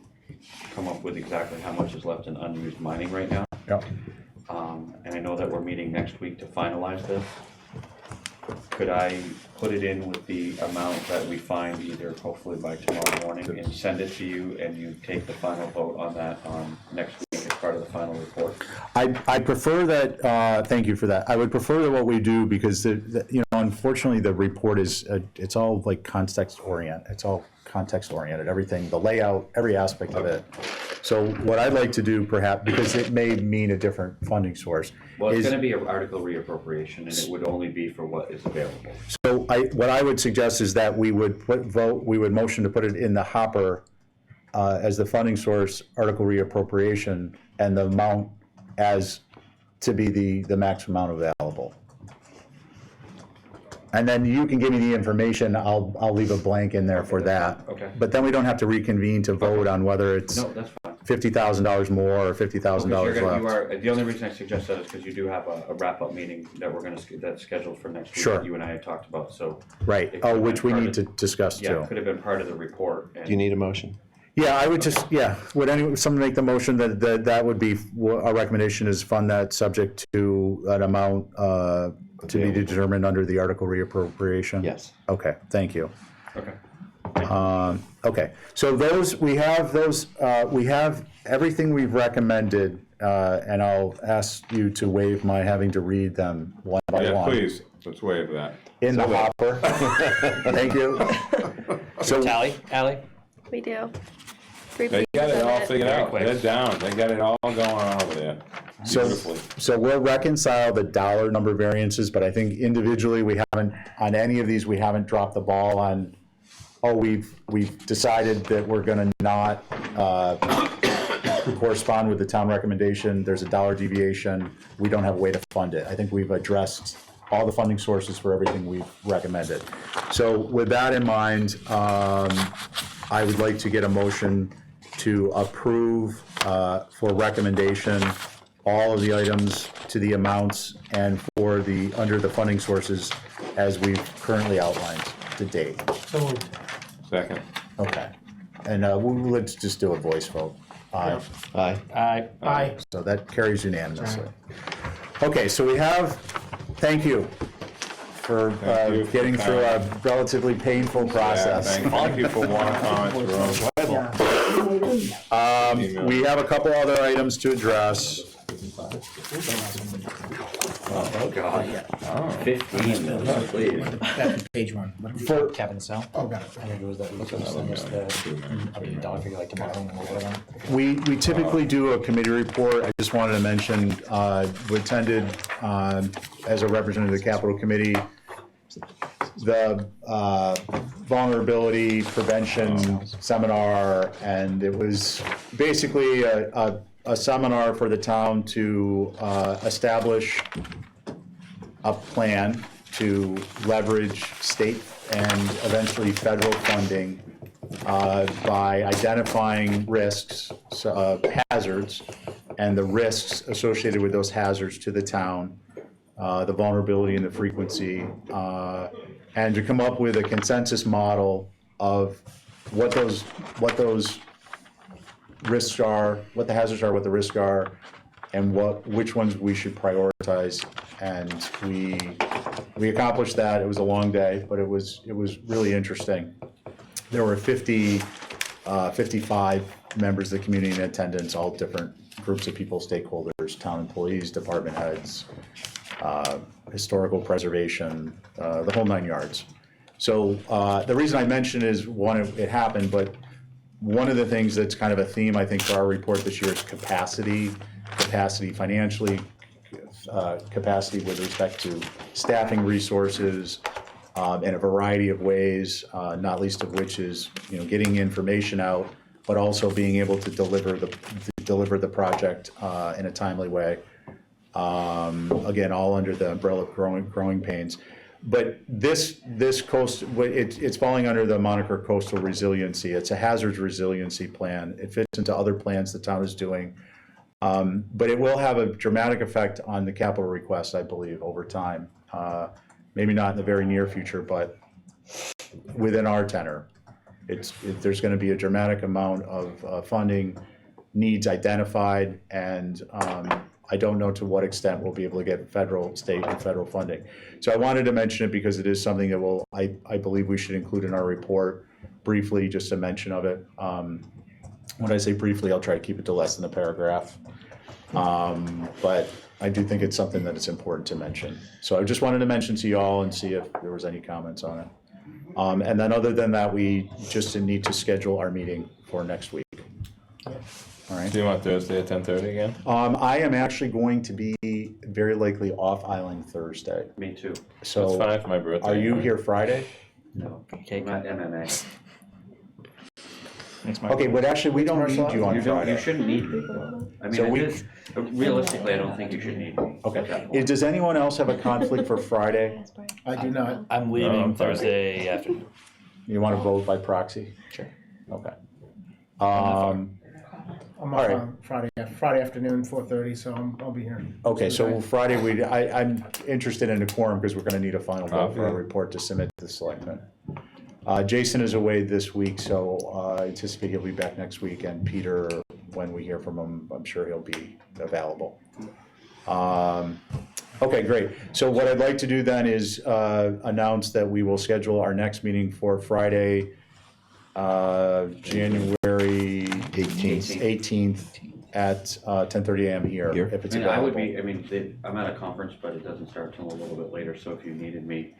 S3: come up with exactly how much is left in unused mining right now,
S1: Yep.
S3: and I know that we're meeting next week to finalize this, could I put it in with the amount that we find either hopefully by tomorrow morning and send it to you, and you take the final vote on that next week as part of the final report?
S1: I prefer that, thank you for that. I would prefer that what we do, because unfortunately, the report is, it's all like context oriented. It's all context oriented, everything, the layout, every aspect of it. So what I'd like to do perhaps, because it may mean a different funding source.
S3: Well, it's
S1: is-
S3: gonna be an article reappropriation, and it would only be for what is available.
S1: So what I would suggest is that we would motion to put it in the hopper as the funding source, article reappropriation, and the amount as to be the maximum amount available. And then you can give me the information, I'll leave a blank in there for that.
S3: Okay.
S1: But then we don't have to reconvene to vote on whether it's
S3: No, that's fine.
S1: $50,000 more or $50,000
S3: Because
S1: left.
S3: the only reason I suggest that is because you do have a wrap-up meeting that that's scheduled for next week.
S1: Sure.
S3: That you and I had talked about, so.
S1: Right,
S3: it
S1: oh,
S3: could've
S1: which we
S3: been
S1: need to
S3: part
S1: discuss
S3: of- Yeah,
S1: too.
S3: it could have been part of the report.
S5: Do you need a motion?
S1: Yeah, I would just, would someone make the motion that would be, our recommendation is fund that subject to an amount to be determined under the article reappropriation?
S5: Yes.
S1: Okay, thank you.
S3: Okay.
S1: Okay, so we have everything we've recommended, and I'll ask you to waive my having to read them one by
S2: Yeah,
S1: one.
S2: please, let's waive that.
S1: In the hopper. Thank you. So,
S6: Tally, Ally?
S4: We do.
S2: They got it all figured out.
S6: quick.
S2: They're down. They got it all going on over there. Beautifully.
S1: So we'll reconcile the dollar number variances, but I think individually, we haven't, on any of these, we haven't dropped the ball on, we've decided that we're gonna not correspond with the town recommendation, there's a dollar deviation, we don't have a way to fund it. I think we've addressed all the funding sources for everything we've recommended. So with that in mind, I would like to get a motion to approve for recommendation all of the items to the amounts and for the, under the funding sources as we've currently outlined to date.
S7: So moved.
S2: Second.
S1: Okay. And let's just do a voice vote. Aye.
S5: Aye.
S7: Aye.
S1: So that carries unanimously. Okay, so we have, thank you for
S2: Thank you for
S1: getting through a
S2: coming.
S1: relatively painful
S2: Yeah,
S1: process.
S2: thank you for warrant comments, Rome.
S1: We have a couple other items to address.
S3: Oh, God. 15 minutes, please.
S10: Page one.
S1: For-
S10: Cabin cell.
S7: Oh, got it.
S10: I think it was that. The dollar figure like tomorrow and whatever.
S1: We typically do a committee report. I just wanted to mention, we attended as a representative of the Capital Committee, the vulnerability prevention seminar, and it was basically a seminar for the town to establish a plan to leverage state and eventually federal funding by identifying risks, hazards, and the risks associated with those hazards to the town, the vulnerability and the frequency, and to come up with a consensus model of what those risks are, what the hazards are, what the risks are, and which ones we should prioritize. And we accomplished that. It was a long day, but it was really interesting. There were 55 members of the community in attendance, all different groups of people, stakeholders, town employees, department heads, historical preservation, the whole 9 yards. So the reason I mention is, one, it happened, but one of the things that's kind of a theme, I think, for our report this year is capacity financially, capacity with respect to staffing resources, in a variety of ways, not least of which is, getting information out, but also being able to deliver the project in a timely way. Again, all under the umbrella of growing pains. But this coast, it's falling under the moniker coastal resiliency. It's a hazards resiliency plan. It fits into other plans the town is doing. But it will have a dramatic effect on the capital request, I believe, over time. Maybe not in the very near future, but within our tenor. There's going to be a dramatic amount of funding needs identified, and I don't know to what extent we'll be able to get federal, state, and federal funding. So I wanted to mention it because it is something that I believe we should include in our report briefly, just a mention of it. When I say briefly, I'll try to keep it to less than a paragraph. But I do think it's something that it's important to mention. So I just wanted to mention to you all and see if there was any comments on it. And then other than that, we just need to schedule our meeting for next week. All right.
S2: Do you want Thursday at 10:30 again?
S1: I am actually going to be very likely off island Thursday.
S3: Me too.
S2: That's
S1: So
S2: fine for my birthday.
S1: are you here Friday?
S3: No,
S10: Okay.
S3: not MMA.
S10: Next month.
S1: Okay, but actually, we don't need you on
S3: You
S1: Friday.
S3: shouldn't need me though. I
S1: So
S3: mean, realistically, I don't think you should need me.
S1: Okay.
S3: at that point.
S1: Does anyone else have a conflict for Friday?
S7: I do not.
S6: I'm
S2: Oh,
S6: leaving
S2: okay.
S6: Thursday afternoon.
S1: You want to vote by proxy?
S6: Sure.
S1: Okay.
S7: I'm
S1: All
S7: off
S1: right.
S7: on Friday afternoon, 4:30, so I'll be here.
S1: Okay, so Friday, I'm interested in a quorum because we're going to need a final vote for our
S2: Okay.
S1: report to submit to the selectmen. Jason is away this week, so I anticipate he'll be back next week, and Peter, when we hear from him, I'm sure he'll be available. Okay, great. So what I'd like to do then is announce that we will schedule our next meeting for Friday, January 18th at 10:30 a.m. here,
S5: Here?
S1: if it's
S3: I mean, I would
S1: available.
S3: be, I'm at a conference, but it doesn't start till a little bit later, so if you needed me,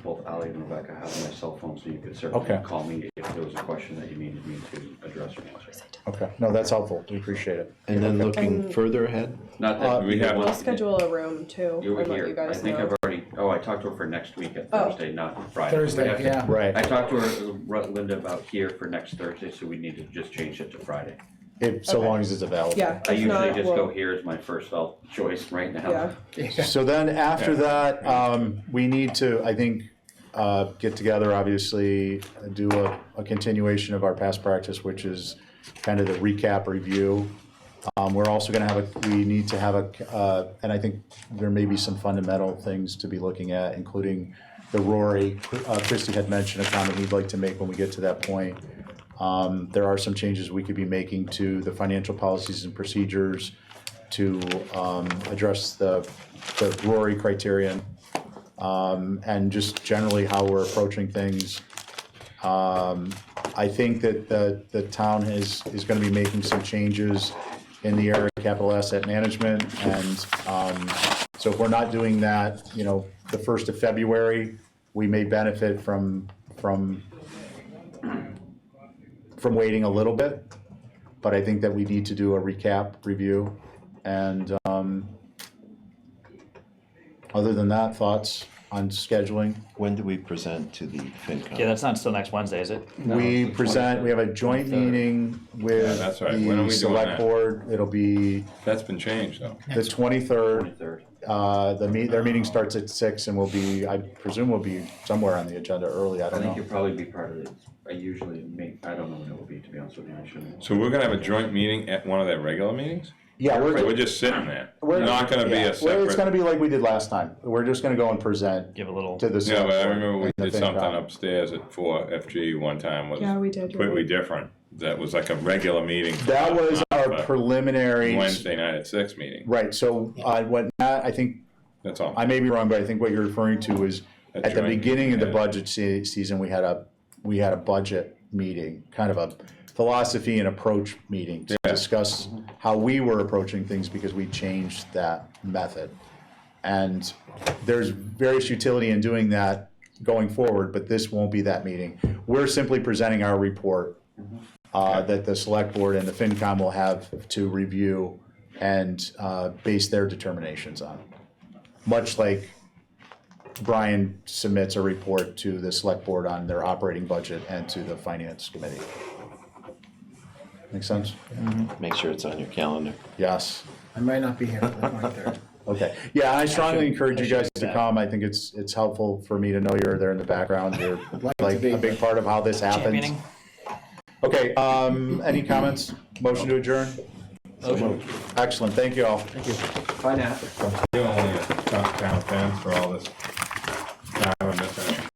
S3: both Ali and Rebecca have my cell phone, so you could certainly
S1: Okay.
S3: call me if there was a question that you needed me to address or answer.
S1: Okay, no, that's helpful. We appreciate it.
S5: And then looking
S9: And-
S5: further ahead,
S3: Not that
S2: we have-
S9: We'll schedule a room too,
S3: You were
S9: and let
S3: here,
S9: you
S3: I
S9: guys
S3: think
S9: know.
S3: I've already, I talked to her for next week at
S9: Oh.
S3: Thursday, not Friday. We
S7: Thursday,
S3: have to-
S7: yeah.
S1: Right.
S3: I talked to her, Linda, about here for next Thursday, so we need to just change it to Friday.
S1: if, so
S9: Okay.
S1: long as it's available.
S9: Yeah.
S3: I
S9: if
S3: usually
S9: not,
S3: just
S9: we'll-
S3: go, here's my first choice right now.
S9: Yeah.
S1: So then after that, we need to, I think, get together, obviously, do a continuation of our past practice, which is kind of the recap review. We're also gonna have we need to have and I think there may be some fundamental things to be looking at, including the Rory. Christie had mentioned a comment he'd like to make when we get to that point. There are some changes we could be making to the financial policies and procedures to address the Rory criterion, and just generally how we're approaching things. I think that the town is gonna be making some changes in the area of capital asset management, and so if we're not doing that, the 1st of February, we may benefit from waiting a little bit, but I think that we need to do a recap review, and other than that, thoughts on scheduling?
S5: When do we present to the FinCom?
S6: Yeah, that's not still next Wednesday, is it?
S1: We have a joint meeting
S2: Yeah,
S1: with
S2: that's right. When are we
S1: the
S2: doing
S1: select
S2: that?
S1: board. It'll be
S2: That's been changed though.
S1: the 23rd.
S3: 23rd.
S1: Their meeting starts at 6 and I presume we'll be somewhere on the agenda early, I
S3: I
S1: don't
S3: think
S1: know.
S3: you'll probably be part of it. I usually I don't know when it will be, to be honest with you, I shouldn't.
S2: So we're gonna have a joint meeting at one of their regular meetings?
S1: Yeah,
S2: So we're just sitting there,
S1: we're
S2: not gonna be
S1: yeah,
S2: a
S1: It's gonna
S2: separate.
S1: be like we did last time. We're just gonna go and present
S6: Give a little.
S1: to the
S2: Yeah,
S1: select
S2: but I
S1: board
S2: remember we
S1: and the
S2: did something
S1: FinCom.
S2: upstairs at 4FG one time was
S9: Yeah, we did. you're
S2: completely
S9: right.
S2: different. That was like a regular meeting.
S1: That was our
S2: Not a
S1: preliminary.
S2: Wednesday night at 6 meeting,
S1: Right, so what Matt, I think,
S2: that's all.
S1: I may be wrong, but I think what you're referring to is
S2: A
S1: at the
S2: joint
S1: beginning of the
S2: meeting,
S1: budget season, we had a budget meeting, kind of a philosophy and approach meeting to
S2: Yeah.
S1: discuss how we were approaching things because we changed that method. And there's various utility in doing that going forward, but this won't be that meeting. We're simply presenting our report that the select board and the FinCom will have to review and base their determinations on. Much like Brian submits a report to the select board on their operating budget and to the finance committee. Make sense?
S5: Make sure it's on your calendar.
S1: Yes.
S7: I might not be here for the 23rd.
S1: Okay. Yeah, I strongly encourage you guys
S7: be
S1: to
S7: back.
S1: come. I think it's helpful for me to know you're there in the background. You're like
S7: to be,
S1: a big part of how this happens.
S6: Championing.
S1: Okay, any comments? Motion to adjourn? Excellent, thank you all.
S3: Bye now.
S2: You're only a town fans for all this